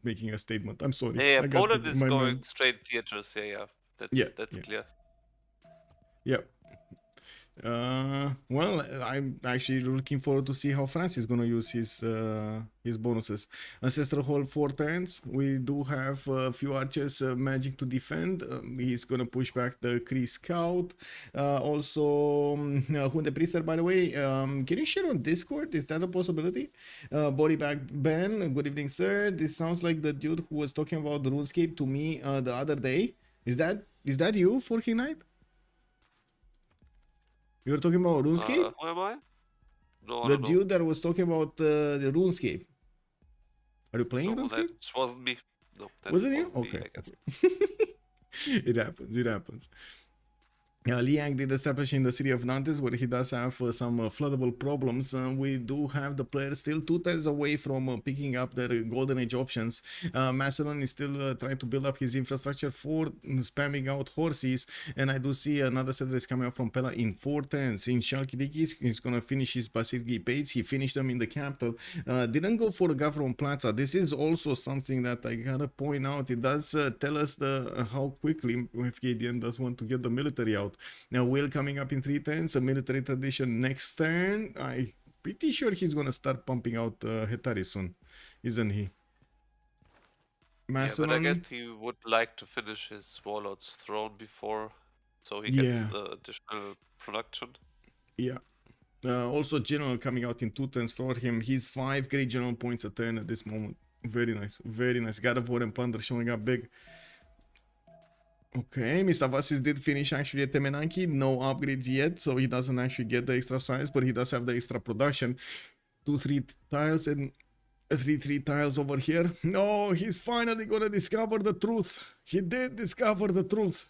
making a statement. I'm sorry. Yeah, Poland is going straight theaters. Yeah. That's clear. Yeah. Well, I'm actually looking forward to see how France is gonna use his bonuses. Ancestral Hall 4 turns. We do have a few archers magic to defend. He's gonna push back the Kree Scout. Also, Hunde Priester, by the way, can you share on Discord? Is that a possibility? Body Bag Ben, good evening, sir. This sounds like the dude who was talking about RuneScape to me the other day. Is that Is that you, Forking Knight? You're talking about RuneScape? Who am I? No, The no, dude that was talking about the RuneScape. Are you playing no, RuneScape? that wasn't me. No, that Wasn't you? wasn't me, Okay. I guess. It happens. It happens. Liang did establish in the city of Nantes, where he does have some floodable problems. We do have the players still 2 tiles away from picking up their golden age options. Macedon is still trying to build up his infrastructure for spamming out horses, and I do see another settler is coming up from Pella in 4 turns. In Shalkidikis, he's gonna finish his Basirgi Bates. He finished them in the capital. Didn't go for Gavron Plaza. This is also something that I gotta point out. It does tell us how quickly FKDN does want to get the military out. Now, Will coming up in 3 turns, a military tradition next turn. I'm pretty sure he's gonna start pumping out Hetari soon, isn't he? Yeah, but I Macedon, guess he would like to finish his Warlord's Throne before, so he Yeah. gets the additional production. yeah. Also, General coming out in 2 turns for him. He's 5 great General points a turn at this moment. Very nice, very nice. God of War and Plunder showing up big. Okay, Mr. Vasis did finish actually at Temenanki. No upgrades yet, so he doesn't actually get the extra size, but he does have the extra production. 2-3 tiles and 3 tiles over here. No, he's finally gonna discover the truth. He did discover the truth.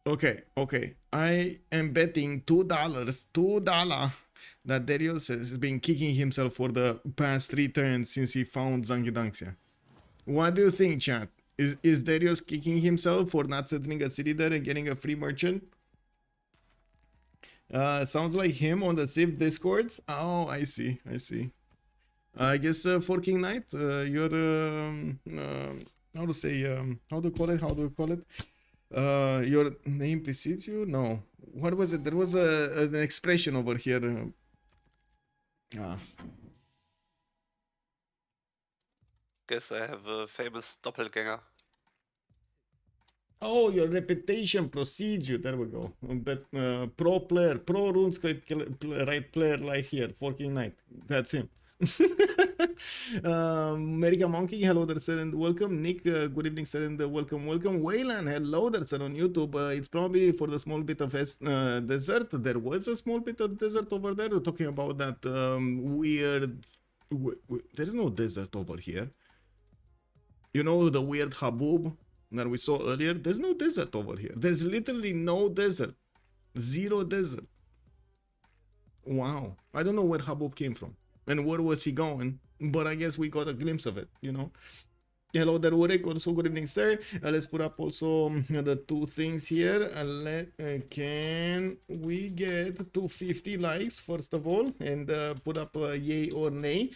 Okay, okay. I am betting $2 that Darius has been kicking himself for the past 3 turns since he found Zangidanxia. What do you think, chat? Is Darius kicking himself for not settling a city there and getting a free merchant? Sounds like him on the Civ discords. Oh, I see. I guess Forking Knight, you're how to say how do you call it? Your name precedes you? No. What was it? There was an expression over here. Guess I have a famous doppelganger. Oh, your reputation precedes you. There we go. But pro player, pro RuneScape right player like here, Forking Knight. That's him. America Monkey, hello there, sir, and welcome. Nick, good evening, sir, and welcome. Wayland, hello there, sir, on YouTube. It's probably for the small bit of desert. There was a small bit of desert over there. We're talking about that weird. There is no desert over here. You know the weird haboob that we saw earlier? There's no desert over here. There's literally no desert. 0 desert. Wow. I don't know where haboob came from and where was he going, but I guess we got a glimpse of it, you know. Hello there, Urek. Also, good evening, sir. Let's put up also the 2 things here. Can we get 250 likes first of all, and put up yay or nay?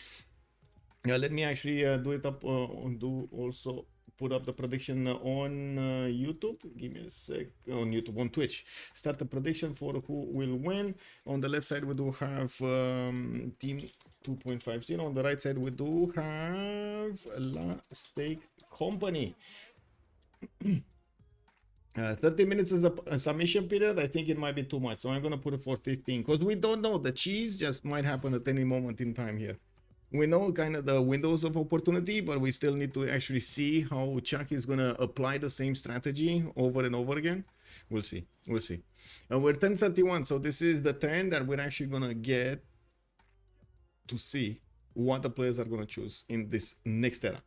Let me actually do it up. Also put up the prediction on YouTube. Give me a sec. On YouTube, on Twitch. Start the prediction for who will win. On the left side, we do have Team 2.50. On the right side, we do have La Steak Company. 30 minutes is a submission period. I think it might be too much, so I'm gonna put it for 15 because we don't know. The cheese just might happen at any moment in time here. We know kind of the windows of opportunity, but we still need to actually see how Chuck is gonna apply the same strategy over and over again. We'll see. We're 10:31, so this is the turn that we're actually gonna get to see what the players are gonna choose in this next era.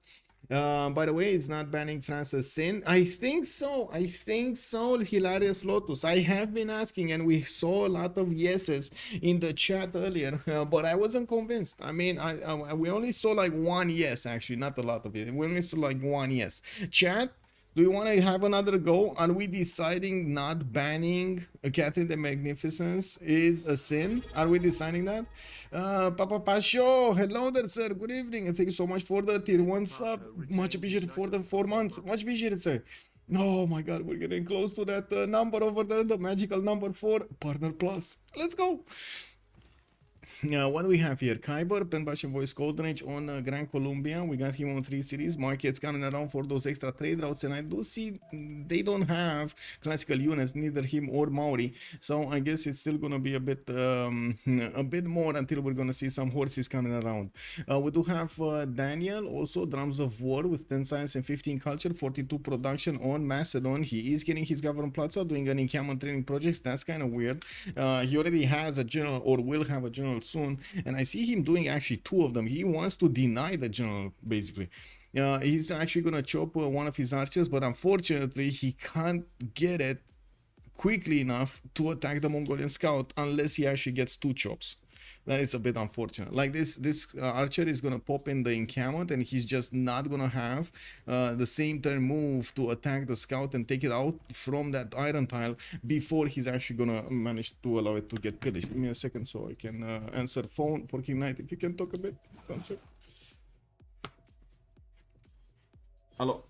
By the way, it's not banning France's sin. I think so. Hilarious Lotus. I have been asking, and we saw a lot of yeses in the chat earlier, but I wasn't convinced. I mean, we only saw like 1 yes, actually, not a lot of it. We only saw like 1 yes. Chat, do you want to have another go? Are we deciding not banning Catherine the Magnificence is a sin? Are we deciding that? Papa Pasho, hello there, sir. Good evening, and thank you so much for the tier 1 sub. Much appreciated for the 4 months. Much appreciated, sir. Oh my god, we're getting close to that number over there, the magical number 4, Partner Plus. Let's go. What do we have here? Kyber, Penbash and Voice Golden Age on Gran Colombia. We got him on 3 series. Markets coming around for those extra trade routes. And I do see they don't have classical units, neither him or Maori. So I guess it's still going to be a bit more until we're going to see some horses coming around. We do have Daniel, also Drums of War with 10 science and 15 culture, 42 production on Macedon. He is getting his government plaza, doing an encampment training projects. That's kind of weird. He already has a general or will have a general soon, and I see him doing actually 2 of them. He wants to deny the general, basically. He's actually gonna chop one of his archers, but unfortunately he can't get it quickly enough to attack the Mongolian scout unless he actually gets 2 chops. That is a bit unfortunate. Like this archer is gonna pop in the encampment, and he's just not gonna have the same turn move to attack the scout and take it out from that iron tile before he's actually gonna manage to allow it to get pillaged. Give me a second so I can answer phone for King Knight. If you can talk a bit, answer. Hello.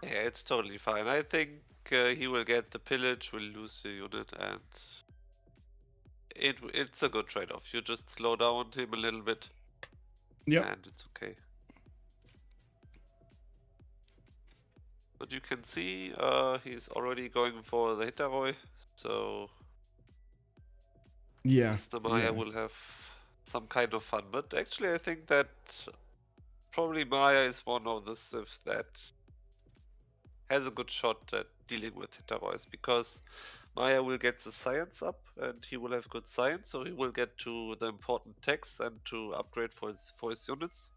Yeah, it's totally fine. I think he will get the pillage, will lose the unit, and it's a good trade-off. You just slow down him a little bit, and it's okay. But you can see he's already going for the Hitaroi, so Mr. Maya will have some kind of fun. But actually I think that probably Maya is one of the Civs that has a good shot at dealing with Hitarois, because Maya will get the science up and he will have good science, so he will get to the important text and to upgrade for his units.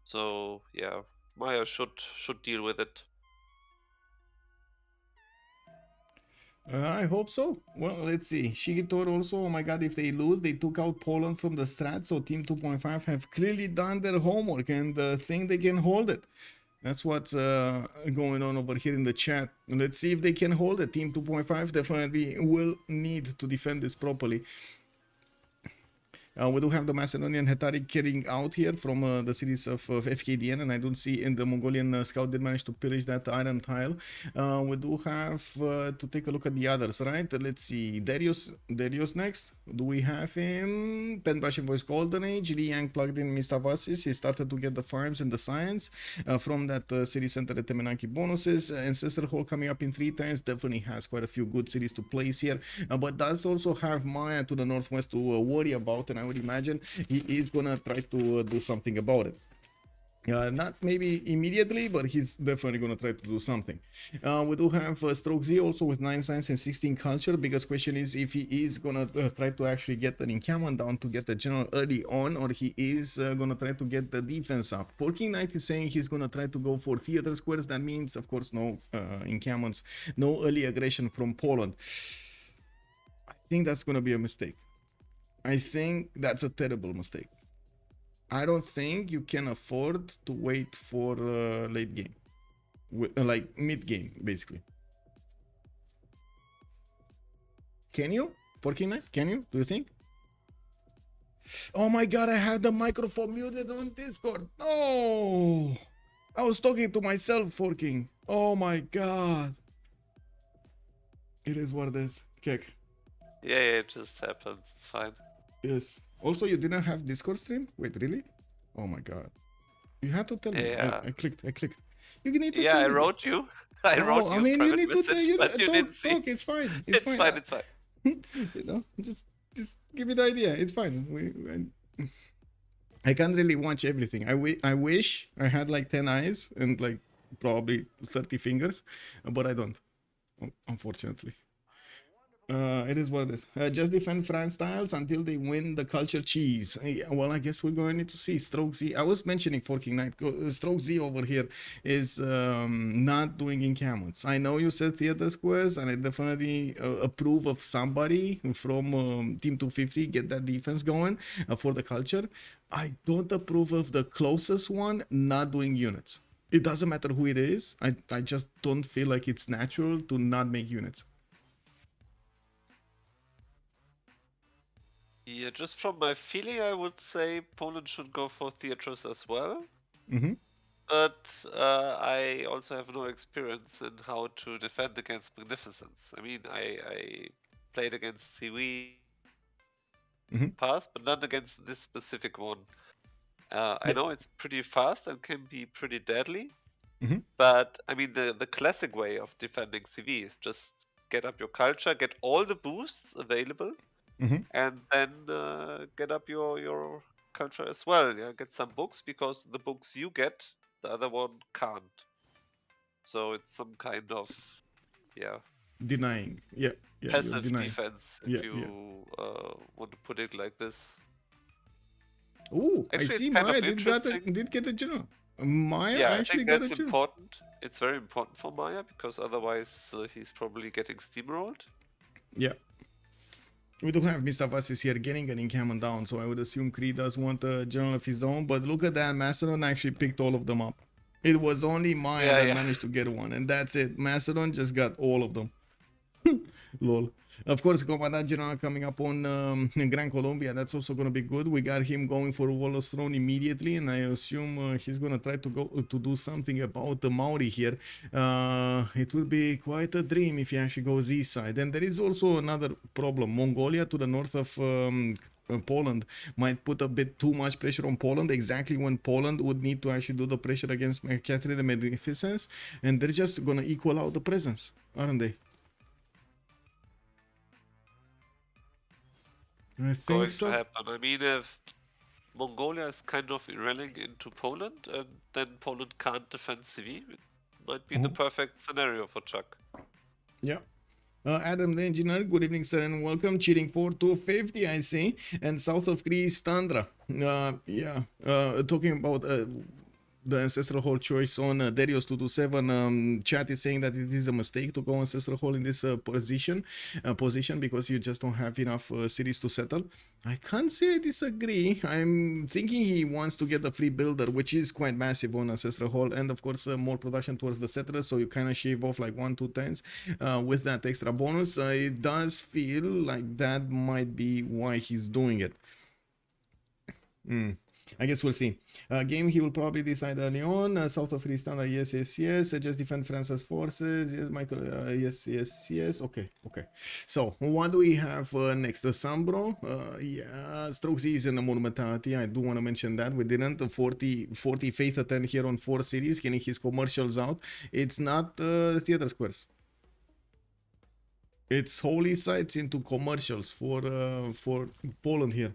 So yeah, Maya should deal with it. I hope so. Well, let's see. Shigitor also, oh my god, if they lose, they took out Poland from the strat, so Team 2.5 have clearly done their homework and think they can hold it. That's what's going on over here in the chat. Let's see if they can hold it. Team 2.5 definitely will need to defend this properly. We do have the Macedonian Hetari carrying out here from the series of FKDN, and I don't see in the Mongolian scout did manage to pillage that iron tile. We do have to take a look at the others, right? Let's see. Darius next. Do we have him? Penbrush and Voice Golden Age. Li Yang plugged in Mistavasis. He started to get the farms and the science from that series center at Temenaki bonuses. Ancestor Hall coming up in 3 times. Definitely has quite a few good series to place here, but does also have Maya to the northwest to worry about, and I would imagine he is gonna try to do something about it. Not maybe immediately, but he's definitely gonna try to do something. We do have Stroke Z also with 9 science and 16 culture. Biggest question is if he is gonna try to actually get an encampment down to get the general early on, or he is gonna try to get the defense up. King Knight is saying he's gonna try to go for theater squares. That means, of course, no encampments, no early aggression from Poland. I think that's gonna be a mistake. I think that's a terrible mistake. I don't think you can afford to wait for late game, like mid game, basically. Can you? King Knight? Can you? Do you think? Oh my god, I have the microphone muted on Discord. No! I was talking to myself, King. Oh my god. It is what it is. Kick. Yeah, it just happened. It's fine. Yes. Also, you didn't have Discord stream? Wait, really? Oh my god. You had to tell me. Yeah. I clicked. You need to yeah, tell I me. wrote you. I wrote you. I mean, you need to tell you but you didn't see. talk. It's fine. It's fine. It's fine. You know, just give me the idea. It's fine. I can't really watch everything. I wish I had like 10 eyes and like probably 30 fingers, but I don't, unfortunately. It is what it is. Just defend France styles until they win the culture cheese. Well, I guess we're going to need to see. Stroke Z. I was mentioning King Knight. Stroke Z over here is not doing encampments. I know you said theater squares, and I definitely approve of somebody from Team 250 get that defense going for the culture. I don't approve of the closest one not doing units. It doesn't matter who it is. I just don't feel like it's natural to not make units. Yeah, just from my feeling, I would say Poland should go for theaters as well. Mm-hmm. But I also have no experience in how to defend against magnificence. I mean, I played against Civ6 fast, but not against this specific one. I Yeah. know it's pretty fast and can be pretty deadly, Mhm. but I mean the classic way of defending CV is just get up your culture, get all the boosts available, Mhm. and then get up your culture as well. Yeah, get some books because the books you get, the other one can't. So it's some kind of Denying. Yeah. Yeah. You're passive denying. defense Yeah. if Yeah. you want to put it like this. Oh, I Actually, it's see. kind of Maya interesting. did get a general. Maya Yeah, I actually think got a that's general. important. It's very important for Maya because otherwise he's probably getting steamrolled. Yeah. We do have Mr. Vasis here getting Cameron down, so I would assume Kree does want a general of his own. But look at that, Macedon actually picked all of them up. It was only Maya Yeah, that yeah. managed to get one, and that's it. Macedon just got all of them. Lol. Of course, Commandant General coming up on Gran Colombia. That's also going to be good. We got him going for Wallace Throne immediately, and I assume he's going to try to go to do something about the Maori here. It will be quite a dream if he actually goes east side. And there is also another problem. Mongolia to the north of Poland might put a bit too much pressure on Poland exactly when Poland would need to actually do the pressure against Catherine the Magnificent, and they're just going to equal out the presence, aren't they? I think Going so. to happen. I mean, if Mongolia is kind of running into Poland and then Poland can't defend CV, it might be the perfect scenario for Chuck. Yeah. Adam the Engineer, good evening, sir, and welcome. Cheating for 250, I see. And south of Greece, Tundra. Talking about the Ancestral Hall choice on Darius 227. Chat is saying that it is a mistake to go Ancestral Hall in this position because you just don't have enough cities to settle. I can't say I disagree. I'm thinking he wants to get the free builder, which is quite massive on Ancestral Hall, and of course more production towards the settlers, so you kind of shave off like 1-2 turns with that extra bonus. It does feel like that might be why he's doing it. I guess we'll see. Game he will probably decide early on. South of Fristanda, yes. Just defend France's forces. Yes, Michael. Yes. Okay. So what do we have next? Sambro. Strokes is in the Monumentality. I do want to mention that we didn't. 40 faith attend here on 4 cities, getting his commercials out. It's not theater squares. It's holy sites into commercials for Poland here.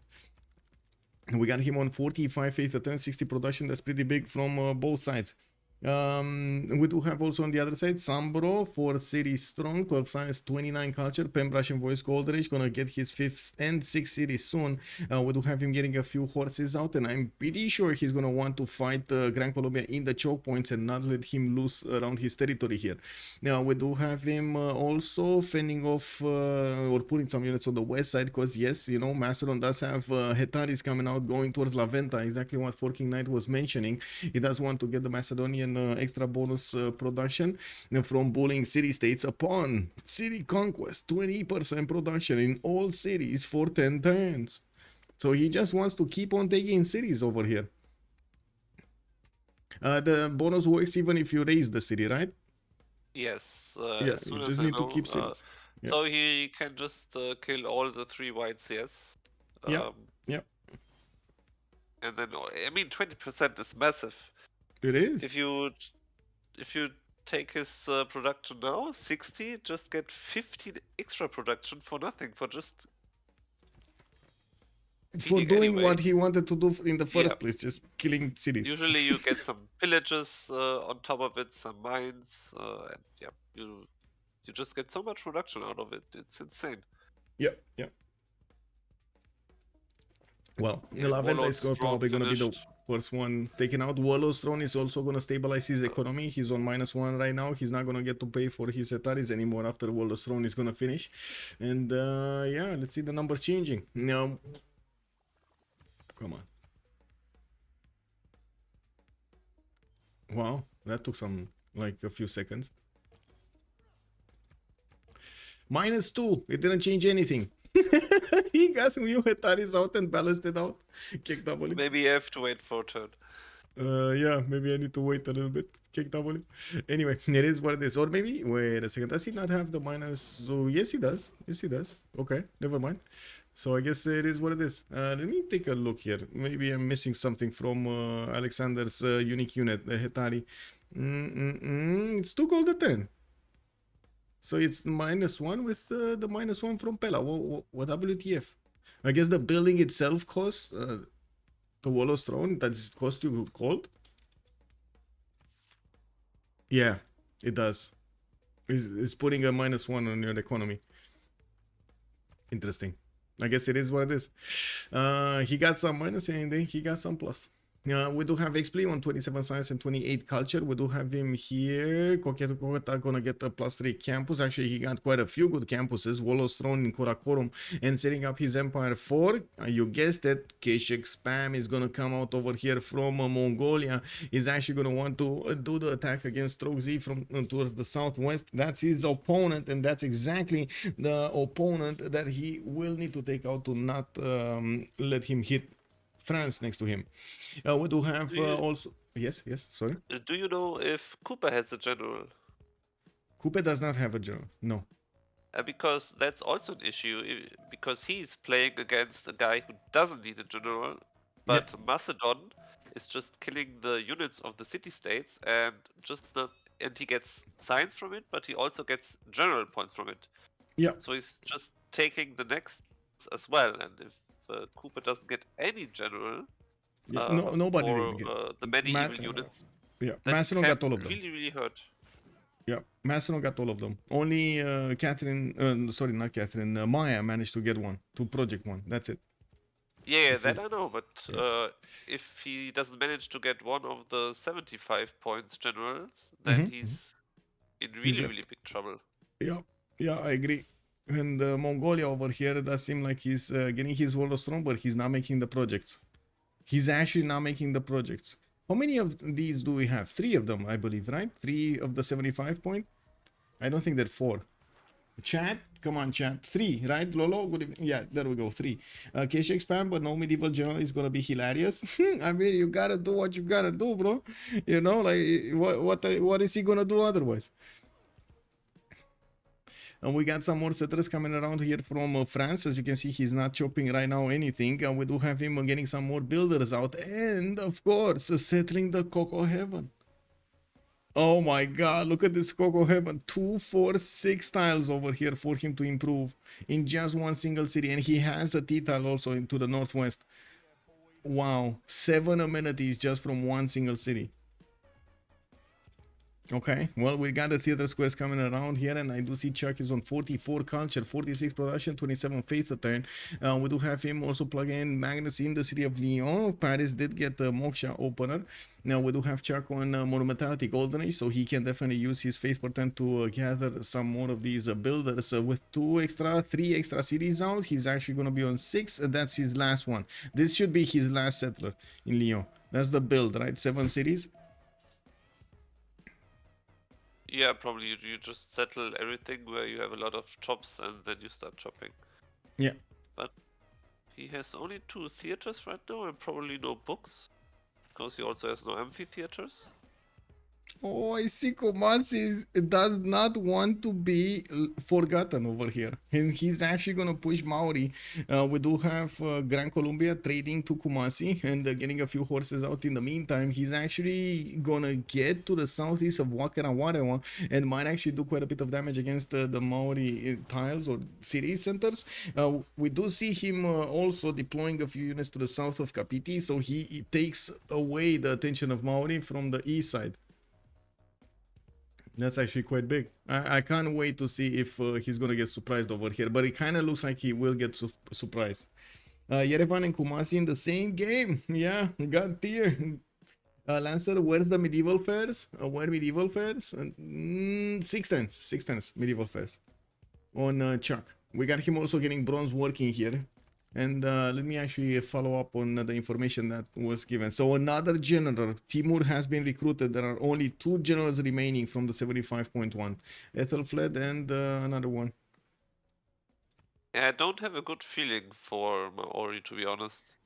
We got him on 45 faith attend, 60 production. That's pretty big from both sides. We do have also on the other side Sambro for City Strong, 12 science, 29 culture. Pembrush and Voice Gold Rage gonna get his 5th and 6th city soon. We do have him getting a few horses out, and I'm pretty sure he's gonna want to fight Gran Colombia in the choke points and not let him loose around his territory here. Now we do have him also fending off or putting some units on the west side, because yes, you know, Macedon does have Hetaris coming out going towards La Venta, exactly what Forking Knight was mentioning. He does want to get the Macedonian extra bonus production from bullying city states upon city conquest. 20% production in all cities for 10 turns. So he just wants to keep on taking cities over here. The bonus works even if you raise the city, right? Yes. Yeah, you just need to keep cities. Yeah. So he can just kill all the 3 whites, yes. Yeah. And then, I mean, 20% is massive. It is. If you take his production now, 60, just get 50 extra production for nothing, for just doing what he wanted to do in the first place, just killing cities. Usually you get some pillages on top of it, some mines, and yeah, you just get so much production out of it. It's insane. Yeah. Well, La Venta is probably going to be the first one taken out. Warlord's Throne is also going to stabilize his economy. He's on -1 right now. He's not going to get to pay for his Etaris anymore after Warlord's Throne is going to finish. And yeah, let's see the numbers changing. Now, come on. Wow, that took like a few seconds. -2. It didn't change anything. He got some new Hetaris out and balanced it out. Kick double. Maybe you have to wait for a turn. Yeah, maybe I need to wait a little bit. Kick W. Anyway, it is what it is. Or maybe, wait a second. Does he not have the minus? So, yes, he does. Yes, he does. Okay, never mind. So, I guess it is what it is. Let me take a look here. Maybe I'm missing something from Alexander's unique unit, the Hetari. It's too cold at 10. So, it's -1 with the -1 from Pella. What WTF? I guess the building itself costs. The Wallows Throne, does it cost you gold? Yeah, it does. It's putting a -1 on your economy. Interesting. I guess it is what it is. He got some minus and then he got some plus. We do have XP on 27 science and 28 culture. We do have him here. Coqueta gonna get a +3 campus. Actually, he got quite a few good campuses. Wallows Throne in Karakorum and setting up his Empire 4. You guessed it. Keshik Spam is gonna come out over here from Mongolia. He's actually gonna want to do the attack against Trogzi from towards the southwest. That's his opponent, and that's exactly the opponent that he will need to take out to not let him hit France next to him. We do have also... Yes, sorry. Do you know if Cooper has a general? Cooper does not have a general, no. Because that's also an issue, because he's playing against a guy who doesn't need a general, but Macedon is just killing the units of the city-states and and he gets science from it, but he also gets general points from it. Yeah. So he's just taking the next as well, and if Cooper doesn't get any general, nobody or did the medieval units, yeah, that Macedon got all of them. Really hurt. Yeah, Macedon got all of them. Only Maya managed to get one, to project one. That's it. Yeah, that I know, but if he doesn't manage to get one of the 75 points generals, then he's in really big trouble. Yeah, I agree. And Mongolia over here does seem like he's getting his Wallows Throne, but he's not making the projects. He's actually not making the projects. How many of these do we have? 3 of them, I believe, right? 3 of the 75 point? I don't think they're 4. Chat? Come on, chat. 3, right? Lolo? Good evening. Yeah, there we go. 3. Cash expand, but no medieval general is gonna be hilarious. I mean, you gotta do what you gotta do, bro. You know, like, what is he gonna do otherwise? And we got some more settlers coming around here from France. As you can see, he's not chopping right now anything. And we do have him getting some more builders out. And, of course, settling the Cocoa Heaven. Oh my god, look at this Cocoa Heaven. 2, 4, 6 tiles over here for him to improve in just one single city. And he has a T-tile also into the northwest. Wow, 7 amenities just from one single city. Okay, well, we got the theater squares coming around here, and I do see Chuck is on 44 culture, 46 production, 27 faith a turn. We do have him also plug in Magnus in the city of Lyon. Paris did get the Moksha opener. Now we do have Chuck on Monumentality Golden Age, so he can definitely use his faith per turn to gather some more of these builders. With 3 extra cities out, he's actually going to be on 6, and that's his last one. This should be his last settler in Lyon. That's the build, right? 7 cities. Yeah, probably you just settle everything where you have a lot of chops and then you start chopping. Yeah. But he has only 2 theaters right now and probably no books. Because he also has no amphitheaters. Oh, I see Kumasi does not want to be forgotten over here. And he's actually going to push Maori. We do have Gran Colombia trading to Kumasi and getting a few horses out in the meantime. He's actually going to get to the southeast of Wakarawarewa and might actually do quite a bit of damage against the Maori tiles or city centers. We do see him also deploying a few units to the south of Kapiti, so he takes away the attention of Maori from the east side. That's actually quite big. I can't wait to see if he's going to get surprised over here. But it kind of looks like he will get surprised. Yerevan and Kumasi in the same game. Yeah, got tier. Lancer, where's the medieval fairs? Where medieval fairs? 6 turns. 6 turns medieval fairs. On Chuck. We got him also getting bronze working here. And let me actually follow up on the information that was given. So another general, Timur, has been recruited. There are only 2 generals remaining from the 75.1. Ethelfled and another one. Yeah, I don't have a good feeling for Maori, to be honest.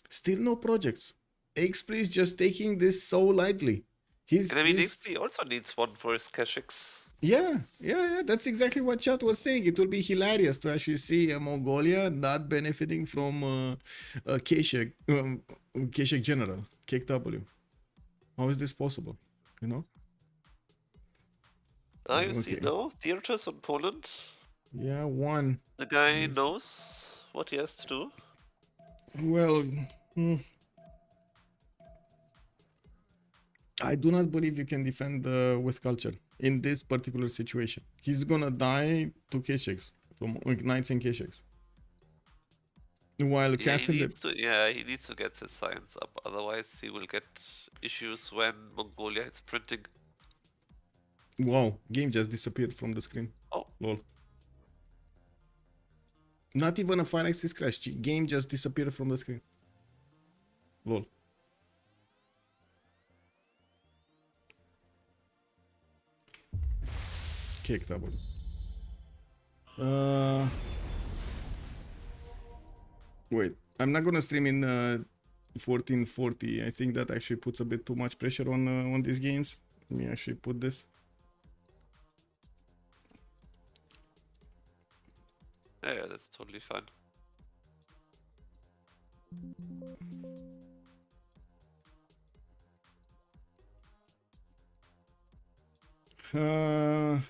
Still no projects. XP is just taking this so lightly. And I mean, XP also needs one for his Kashix. Yeah. That's exactly what Chat was saying. It will be hilarious to actually see Mongolia not benefiting from Kashik General, KW. How is this possible? You know? Ah, you see, no? Theaters on Poland? Yeah, one. The guy knows what he has to do. Well, I do not believe you can defend with culture in this particular situation. He's gonna die to Keshiks, from Knights and Keshiks. While he needs to get his science up, otherwise he will get issues when Mongolia is printing. Wow, game just disappeared from the screen. Oh. Lol. Not even a fire axis crash. Game just disappeared from the screen. Lol. Kick double. I'm not gonna stream in 1440. I think that actually puts a bit too much pressure on these games. Let me actually put this. Yeah, that's totally fine.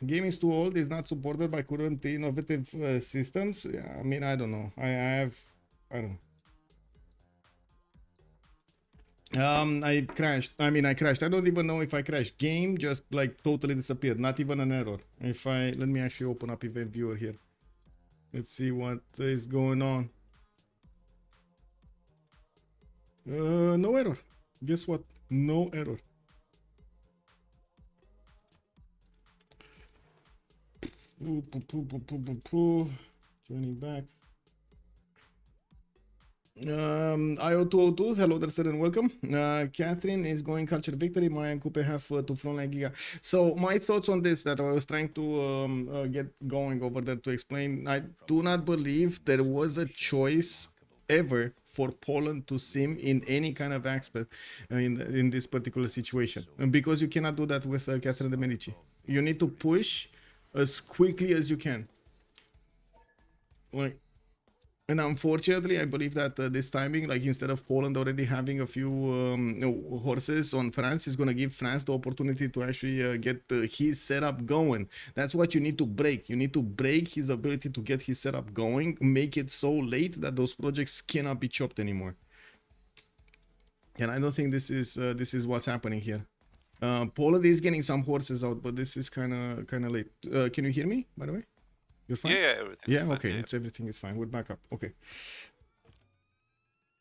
Game is too old, is not supported by current innovative systems. Yeah, I mean, I don't know. I don't know. I crashed. I don't even know if I crashed. Game just like totally disappeared. Not even an error. Let me actually open up event viewer here. Let's see what is going on. No error. Guess what? No error. Joining back. IO202, hello there, sir, and welcome. Catherine is going culture victory. Maya and Coupe have to front like Giga. So my thoughts on this that I was trying to get going over there to explain. I do not believe there was a choice ever for Poland to sim in any kind of aspect in this particular situation, and because you cannot do that with Catherine de Medici. You need to push as quickly as you can. Like. And unfortunately, I believe that this timing, like instead of Poland already having a few horses on France, is going to give France the opportunity to actually get his setup going. That's what you need to break. You need to break his ability to get his setup going, make it so late that those projects cannot be chopped anymore. And I don't think this is what's happening here. Poland is getting some horses out, but this is kind of late. Can you hear me, by the way? You're fine? Yeah, everything. Yeah, okay. Fine, everything is fine. We're back up. Okay.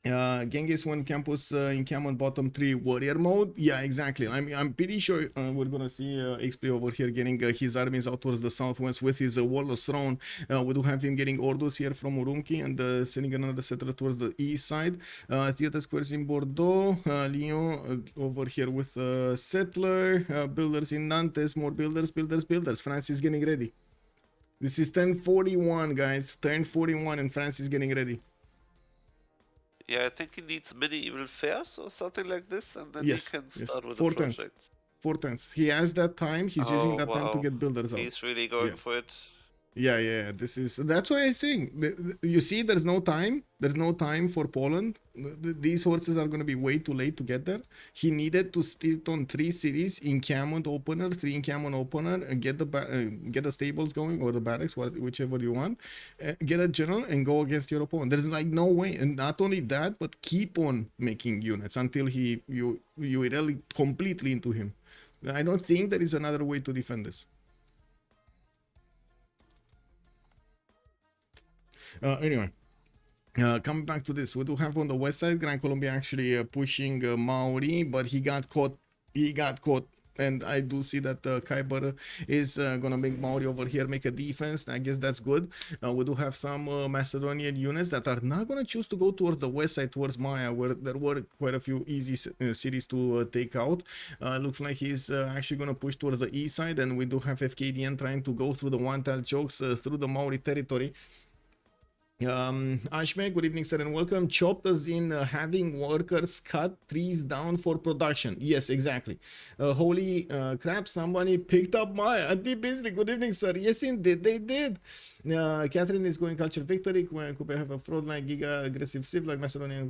Genghis won campus in Camon bottom 3 warrior mode. Yeah, exactly. I'm pretty sure we're gonna see XP over here getting his armies out towards the southwest with his warless throne. We do have him getting Ordus here from Urumqi and sending another settler towards the east side. Theater squares in Bordeaux. Lyon over here with settler. Builders in Nantes. More builders. France is getting ready. This is 1041, guys. 1041, and France is getting ready. Yeah, I think he needs medieval fairs or something like this, and then he can start with the projects. 4 turns. He has that time. He's using that time to get builders out. He's really going for it. Yeah. That's why I'm saying. You see, there's no time. There's no time for Poland. These horses are going to be way too late to get there. He needed to sit on 3 cities in Camon opener, 3 in Camon opener, and get the stables going or the barracks, whichever you want. Get a general and go against your opponent. There's like no way. And not only that, but keep on making units until you really completely into him. I don't think there is another way to defend this. Anyway, coming back to this, we do have on the west side Gran Colombia actually pushing Maori, but he got caught, and I do see that Khyber is gonna make Maori over here make a defense. I guess that's good. We do have some Macedonian units that are not gonna choose to go towards the west side, towards Maya, where there were quite a few easy cities to take out. Looks like he's actually gonna push towards the east side, and we do have FKDN trying to go through the one-tile chokes through the Maori territory. Ashme, good evening, sir, and welcome. Chopped us in having workers cut trees down for production. Yes, exactly. Holy crap, somebody picked up my Auntie Beasley. Good evening, sir. Yes, indeed, they did. Catherine is going culture victory. Could have a fraud like Giga aggressive Civ like Macedonian.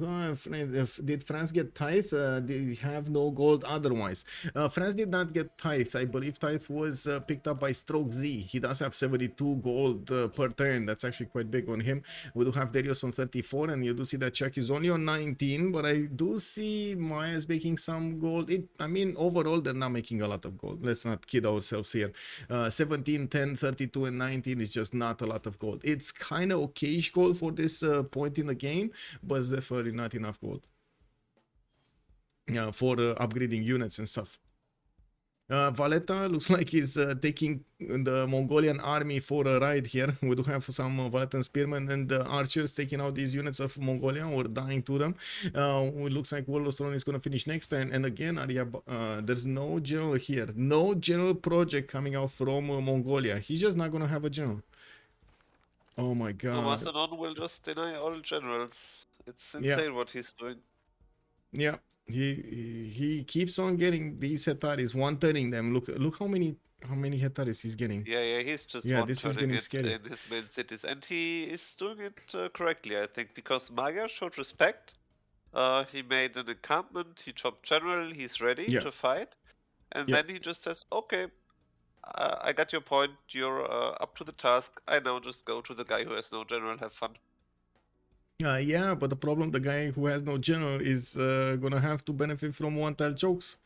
Did France get tithe? They have no gold otherwise. France did not get tithe. I believe tithe was picked up by Stroke Z. He does have 72 gold per turn. That's actually quite big on him. We do have Darius on 34, and you do see that Chuck is only on 19, but I do see Maya's making some gold. I mean, overall, they're not making a lot of gold. Let's not kid ourselves here. 17, 10, 32, and 19 is just not a lot of gold. It's kind of okayish gold for this point in the game, but it's definitely not enough gold for upgrading units and stuff. Valletta looks like he's taking the Mongolian army for a ride here. We do have some Vallettan spearmen and archers taking out these units of Mongolia or dying to them. It looks like Warlord's Throne is going to finish next time. And again, there's no general here. No general project coming out from Mongolia. He's just not going to have a general. Oh my god. Macedon will just deny all generals. It's insane what he's doing. Yeah. He keeps on getting these hectares, one-turning them. Look how many hectares he's getting. Yeah, he's just this is getting scary in his main cities, and he is doing it correctly, I think, because Maya showed respect. He made an encampment, he chopped general, he's ready to fight, and then he just says, okay, I got your point, you're up to the task, I now just go to the guy who has no general, have fun. Yeah, but the problem, the guy who has no general is gonna have to benefit from one-tile chokes.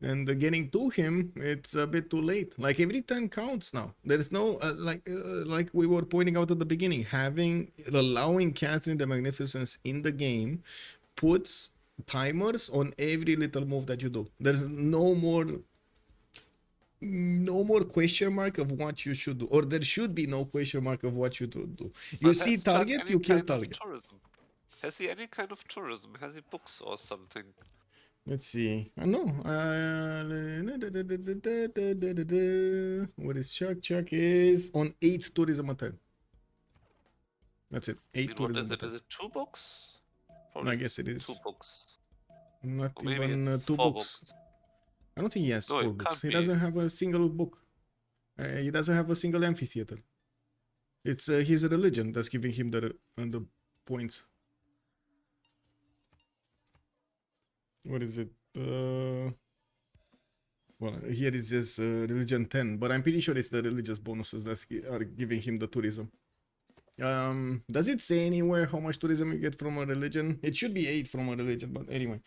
And getting to him, it's a bit too late. Like, every turn counts now. There's no, like we were pointing out at the beginning, allowing Catherine the Magnificence in the game puts timers on every little move that you do. There's no more question mark of what you should do, or there should be no question mark of what you do. You see target, you kill target. Has he any kind of tourism? Has he books or something? Let's see. I know. What is Chuck? Chuck is on 8 tourism a turn. That's it. 8 tourism. What is it? Is it 2 books? Probably I guess it is 2 books. Not even 2 books. I don't think he has 4 books. He doesn't have a single book. He doesn't have a single amphitheater. It's his religion that's giving him the points. What is it? Well, here is his religion 10, but I'm pretty sure it's the religious bonuses that are giving him the tourism. Does it say anywhere how much tourism you get from a religion? It should be 8 from a religion, but anyway.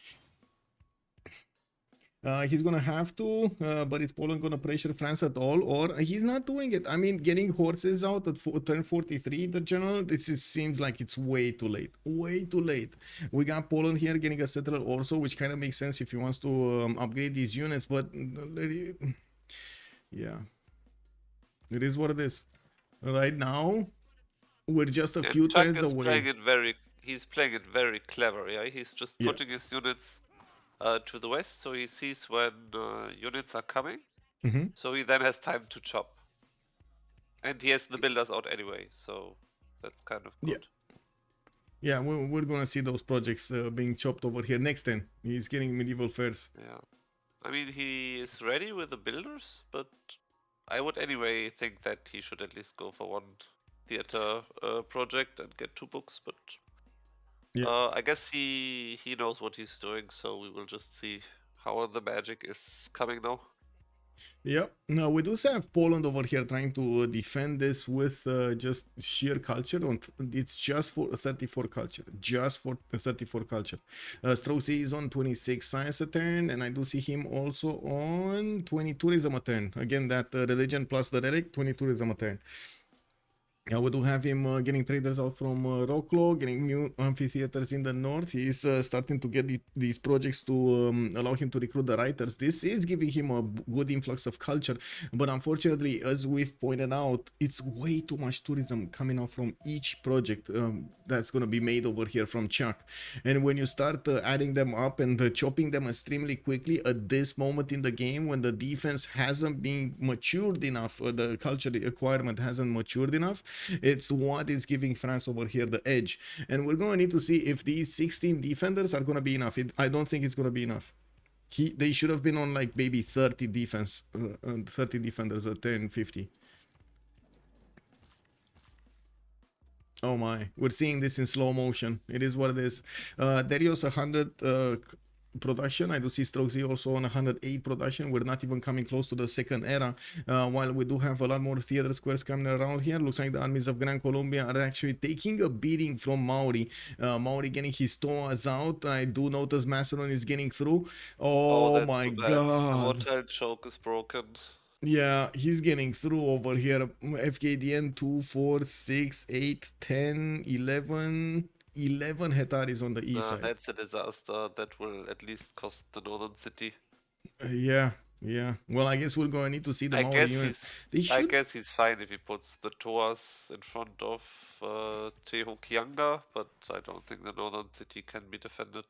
He's gonna have to, but is Poland gonna pressure France at all, or he's not doing it? I mean, getting horses out at turn 43, the general, seems like it's way too late. Way too late. We got Poland here getting a settler also, which kind of makes sense if he wants to upgrade these units, but yeah, it is what it is. Right now, we're just a few turns away. He's playing it very clever, yeah? He's just putting his units to the west, so he sees when units are coming, so he then has time to chop. And he has the builders out anyway, so that's kind of good. Yeah, we're gonna see those projects being chopped over here next turn. He's getting medieval fairs. Yeah, I mean, he is ready with the builders, but I would anyway think that he should at least go for 1 theater project and get 2 books, but I guess he knows what he's doing, so we will just see how the magic is coming now. Yep. Now we do have Poland over here trying to defend this with just sheer culture. It's just for 34 culture. Just for 34 culture. Straussy is on 26 science a turn, and I do see him also on 20 tourism a turn. Again, that religion plus the relic, 20 tourism a turn. We do have him getting traders out from Rocklaw, getting new amphitheaters in the north. He's starting to get these projects to allow him to recruit the writers. This is giving him a good influx of culture, but unfortunately, as we've pointed out, it's way too much tourism coming out from each project that's going to be made over here from Chuck. And when you start adding them up and chopping them extremely quickly at this moment in the game, when the defense hasn't been matured enough, or the culture requirement hasn't matured enough, It's what is giving France over here the edge. And we're going to need to see if these 16 defenders are going to be enough. I don't think it's going to be enough. They should have been on like maybe 30 defense, 30 defenders at 10-50. Oh my, we're seeing this in slow motion. It is what it is. Darius 100 production. I do see Stroxy also on 108 production. We're not even coming close to the second era. While we do have a lot more theater squares coming around here. Looks like the armies of Gran Colombia are actually taking a beating from Maori. Maori getting his toas out. I do notice Macedon is getting through. Oh my god. The mortal choke is broken. Yeah, he's getting through over here. FKDN 2, 4, 6, 8, 10, 11 hectares on the east side. That's a disaster. That will at least cost the northern city. Yeah. Well, I guess we're going to need to see the Maori units. I guess he's fine if he puts the Toas in front of Tehokianga, but I don't think the northern city can be defended.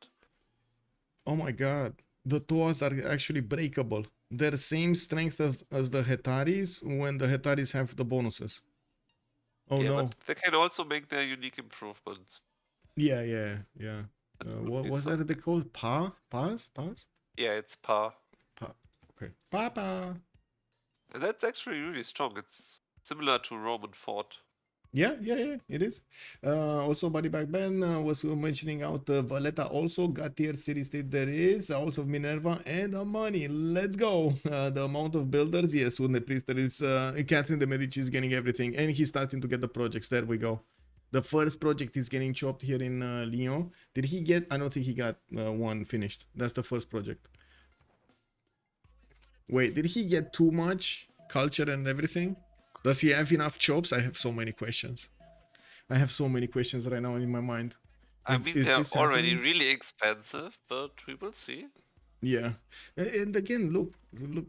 Oh my god. The Toas are actually breakable. They're the same strength as the Hetaris when the Hetaris have the bonuses. Oh yeah, no. But they can also make their unique improvements. Yeah. What was that they called? Pas? Yeah, it's Pa. Okay. Papa. And that's actually really strong. It's similar to Roman Fort. Yeah, it is. Also, Buddy Back Ben was mentioning out Valletta also got tier city state there is, also Minerva and the money. Let's go. The amount of builders, yes, when the priest there is Catherine de Medici is getting everything and he's starting to get the projects. There we go. The first project is getting chopped here in Lyon. Did he get? I don't think he got one finished. That's the first project. Wait, did he get too much culture and everything? Does he have enough chops? I have so many questions. I have so many questions right now in my mind. I mean, they're already really expensive, but we will see. Yeah. And again, look,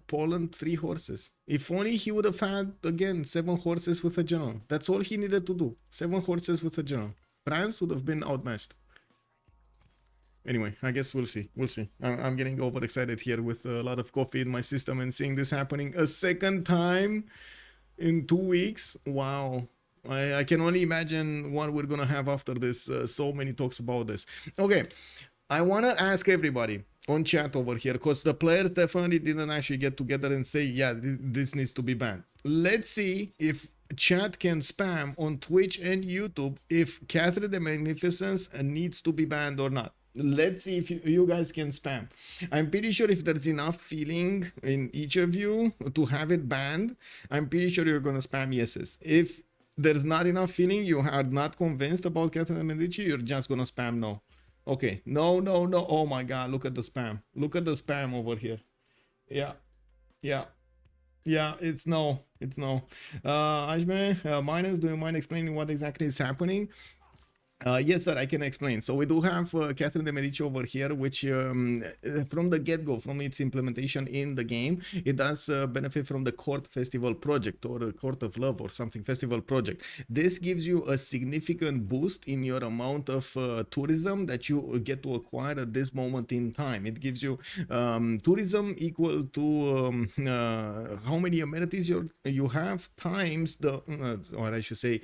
Poland, 3 horses. If only he would have had, again, 7 horses with a general. That's all he needed to do. 7 horses with a general. France would have been outmatched. Anyway, I guess we'll see. I'm getting overexcited here with a lot of coffee in my system and seeing this happening a second time in 2 weeks. Wow. I can only imagine what we're gonna have after this. So many talks about this. Okay, I want to ask everybody on chat over here, because the players definitely didn't actually get together and say, yeah, this needs to be banned. Let's see if chat can spam on Twitch and YouTube if Catherine the Magnificence needs to be banned or not. Let's see if you guys can spam. I'm pretty sure if there's enough feeling in each of you to have it banned, I'm pretty sure you're gonna spam yeses. If there's not enough feeling, you are not convinced about Catherine Medici, you're just gonna spam no. Okay, no. Oh my god, look at the spam. Look at the spam over here. Yeah, it's no. Ajme, Minus, do you mind explaining what exactly is happening? Yes, sir, I can explain. So we do have Catherine de Medici over here, which from the get-go, from its implementation in the game, it does benefit from the Court Festival project or the Court of Love or something festival project. This gives you a significant boost in your amount of tourism that you get to acquire at this moment in time. It gives you tourism equal to how many amenities you have times the, or I should say,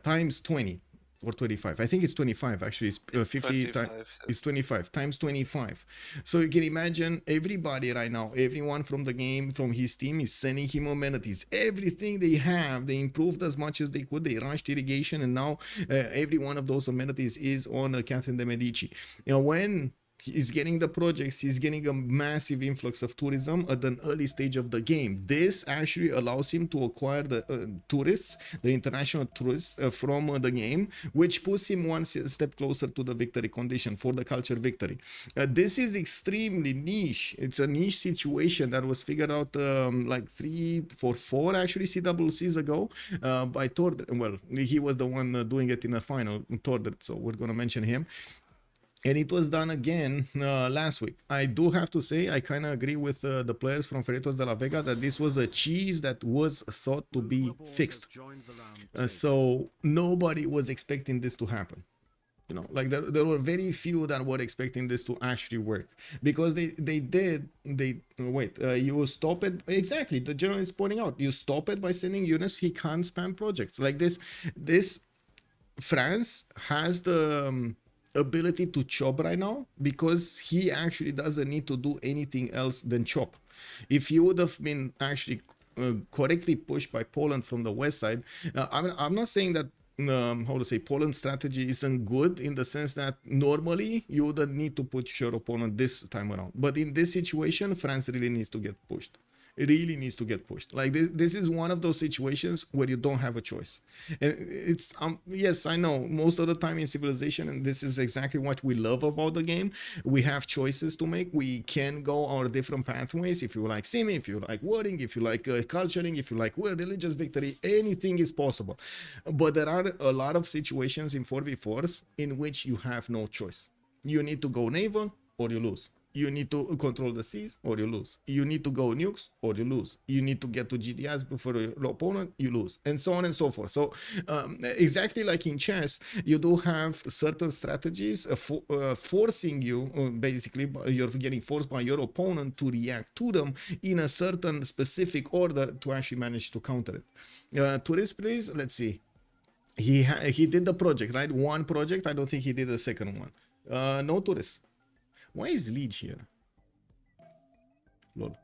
times 20. Or 25. I think it's 25 actually. It's 50 times. It's 25 times 25. So you can imagine everybody right now, everyone from the game, from his team is sending him amenities. Everything they have, they improved as much as they could. They rushed irrigation, and now every one of those amenities is on Catherine de Medici. You know, when he's getting the projects, he's getting a massive influx of tourism at an early stage of the game. This actually allows him to acquire the tourists, the international tourists from the game, which puts him one step closer to the victory condition for the culture victory. This is extremely niche. It's a niche situation that was figured out like 3 or 4 actually CWCs ago by Tordert. Well, he was the one doing it in a final, Tordert, so we're going to mention him. And it was done again last week. I do have to say, I kind of agree with the players from Ferretos de la Vega that this was a cheese that was thought to be fixed. So nobody was expecting this to happen. You know, like there were very few that were expecting this to actually work, because you stop it. Exactly, the general is pointing out, you stop it by sending units. He can't spam projects like this. France has the ability to chop right now, because he actually doesn't need to do anything else than chop. If he would have been actually correctly pushed by Poland from the west side, I'm not saying that Poland's strategy isn't good, in the sense that normally you wouldn't need to push your opponent this time around, but in this situation France really needs to get pushed. It really needs to get pushed. Like this is one of those situations where you don't have a choice. And it's yes, I know, most of the time in Civilization, and this is exactly what we love about the game, we have choices to make. We can go our different pathways. If you like simming, if you like wording, if you like culturing, if you like religious victory, anything is possible. But there are a lot of situations in 4v4s in which you have no choice. You need to go naval or you lose. You need to control the seas or you lose. You need to go nukes or you lose. You need to get to GDS before your opponent, you lose, and so on and so forth. So exactly like in chess, you do have certain strategies forcing you, basically you're getting forced by your opponent to react to them in a certain specific order to actually manage to counter it. Tourist, please, let's see. He did the project, right? One project. I don't think he did the second one. No tourists. Why is Leech here? Lol.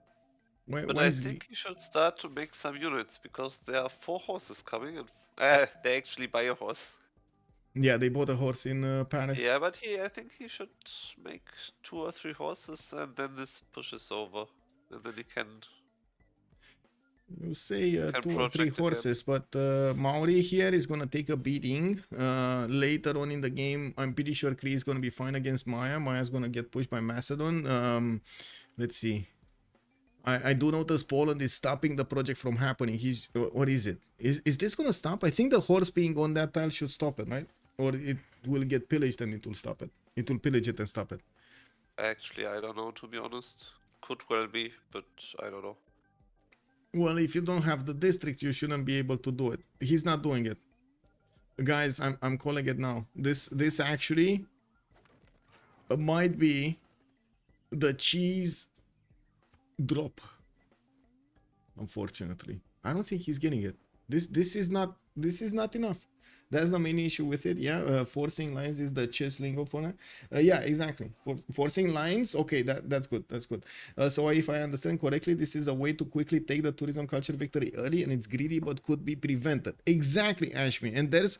But I think he should start to make some units, because there are 4 horses coming, and they actually buy a horse. Yeah, they bought a horse in Paris. Yeah, but I think he should make 2 or 3 horses, and then this pushes over, and then he can. You say 2 or 3 horses, again. But Maori here is gonna take a beating. Later on in the game, I'm pretty sure Kree is gonna be fine against Maya. Maya's gonna get pushed by Macedon. Let's see. I do notice Poland is stopping the project from happening. What is it? Is this gonna stop? I think the horse being on that tile should stop it, right? Or it will get pillaged and it will stop it. It will pillage it and stop it. Actually, I don't know, to be honest. Could well be, but I don't know. Well, if you don't have the district, you shouldn't be able to do it. He's not doing it. Guys, I'm calling it now. This actually might be the cheese drop. Unfortunately, I don't think he's getting it. This is not enough. That's the main issue with it. Yeah, forcing lines is the chess lingo for that. Yeah, exactly. Forcing lines. Okay, that's good. That's good. So if I understand correctly, this is a way to quickly take the tourism culture victory early, and it's greedy but could be prevented. Exactly, Ashmi. And this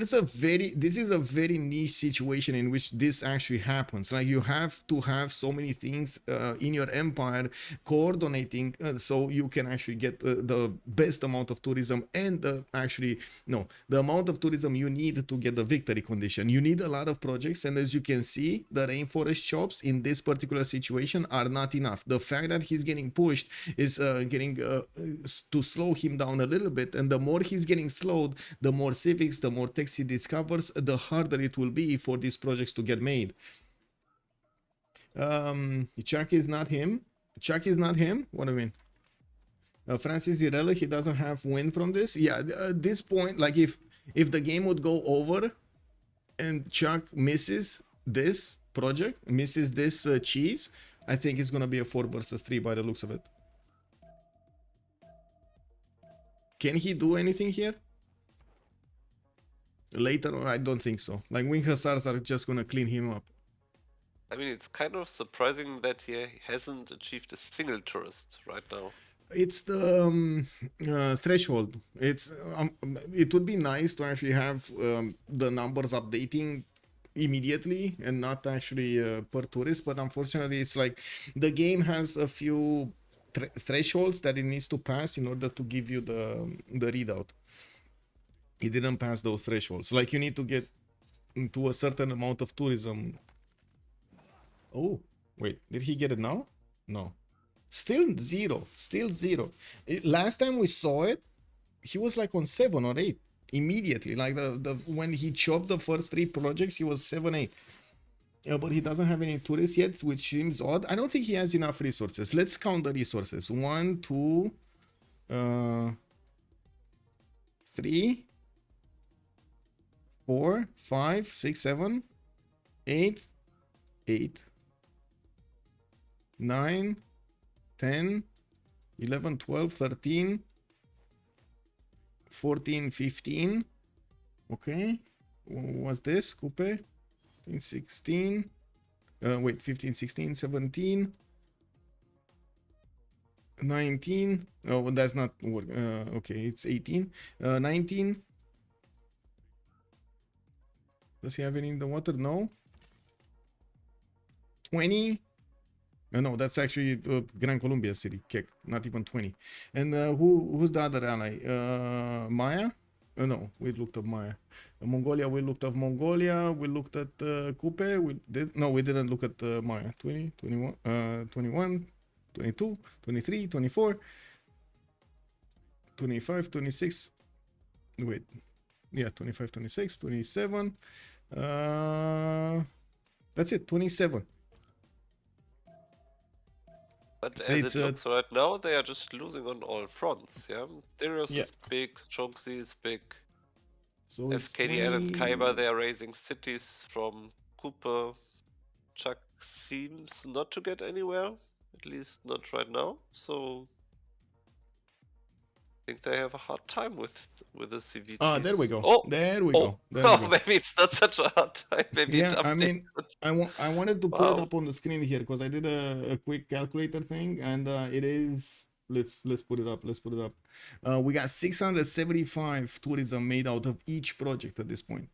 is a very niche situation in which this actually happens. Like, you have to have so many things in your empire coordinating so you can actually get the best amount of tourism, and the amount of tourism you need to get the victory condition. You need a lot of projects, and as you can see, the rainforest shops in this particular situation are not enough. The fact that he's getting pushed is getting to slow him down a little bit, and the more he's getting slowed, the more civics, the more text he discovers, the harder it will be for these projects to get made. Chuck is not him. Chuck is not him. What do you mean? Francis Irella, he doesn't have win from this. Yeah, at this point, like if the game would go over and Chuck misses this project, misses this cheese, I think it's gonna be a 4 versus 3 by the looks of it. Can he do anything here? Later on, I don't think so. Like, Wing Hussars are just gonna clean him up. I mean, it's kind of surprising that he hasn't achieved a single tourist right now. It's the threshold. It would be nice to actually have the numbers updating immediately and not actually per tourist, but unfortunately, it's like the game has a few thresholds that it needs to pass in order to give you the readout. He didn't pass those thresholds. Like, you need to get to a certain amount of tourism. Oh, wait, did he get it now? No. Still zero. Still zero. Last time we saw it, he was like on 7 or 8 immediately. Like when he chopped the first 3 projects, he was 7, 8. But he doesn't have any tourists yet, which seems odd. I don't think he has enough resources. Let's count the resources. 1, 2, 3, 4, 5, 6, 7, 8, 8, 9, 10, 11, 12, 13, 14, 15. Okay. What's this? Coupe. 16. Wait, 15, 16, 17. 19. Oh, that's not work. Okay, it's 18. 19. Does he have any in the water? No. 20. No, that's actually Gran Colombia City. Kick, not even 20. And who's the other ally? Maya? No, we looked up Maya. Mongolia, we looked up Mongolia. We looked at Coupe. We didn't look at Maya. 20, 21, 21, 22, 23, 24, 25, 26. Wait. Yeah, 25, 26, 27. That's it, 27. But So as it looks right now, they are just losing on all fronts, yeah? Darius Yeah. is big, Strongzy is big. So it's FKDN and 20. Kaiba, they are raising cities from Cooper. Chuck seems not to get anywhere, at least not right now, so I think they have a hard time with the CVGs. Ah, there we go. Oh, there we go. There we oh, go. maybe it's not such a hard time. Maybe Yeah, it I mean, updated. I wanted to put it Wow. up on the screen here because I did a quick calculator thing, and it is. Let's put it up. Let's put it up. We got 675 tourism made out of each project at this point.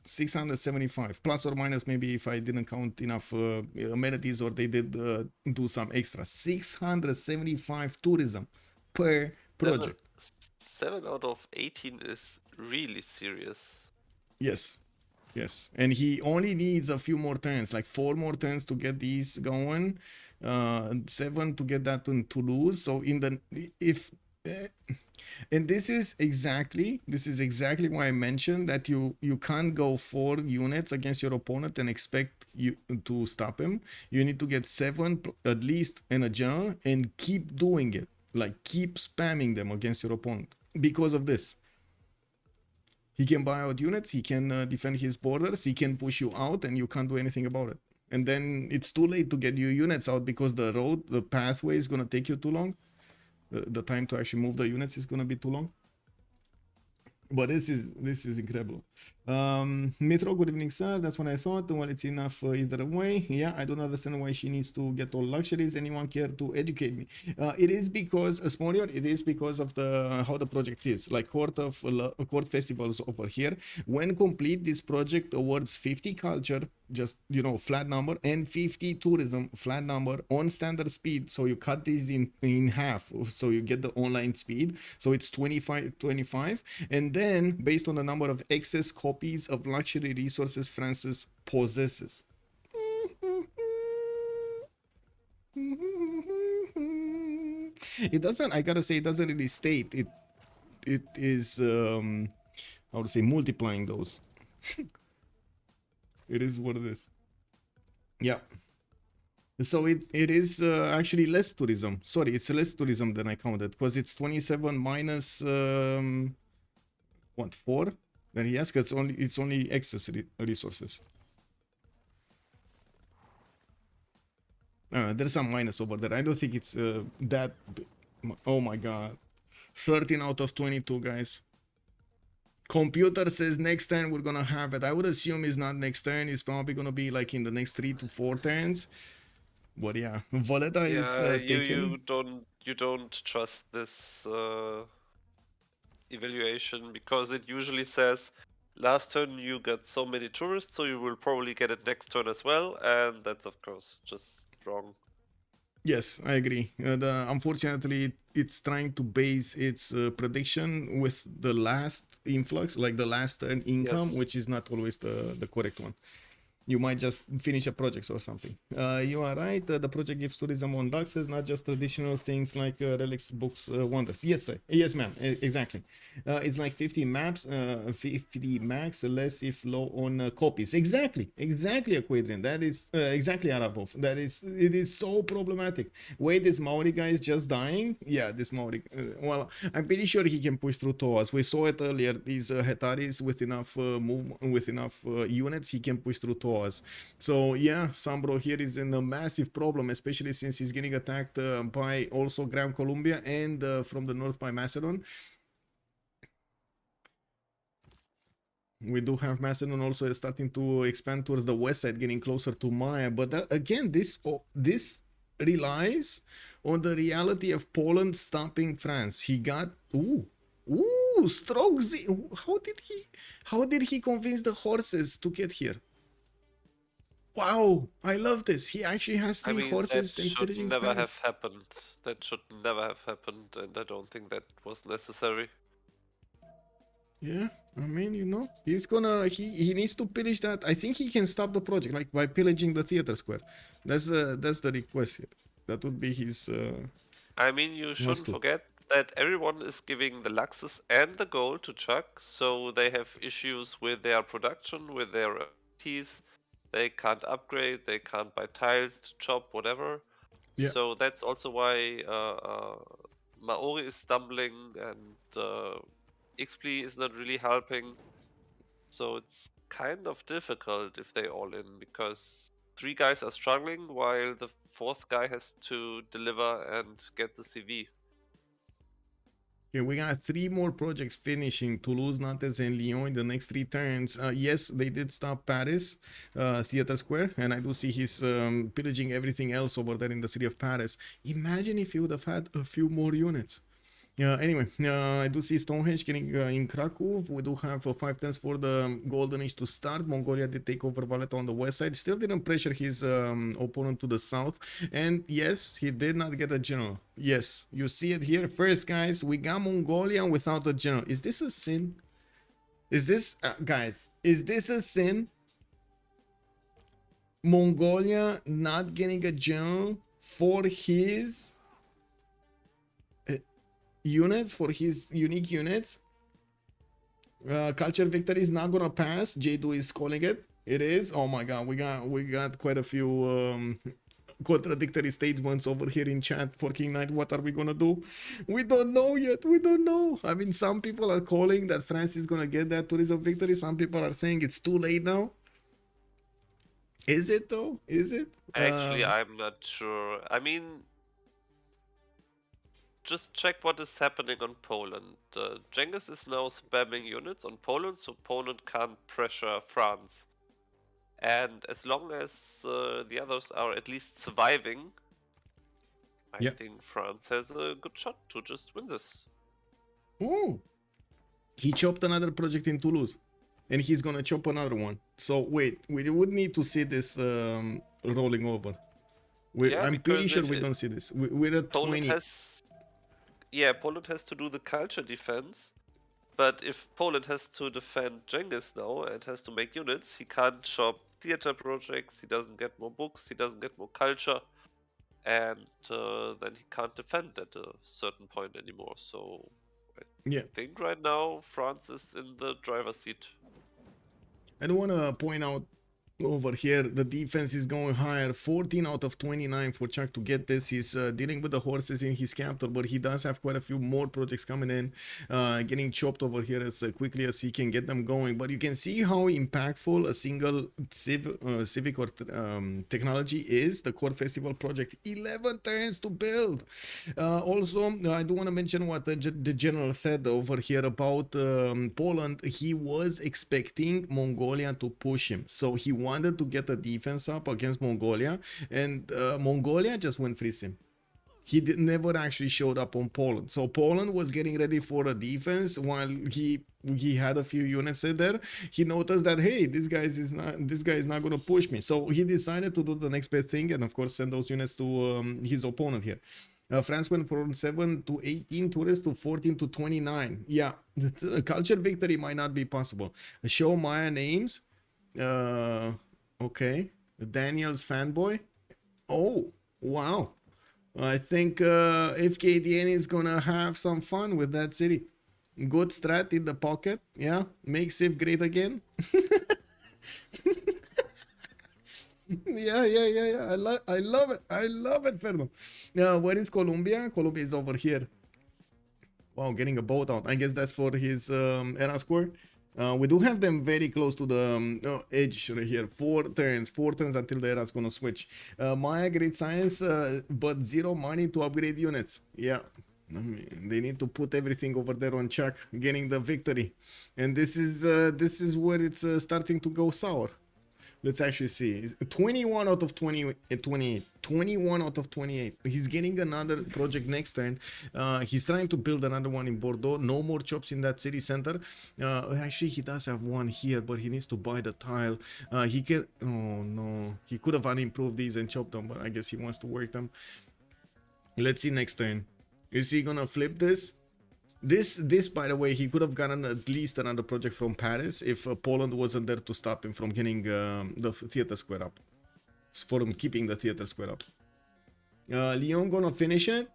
675 plus or minus, maybe if I didn't count enough amenities or they did do some extra. 675 tourism per project. 7 out of 18 is really serious. Yes. Yes. And he only needs a few more turns, like 4 more turns to get these going, 7 to get that in Toulouse. So in the and this is exactly why I mentioned that you can't go 4 units against your opponent and expect you to stop him. You need to get 7 at least in a jump and keep doing it, like keep spamming them against your opponent because of this. He can buy out units, he can defend his borders, he can push you out, and you can't do anything about it. And then it's too late to get your units out because the pathway is going to take you too long. The time to actually move the units is going to be too long. But this is incredible. Metro, good evening, sir. That's what I thought. Well, it's enough either way. Yeah, I don't understand why she needs to get all luxuries. Anyone care to educate me? It is because, Smolior, it is because of how the project is. Like court festivals over here. When complete, this project awards 50 culture, just, flat number, and 50 tourism, flat number, on standard speed. So you cut these in half. So you get the online speed. So it's 25. And then, based on the number of excess copies of luxury resources Francis possesses. It doesn't, I gotta say, it doesn't really state. It is, how to say, multiplying those. It is what it is. Yeah. So it is actually less tourism. Sorry, it's less tourism than I counted because it's 27 minus 4 then he has, it's only excess resources. There's some minus over there. I don't think it's that big. Oh my god, 13 out of 22, guys. Computer says next turn we're gonna have it. I would assume it's not next turn, it's probably gonna be like in the next 3 to 4 turns. But yeah, Valletta is taken. You don't trust this evaluation because it usually says last turn you got so many tourists, so you will probably get it next turn as well, and that's of course just wrong. Yes, I agree. Unfortunately, it's trying to base its prediction with the last influx, like the last turn income, Yes. which is not always the correct one. You might just finish a project or something. You are right. The project gives tourism on luxes, not just traditional things like relics, books, wonders. Yes, sir. Yes, ma'am. Exactly. It's like 50 maps, 50 max, less if low on copies. Exactly. Exactly, Aquadrian. That is exactly Arabov. It is so problematic. Wait, this Maori guy is just dying? Yeah, this Maori. Well, I'm pretty sure he can push through Toas. We saw it earlier. These Hetaris with enough units, he can push through Toas. So yeah, Sambro here is in a massive problem, especially since he's getting attacked by also Gran Colombia and from the north by Macedon. We do have Macedon also starting to expand towards the west side, getting closer to Maya. But again, this relies on the reality of Poland stopping France. He got Strogzi. How did he convince the horses to get here? Wow, I love this. He actually has 3 horses. That should never have happened. That should never have happened, and I don't think that was necessary. Yeah, I mean, you know, he's gonna he needs to pillage that. I think he can stop the project like by pillaging the theater square. That's the request here. That would be his. I mean, you shouldn't forget that everyone is giving the Luxus and the gold to Chuck, so they have issues with their production, with their keys. They can't upgrade, they can't buy tiles to chop, whatever. Yeah. So that's also why Maori is stumbling and XP is not really helping. So it's kind of difficult if they all in, because 3 guys are struggling while the 4th guy has to deliver and get the CV. Okay, we got 3 more projects finishing: Toulouse, Nantes, and Lyon in the next 3 turns. Yes, they did stop Paris, Theater Square, and I do see he's pillaging everything else over there in the city of Paris. Imagine if he would have had a few more units. Anyway, I do see Stonehenge getting in Krakow. We do have 5 turns for the Golden Age to start. Mongolia did take over Valletta on the west side. Still didn't pressure his opponent to the south. And yes, he did not get a general. Yes, you see it here first, guys. We got Mongolia without a general. Is this a sin? Is this, guys, is this a sin? Mongolia not getting a general for his units, for his unique units. Culture victory is not gonna pass. J2 is calling it. It is. Oh my god, we got quite a few contradictory statements over here in chat for King Knight. What are we gonna do? We don't know yet. We don't know. I mean, some people are calling that France is gonna get that tourism victory. Some people are saying it's too late now. Is it though? Is it? Actually, I'm not sure. I mean, just check what is happening on Poland. Genghis is now spamming units on Poland, so Poland can't pressure France. And as long as the others are at least surviving, I think France has a good shot to just win this. Oh, he chopped another project in Toulouse, and he's gonna chop another one. So wait, we would need to see this rolling over. I'm pretty sure we don't see this. We're at 20. Poland has to do the culture defense, but if Poland has to defend Genghis now and has to make units, he can't chop theater projects, he doesn't get more books, he doesn't get more culture, and then he can't defend at a certain point anymore. So I think right now France is in the driver's seat. I do want to point out over here, the defense is going higher. 14 out of 29 for Chuck to get this. He's dealing with the horses in his capital, but he does have quite a few more projects coming in, getting chopped over here as quickly as he can get them going. But you can see how impactful a single civic or technology is. The Court Festival project, 11 turns to build. Also, I do want to mention what the general said over here about Poland. He was expecting Mongolia to push him, so he wanted to get a defense up against Mongolia, and Mongolia just went freeze him. He never actually showed up on Poland. So Poland was getting ready for a defense while he had a few units in there. He noticed that, hey, this guy is not going to push me. So he decided to do the next best thing and of course send those units to his opponent here. France went from 7 to 18 tourists to 14 to 29. Yeah, the culture victory might not be possible. Show Maya names. Okay. Daniel's fanboy. Oh, wow. I think FKDN is gonna have some fun with that city. Good strat in the pocket. Yeah. Make Civ great again. Yeah. I love it. I love it, Ferno. Where is Colombia? Colombia is over here. Wow, getting a boat out. I guess that's for his era score. We do have them very close to the edge right here. 4 turns until the era is gonna switch. Maya great science, but 0 money to upgrade units. Yeah, I mean, they need to put everything over there on check, getting the victory, and this is where it's starting to go sour. Let's actually see. 21 out of 28. 21 out of 28. He's getting another project next turn. He's trying to build another one in Bordeaux. No more chops in that city center. Actually, he does have one here, but he needs to buy the tile. He can... Oh, no. He could have unimproved these and chopped them, but I guess he wants to work them. Let's see next turn. Is he gonna flip this? This, by the way, he could have gotten at least another project from Paris if Poland wasn't there to stop him from getting the theater square up. From keeping the theater square up. Lyon gonna finish it?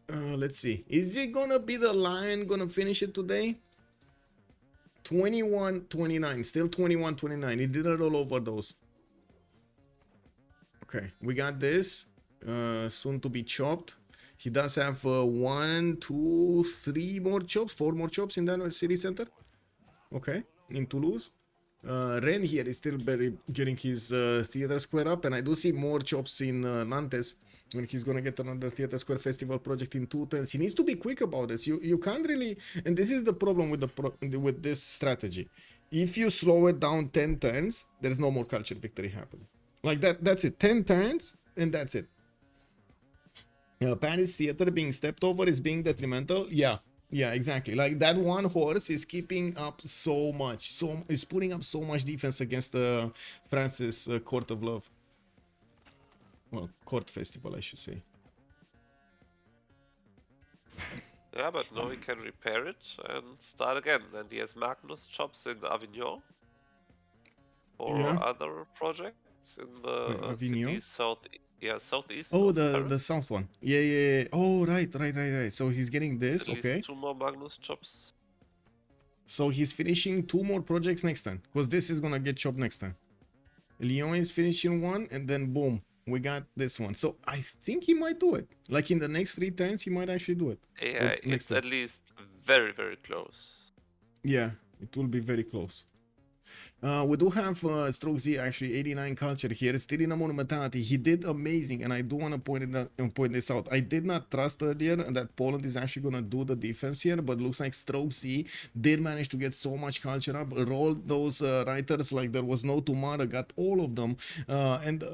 Let's see. Is it gonna be the Lion gonna finish it today? 21-29. Still 21-29. He didn't roll over those. Okay, we got this. Soon to be chopped. He does have 1, 2, 3 more chops, 4 more chops in that city center. Okay, in Toulouse. Ren here is still getting his theater square up, and I do see more chops in Nantes when he's gonna get another theater square festival project in 2 turns. He needs to be quick about this. You can't really, and this is the problem with this strategy. If you slow it down 10 turns, there's no more culture victory happening. Like that's it. 10 turns, and that's it. Paris theater being stepped over is being detrimental. Yeah, exactly. Like that one horse is keeping up so much, is putting up so much defense against France's Court of Love. Well, Court Festival, I should say. Yeah, but now he can repair it and start again. And he has Magnus chops in Avignon for other projects in the city southeast. Oh, the south one. Yeah. Oh, right. So he's getting this. At okay. Least 2 more Magnus chops. So he's finishing 2 more projects next time, because this is gonna get chopped next time. Lyon is finishing 1, and then boom, we got this one. So I think he might do it. Like in the next 3 turns, he might actually do it. Yeah, it's at least very, very close. Yeah, it will be very close. We do have Stroke Z actually 89 culture here. Still in a monumentality. He did amazing, and I do want to point this out. I did not trust earlier that Poland is actually gonna do the defense here, but looks like Stroke Z did manage to get so much culture up, rolled those writers like there was no tomorrow, got all of them, and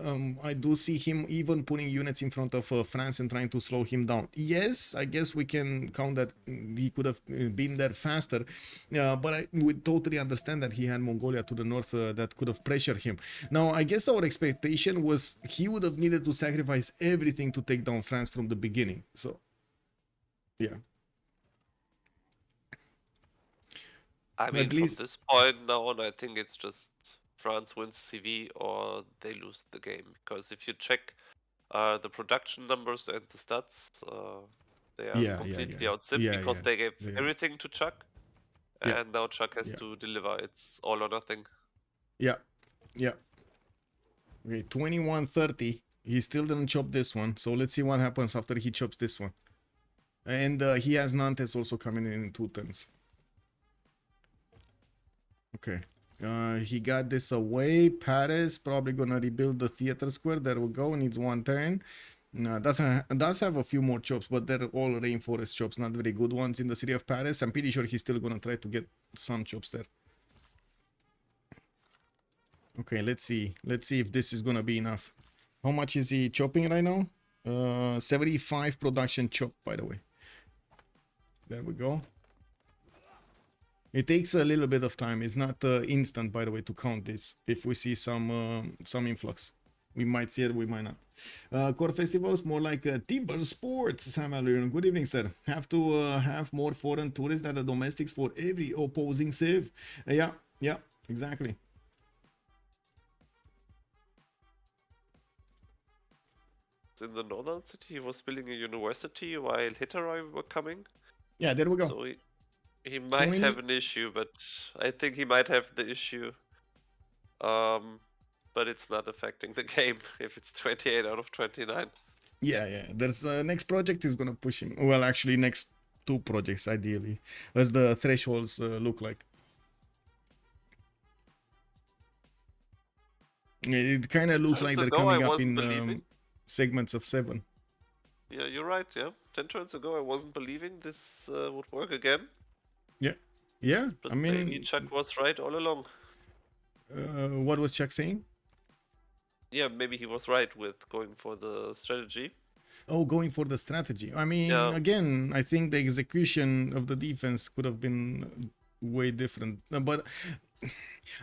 I do see him even putting units in front of France and trying to slow him down. Yes, I guess we can count that he could have been there faster, but I would totally understand that he had Mongolia to the north that could have pressured him. Now, I guess our expectation was he would have needed to sacrifice everything to take down France from the beginning. So, yeah. I mean, from this point now on, I think it's just France wins CV or they lose the game. Because if you check the production numbers and the stats, they are completely outsipped because they gave everything to Chuck. And now Chuck has to deliver. It's all or nothing. Yeah. Okay, 21-30. He still didn't chop this one. So let's see what happens after he chops this one. And he has Nantes also coming in 2 turns. Okay. He got this away. Paris probably gonna rebuild the theater square. There we go. Needs 1 turn. Does have a few more chops, but they're all rainforest chops, not very good ones in the city of Paris. I'm pretty sure he's still gonna try to get some chops there. Okay, let's see if this is gonna be enough. How much is he chopping right now? 75 production chop, by the way. There we go. It takes a little bit of time. It's not instant, by the way, to count this. If we see some influx, we might see it, we might not. Core festivals, more like timber sports. Sam Alrion, good evening, sir. Have to have more foreign tourists than the domestics for every opposing civ. Yeah, exactly. in the northern city. He was building a university while Hitteroi were coming. Yeah, there we go. So he might 20 have an issue, but I think he might have the issue. But it's not affecting the game if it's 28 out of 29. Yeah. There's next project is gonna push him. Well, actually, next 2 projects ideally, as the thresholds look like. It kind of looks like they're coming up in segments of 7. Yeah, you're right. Yeah, 10 turns ago I wasn't believing this would work again. Yeah. But I mean, maybe Chuck was right all along. what was Chuck saying? Yeah, maybe he was right with going for the strategy. Oh, going for the strategy. I mean, Yeah. again, I think the execution of the defense could have been way different. But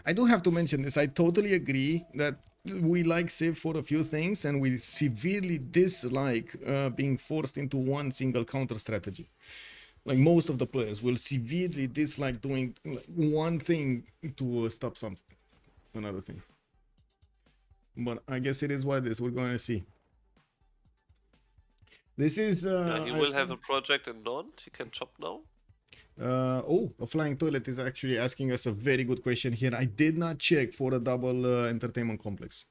I do have to mention this. I totally agree that we like Civ for a few things, and we severely dislike being forced into one single counter strategy. Like most of the players will severely dislike doing one thing to stop something, another thing. But I guess it is what it is. We're going to see. This is. He will have a project in Nantes. He can chop now. A flying toilet is actually asking us a very good question here. I did not check for a double entertainment complex.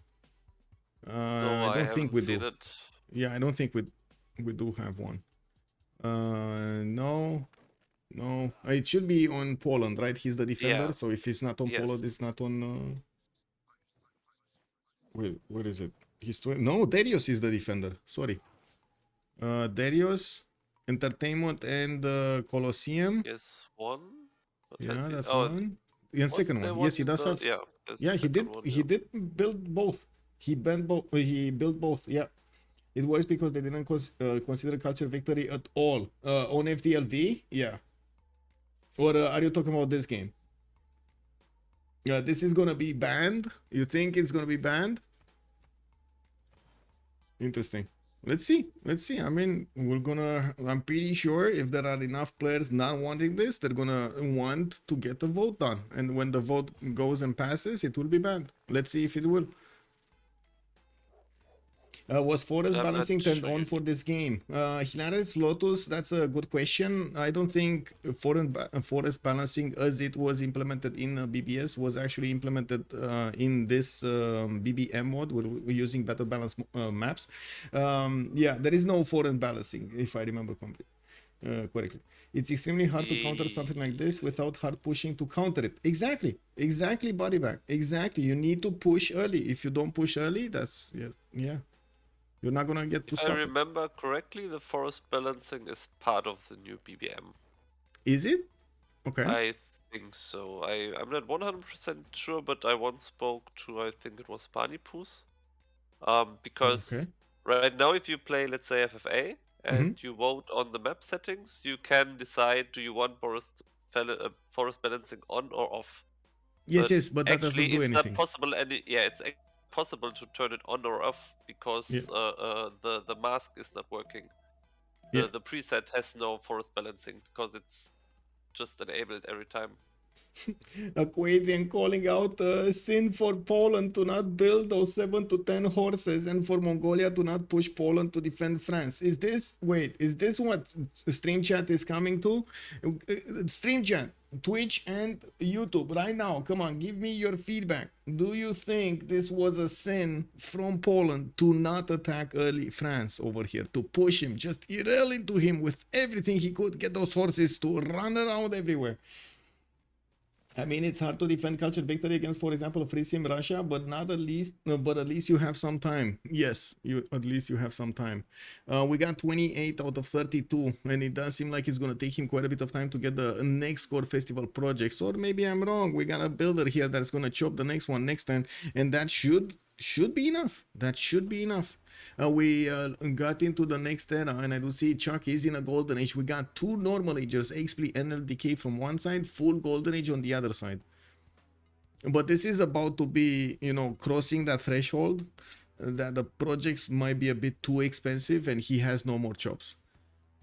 No, I don't think we do. It. Yeah, I don't think we do have one. No. It should be on Poland, right? He's the defender. Yeah. So if it's not on Poland, it's not on. Wait, where is it? No, Darius is the defender. Sorry. Darius, Entertainment, and Colosseum. Yes, one. Yeah, that's one. And second one. Yes, he does have. Yeah, he did. He did build both. He built both. Yeah. It works because they didn't consider culture victory at all. On FDLV, yeah. Or are you talking about this game? This is gonna be banned. You think it's gonna be banned? Interesting. Let's see. I mean, I'm pretty sure if there are enough players not wanting this, they're gonna want to get the vote done. And when the vote goes and passes, it will be banned. Let's see if it will. Was Forest balancing turned on for this game? Hilarious Lotus, that's a good question. I don't think forest balancing as it was implemented in BBS was actually implemented in this BBM mode. We're using battle balance maps. Yeah, there is no forest balancing, if I remember correctly. It's extremely hard to counter something like this without hard pushing to counter it. Exactly, Bodybag. Exactly. You need to push early. If you don't push early, that's yeah. You're not gonna get to stop. If I remember correctly, the forest balancing is part of the new BBM. Is it? Okay. I think so. I'm not 100% sure, but I once spoke to, I think it was Panipus. Because right now if you play, let's say, FFA, and you vote on the map settings, you can decide, do you want forest balancing on or off? Yes, but that doesn't do anything. It's not possible, it's possible to turn it on or off because the mask is not working. The preset has no forest balancing because it's just enabled every time. Aquadrian calling out sin for Poland to not build those 7 to 10 horses and for Mongolia to not push Poland to defend France. Is this what Stream Chat is coming to? Stream Chat, Twitch and YouTube right now. Come on, give me your feedback. Do you think this was a sin from Poland to not attack early France over here, to push him, just rail into him with everything he could, get those horses to run around everywhere? I mean, it's hard to defend culture victory against, for example, free sim Russia, but at least you have some time. Yes, at least you have some time. We got 28 out of 32, and it does seem like it's gonna take him quite a bit of time to get the next core festival projects. Or maybe I'm wrong. We got a builder here that's gonna chop the next one next time, and that should be enough. That should be enough. We got into the next era, and I do see Chuck is in a golden age. We got 2 normal agers, XP and LDK from one side, full golden age on the other side. But this is about to be, crossing that threshold that the projects might be a bit too expensive, and he has no more chops.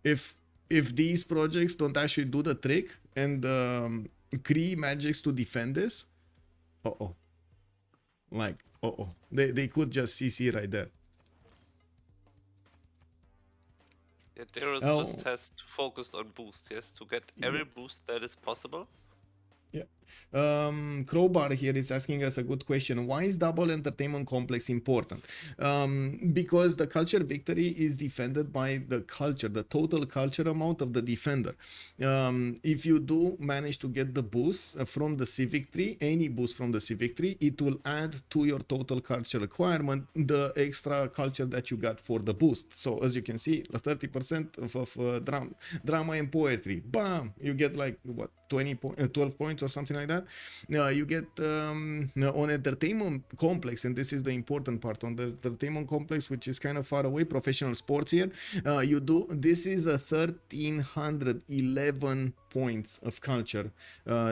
If these projects don't actually do the trick and create magics to defend this, they could just CC right there. Yeah, Darius Oh. just has to focus on boost. He has to get every boost that is possible. Yeah. Crowbar here is asking us a good question. Why is double entertainment complex important? Because the culture victory is defended by the culture, the total culture amount of the defender. If you do manage to get the boost from the Civ victory, any boost from the Civ victory, it will add to your total culture requirement the extra culture that you got for the boost. So as you can see, 30% of drama and poetry. Bam! You get like what? 12 points or something like that. You get on entertainment complex, and this is the important part, on the entertainment complex, which is kind of far away, professional sports here. This is a 1311 points of culture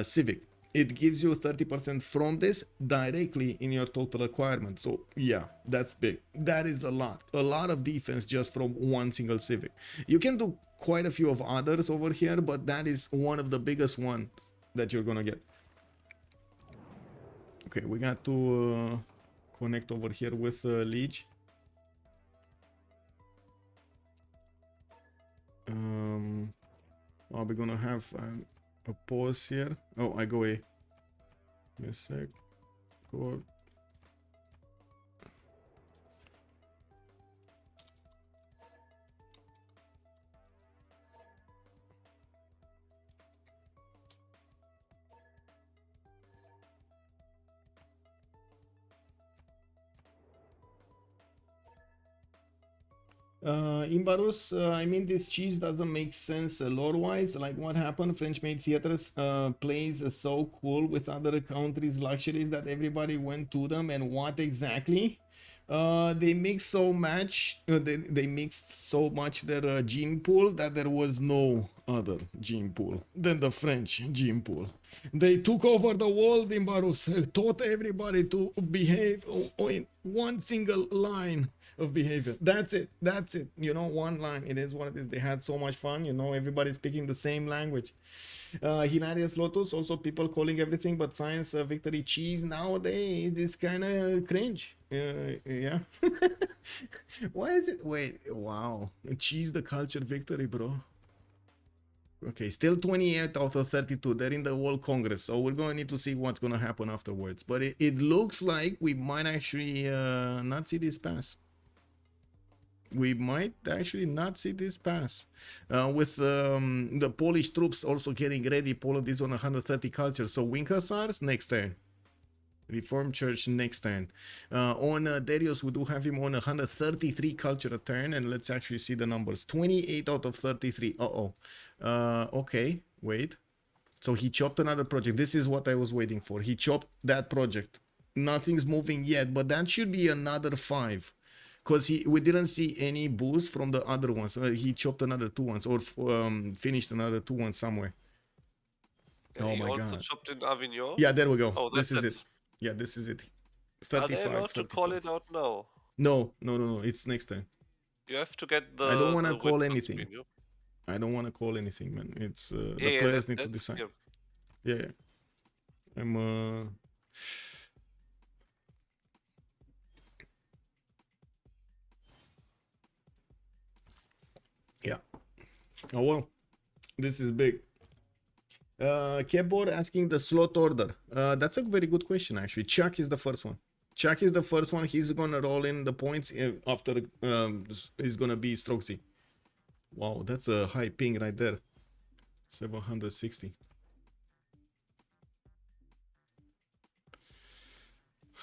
civic. It gives you 30% from this directly in your total requirement. So yeah, that's big. That is a lot of defense just from one single civic. You can do quite a few of others over here, but that is one of the biggest ones that you're gonna get. Okay, we got to connect over here with Leech. Are we gonna have a pause here? Oh, I go away. Give me a sec. Go. Imbarus, I mean, this cheese doesn't make sense lore-wise. Like, what happened? French-made theaters plays so cool with other countries' luxuries that everybody went to them. And what exactly? They mixed so much. They mixed so much their gene pool that there was no other gene pool than the French gene pool. They took over the world, Imbarus, taught everybody to behave in one single line of behavior. That's it. You know, one line. It is what it is. They had so much fun. You know, everybody speaking the same language. Hilarious Lotus, also people calling everything but science victory cheese nowadays. It's kind of cringe. Yeah. Why is it? Wait, wow. Cheese the culture victory, bro. Okay, still 28 out of 32. They're in the World Congress, so we're going to need to see what's going to happen afterwards. But it looks like we might actually not see this pass. We might actually not see this pass. With the Polish troops also getting ready. Poland is on 130 culture. So Winkasars next turn. Reformed Church next turn. On Darius, we do have him on 133 culture a turn. And let's actually see the numbers. 28 out of 33. Okay, wait. So he chopped another project. This is what I was waiting for. He chopped that project. Nothing's moving yet, but that should be another 5. Because we didn't see any boost from the other ones. He chopped another 2 ones or finished another 2 ones somewhere. Oh my god. He also chopped in Avignon? Yeah, there we go. Oh, this is it. Yeah, this is it. 35, Are they allowed to call it out now? No. It's next time. You have to get the... I don't want to call anything. I don't want to call anything, man. It's the players need to decide. Yeah. I'm yeah. Oh well, this is big. Keyboard asking the slot order. That's a very good question actually. Chuck is the first one. He's gonna roll in the points after he's gonna be Strokesy. Wow, that's a high ping right there. 760.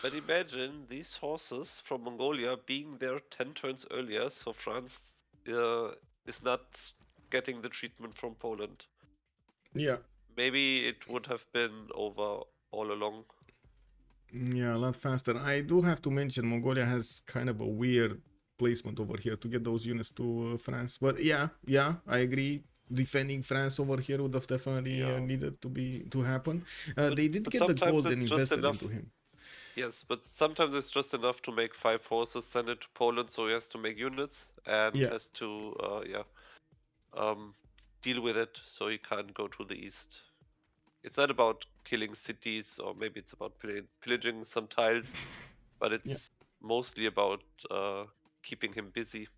But imagine these horses from Mongolia being there 10 turns earlier, so France is not getting the treatment from Poland. Yeah. Maybe it would have been over all along. Yeah, a lot faster. I do have to mention Mongolia has kind of a weird placement over here to get those units to France. But yeah, I agree. Defending France over here would have definitely needed to happen. They did get the gold and invested into him. Yes, but sometimes it's just enough to make 5 horses, send it to Poland, so he has to make units and has to deal with it, so he can't go to the east. It's not about killing cities, or maybe it's about pillaging some tiles, but it's mostly about keeping him busy.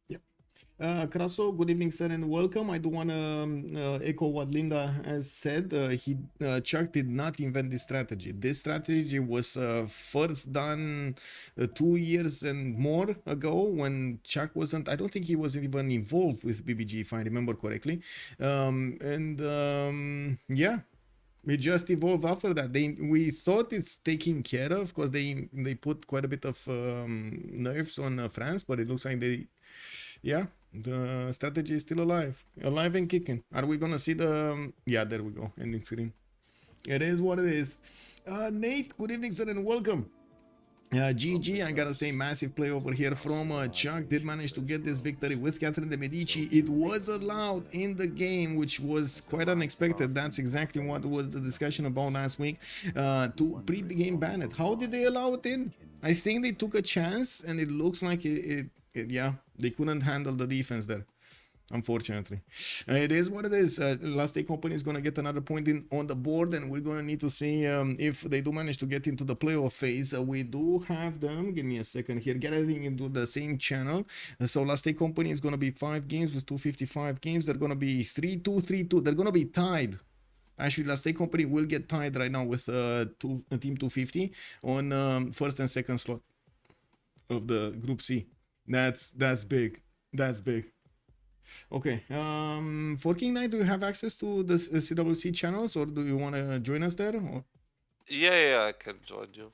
Yeah. Kraso, good evening, sir, and welcome. I do want to echo what Linda has said. Chuck did not invent this strategy. This strategy was first done 2 years and more ago when Chuck wasn't, I don't think he wasn't even involved with BBG, if I remember correctly. Yeah. We just evolved after that. We thought it's taken care of because they put quite a bit of nerfs on France, but it looks like the strategy is still alive and kicking. Are we gonna see the? Yeah, there we go. Ending screen. It is what it is. Nate, good evening, sir, and welcome. GG, I gotta say, massive play over here from Chuck. Did manage to get this victory with Catherine de Medici. It was allowed in the game, which was quite unexpected. That's exactly what was the discussion about last week. To pre-game ban it. How did they allow it in? I think they took a chance, and it looks like yeah, they couldn't handle the defense there. Unfortunately, it is what it is. Last Day Company is going to get another point on the board, and we're going to need to see if they do manage to get into the playoff phase. We do have them. Give me a second here. Get everything into the same channel. So Last Day Company is going to be 5 games with 255 games. They're going to be 3-2, 3-2. They're going to be tied. Actually, Last Day Company will get tied right now with Team 250 on first and second slot of the Group C. That's big. That's big. Okay, for King Knight, do you have access to the CWC channels, or do you want to join us there? Or? Yeah, I can join you.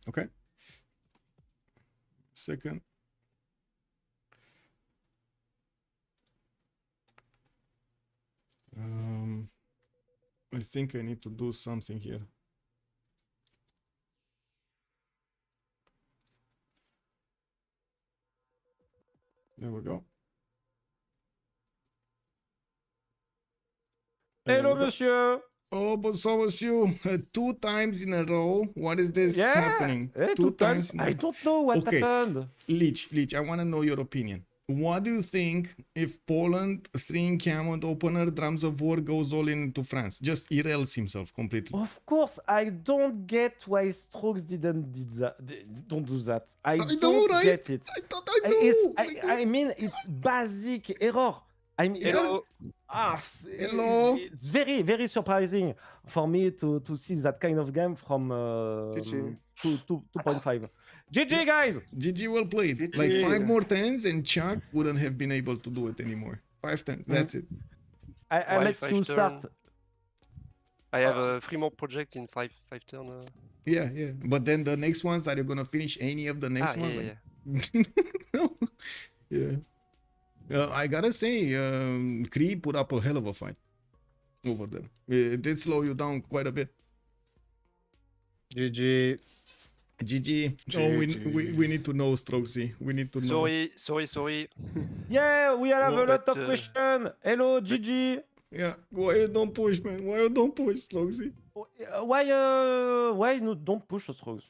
Okay. Second. I think I need to do something here. There we go. Hello, monsieur. Oh, but so was you 2 times in a row. What is this happening? Two times. I don't know what happened. Leech, I want to know your opinion. What do you think if Poland 3 Camelot opener drums of war goes all into France? Just erails himself completely. Of course, I don't get why Strokes don't do that. I don't get it. I thought I know. I mean, it's basic error. I mean, Hello. Hello. It's very, very surprising for me to see that kind of game from 2.5. GG, guys! GG, well played. GG. Like 5 more turns and Chuck wouldn't have been able to do it anymore. 5 turns, that's it. I let you start. I have a 3 more project in 5 turn. Yeah. But then the next ones, are you gonna finish any of the next ones? Yeah. No. Yeah. I gotta say, Kree put up a hell of a fight over there. It did slow you down quite a bit. GG. Oh, we need to know, Strokesy. We need to know. Sorry. Yeah, we have a lot of questions. Hello, GG. Yeah, why you don't push, man? Why you don't push, Strokesy? Why no, don't push us, Rose?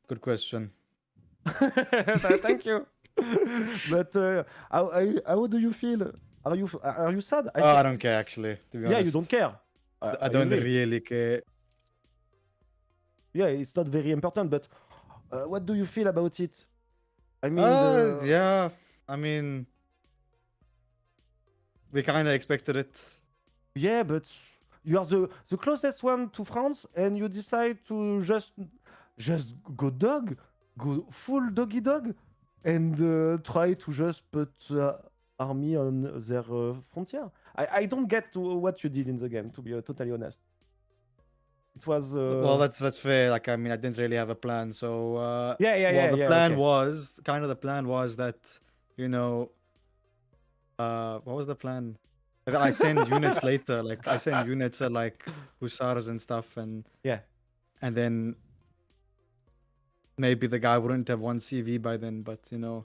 Good question. Thank you. But how do you feel? Are you sad? I don't care actually. To be honest. Yeah, you don't care. I don't really care. Yeah, it's not very important. But what do you feel about it? I mean, yeah. I mean, we kind of expected it. Yeah, but you are the closest one to France, and you decide to just go full doggy dog, and try to just put army on their frontier. I don't get what you did in the game, to be totally honest. It was well, that's fair. Like, I mean, I didn't really have a plan, so The plan was that, you know, what was the plan? I send units later. Like, I send units like hussars and stuff, and and then maybe the guy wouldn't have won CV by then, but you know,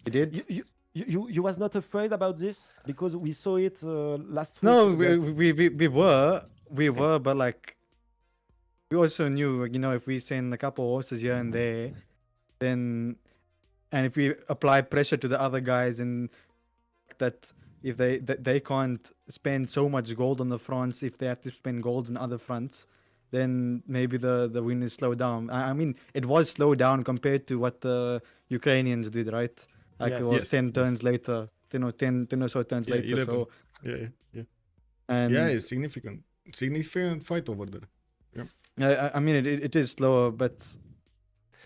he did. You was not afraid about this because we saw it last week. No, we were, but like, we also knew, you know, if we send a couple horses here and there, then, and if we apply pressure to the other guys, and that if they can't spend so much gold on the fronts, if they have to spend gold on other fronts, then maybe the win is slowed down. I mean, it was slowed down compared to what the Ukrainians did, right? Like Yes. it was Yes, 10 yes. turns later, 10 or so turns Yeah, later. 11. So Yeah. and Yeah, it's significant fight over there. I mean it is slower, but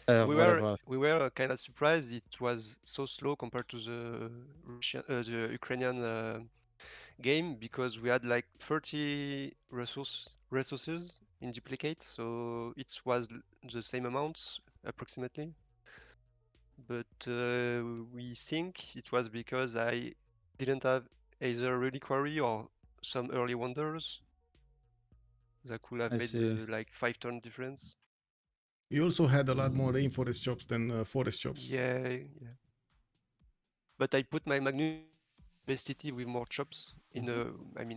whatever. We were kind of surprised it was so slow compared to the Ukrainian game, because we had like 30 resources in duplicate, so it was the same amounts approximately. But we think it was because I didn't have either reliquary or some early wonders that could have I made see. the like 5-turn difference. You also had a lot more rainforest chops than forest chops. Yeah. But I put my Magnus Bestity with more chops in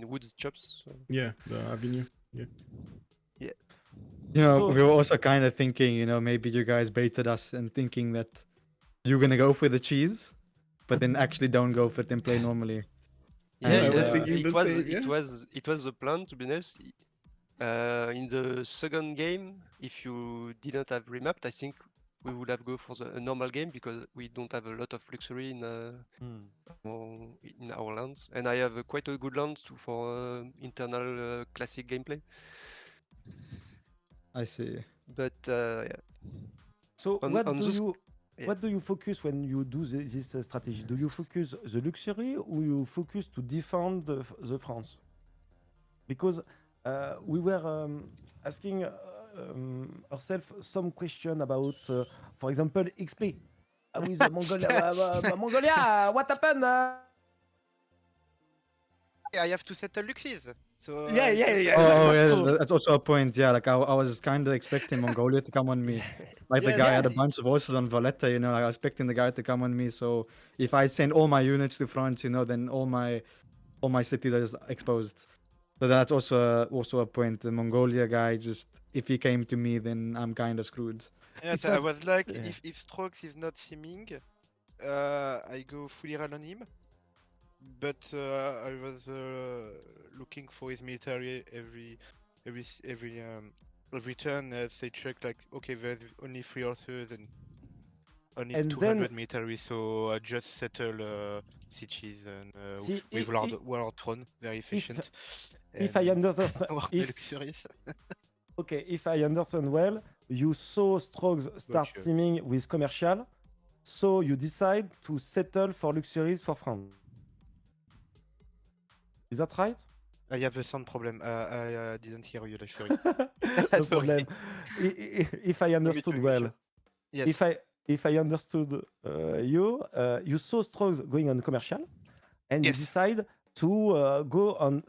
woods chops. So. Yeah, the avenue. Yeah. You know, So- we were also kind of thinking, you know, maybe you guys baited us and thinking that you're gonna go for the cheese, but then actually don't go for it and play normally. Yeah, I was And, thinking the same, It was the plan, to be honest. In the second game, if you didn't have remapped, I think we would have go for a normal game, because we don't have a lot of luxury in our lands, and I have quite a good land for internal classic gameplay. I see. But yeah. So On- what on do those- you yeah. what do you focus when you do this strategy? Do you focus the luxury, or you focus to defend the France? Because we were asking ourselves some question about, for example, XP with Mongolia. Mongolia, what happened? I have to settle Luxis. So Yeah. Oh yeah, true. that's also a point. Yeah, like I was kind of expecting Mongolia to come on me. Like the Yeah, guy yeah. had a bunch of horses on Valletta, you know. Like I was expecting the guy to come on me. So if I send all my units to France, you know, then all my cities are just exposed. So that's also a point. The Mongolia guy, just if he came to me, then I'm kind of screwed. Yes, It I was- was like, yeah. if Strokes is not simming, I go fully run on him. But I was looking for his military every turn. They check like, okay, there's only 3 horses and only And 200 then- military, so I just settle sieges and See, with Warlord Throne, very efficient. if I understand, work my if luxuries. okay, if I understand well, you saw Strokes start Gotcha. simming with commercial, so you decide to settle for luxuries for France. Is that right? I have a sound problem. I didn't hear you, sorry. No Sorry. problem. If I understood well, Yes. if I understood you saw Strokes going on commercial, and you Yes. decide to go on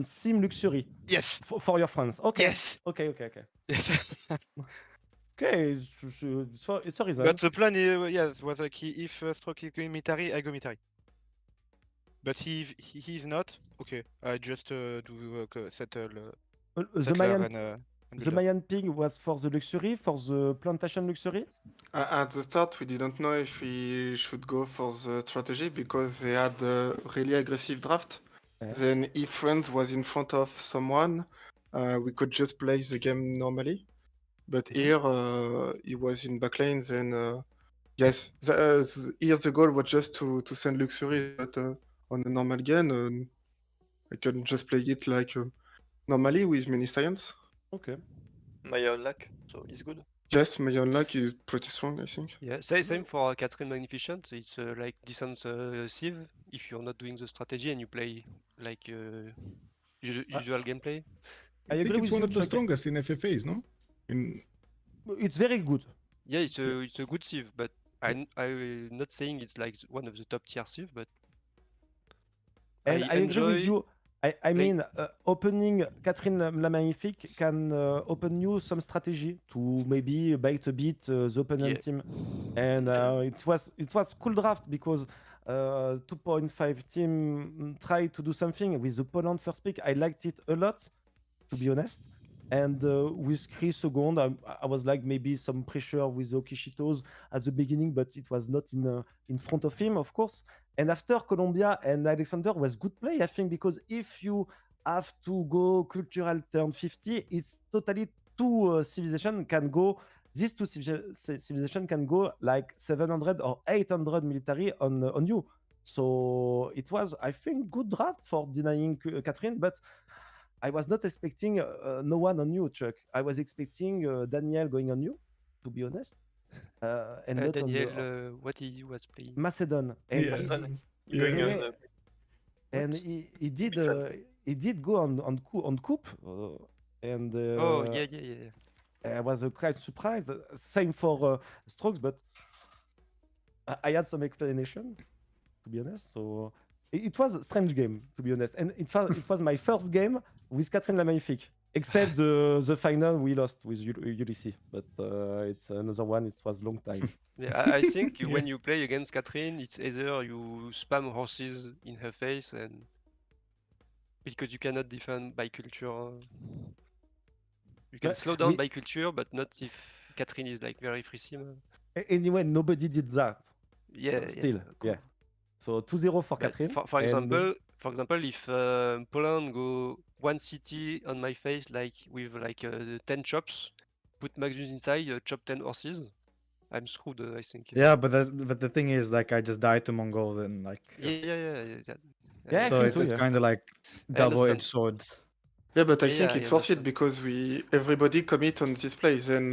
sim luxury Yes. for your friends. Okay. Yes. Okay. Yes. Okay, it's a reason. But the plan yes, was like, if Stroke is going military, I go military. But he's not, okay, I just do settle The settler Mayan and The builder. Mayan pig was for the luxury, for the plantation luxury? At the start, we didn't know if we should go for the strategy because they had a really aggressive draft. Yeah. Then, if France was in front of someone, we could just play the game normally. But here, he was in backline, then yes, here the goal was just to send luxury, but on a normal game, I can just play it like normally with many science. Okay. Maya Unlock, so it's good. Yes, my unlock is pretty strong, I think. Yeah, same for Catherine Magnificent. It's like decent Civ if you're not doing the strategy and you play like usual gameplay. I I think agree it's with one you, of the Chuck. strongest in FFAs, no? In It's very good. Yeah, it's a good Civ, but I'm not saying it's like one of the top tier Civ, but And I agree with enjoy you. I play- mean, opening Catherine la Magnifique can open you some strategy to maybe bait a bit the opponent Yeah. team. And it was cool draft because 2.5 team tried to do something with the Poland first pick. I liked it a lot, to be honest. And with Chris second, I was like maybe some pressure with the Okishitos at the beginning, but it was not in front of him, of course. And after Colombia and Alexander was good play, I think, because if you have to go cultural turn 50, it's totally two civilization can go. These two civilization can go like 700 or 800 military on you. So it was, I think, good draft for denying Catherine, but I was not expecting no one on you, Chuck. I was expecting Daniel going on you, to be honest. And not Daniel, on the, what he was playing. Macedon. And Yeah. Going yeah, on the and he did go on coup, and Oh, yeah. I was quite surprised. Same for Strokes, but I had some explanation, to be honest. So it was a strange game, to be honest, and it was my first game with Catherine la Magnifique, except the final we lost with UDC, but it's another one. It was long time. Yeah, I think when you play against Catherine, it's either you spam horses in her face, and because you cannot defend by culture. You can slow down by culture, but not if Catherine is like very free sim. Anyway, nobody did that. Yeah, Still, cool. yeah. So 2-0 for But Catherine. For example, if Poland go one city on my face, like with like 10 chops, put Magnus inside, chop 10 horses, I'm screwed. I think. Yeah, but the thing is, like, I just died to Mongol, and like, Yeah, I so think it's too, kind of like double-edged sword. Yeah, but I Yeah, think I it's worth it understand. because everybody commit on this place, and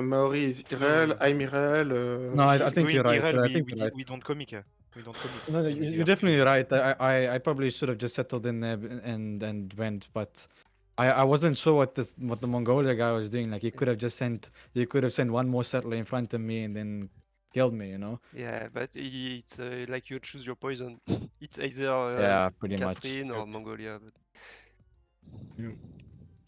Maori is Irel, I'm Irel. No, I think you're right. IRL, I think you're right. we don't commit. We don't commit. No, you're definitely right. I probably should have just settled in there and went, but I wasn't sure what the Mongolia guy was doing. Like, he could have sent one more settler in front of me and then killed me, you know? Yeah, but it's like you choose your poison. It's either Yeah, pretty much. Catherine or Mongolia. But...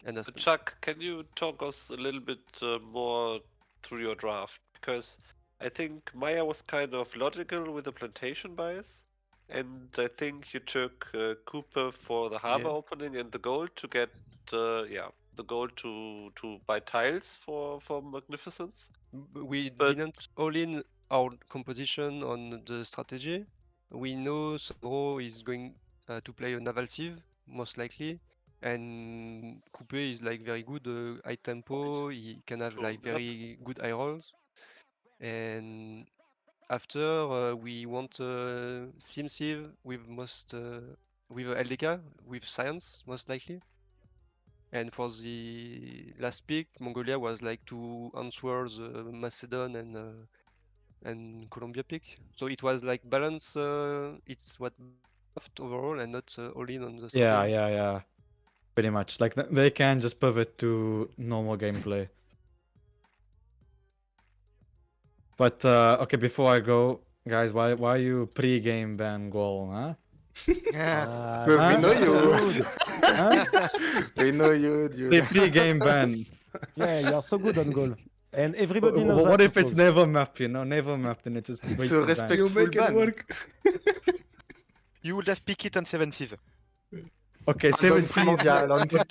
Understand. Chuck, can you talk us a little bit more through your draft? Because I think Maya was kind of logical with the plantation bias, and I think you took Cooper for the harbor opening and the gold to get the gold to buy tiles for magnificence. We didn't all in our composition on the strategy. We know Sandro is going to play a naval Civ, most likely. And Coupe is like very good high tempo. He can have like very good eye rolls. And after we want Sim Civ with with LDK with science most likely. And for the last pick, Mongolia was like to answer the Macedon and Colombia pick. So it was like balance. It's what overall and not all in on the strategy. Yeah. Pretty much. Like, they can just pivot to normal gameplay. But okay, before I go, guys, why are you pre-game ban goal, huh? Because we know you. We know you, dude. The pre-game ban. Yeah, you're so good on goal. And everybody knows What that if it's also. never mapped, you know? Never mapped, and it just wastes So the ban. You make it ban. work. You would have picked it on 7 Civ. Okay, 7 seas, yeah, okay.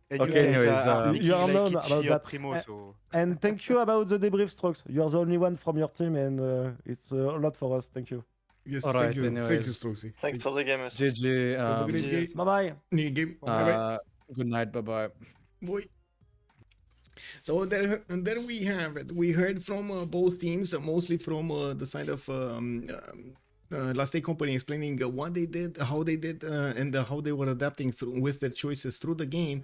And Okay, you guys anyways, are you are picking known like about Itchy or that. Primo, so... And thank you about the debrief, Strokes. You are the only one from your team, and it's a lot for us. Thank you. Yes, All thank right, you. Thank you, anyways. Strokesy. Thanks for the game. GG. Have a great game. Bye bye. New game. Bye-bye. Good night. Bye-bye. Boy. So there we have it. We heard from both teams, mostly from the side of Last Day Company, explaining what they did, how they did, and how they were adapting with their choices through the game.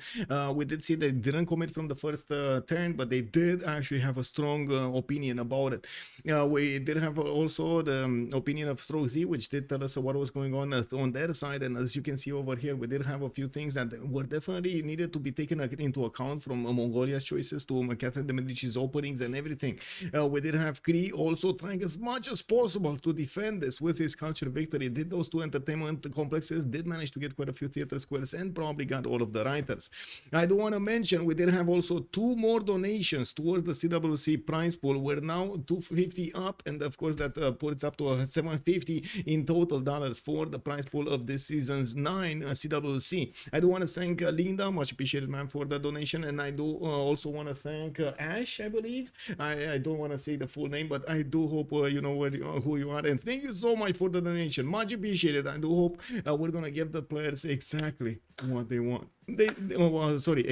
We did see they didn't commit from the first turn, but they did actually have a strong opinion about it. We did have also the opinion of Stroke Z, which did tell us what was going on their side. And as you can see over here, we did have a few things that were definitely needed to be taken into account, from Mongolia's choices to Catherine de Medici's openings and everything. We did have Kree also trying as much as possible to defend this with his culture victory. Did those two entertainment complexes, did manage to get quite a few theater squares, and probably got all of the writers. I do want to mention we did have also 2 more donations towards the CWC prize pool. We're now 250 up, and of course that puts up to 750 in total dollars for the prize pool of this season's 9 CWC. I do want to thank Linda, much appreciated, man, for the donation, and I do also want to thank Ash, I believe. I don't want to say the full name, but I do hope you know who you are, and thank you so much much for the donation. Much appreciated. I do hope we're gonna give the players exactly what they want.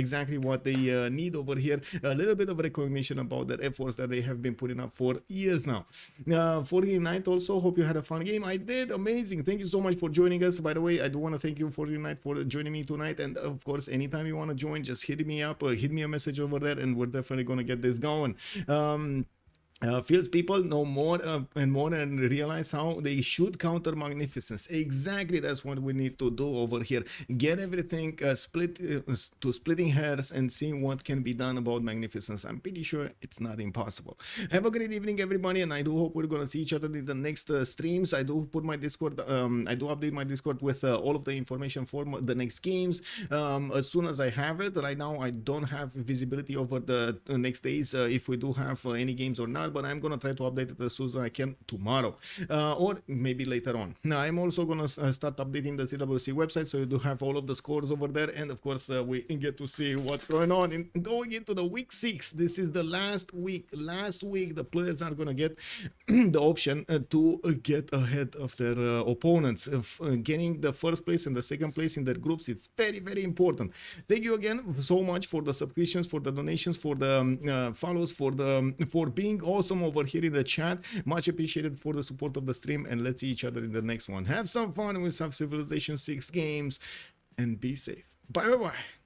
Exactly what they need over here. A little bit of recognition about their efforts that they have been putting up for years now. 49th also, hope you had a fun game. I did. Amazing. Thank you so much for joining us. By the way, I do want to thank you 49th for joining me tonight, and of course, anytime you want to join, just hit me up, hit me a message over there, and we're definitely gonna get this going. Feels people know more and more and realize how they should counter magnificence. Exactly, that's what we need to do over here. Get everything splitting hairs and seeing what can be done about magnificence. I'm pretty sure it's not impossible. Have a great evening, everybody, and I do hope we're gonna see each other in the next streams. I do put my Discord. I do update my Discord with all of the information for the next games as soon as I have it. Right now, I don't have visibility over the next days if we do have any games or not. But I'm gonna try to update it as soon as I can tomorrow, or maybe later on. Now I'm also gonna start updating the CWC website, so you do have all of the scores over there, and of course we get to see what's going on going into the week 6. This is the last week. Last week the players are gonna get the option to get ahead of their opponents. Getting the first place and the second place in their groups, it's very, very important. Thank you again so much for the subscriptions, for the donations, for the follows, for being awesome over here in the chat. Much appreciated for the support of the stream, and let's see each other in the next one. Have some fun with some Civilization 6 games and be safe. Bye bye bye.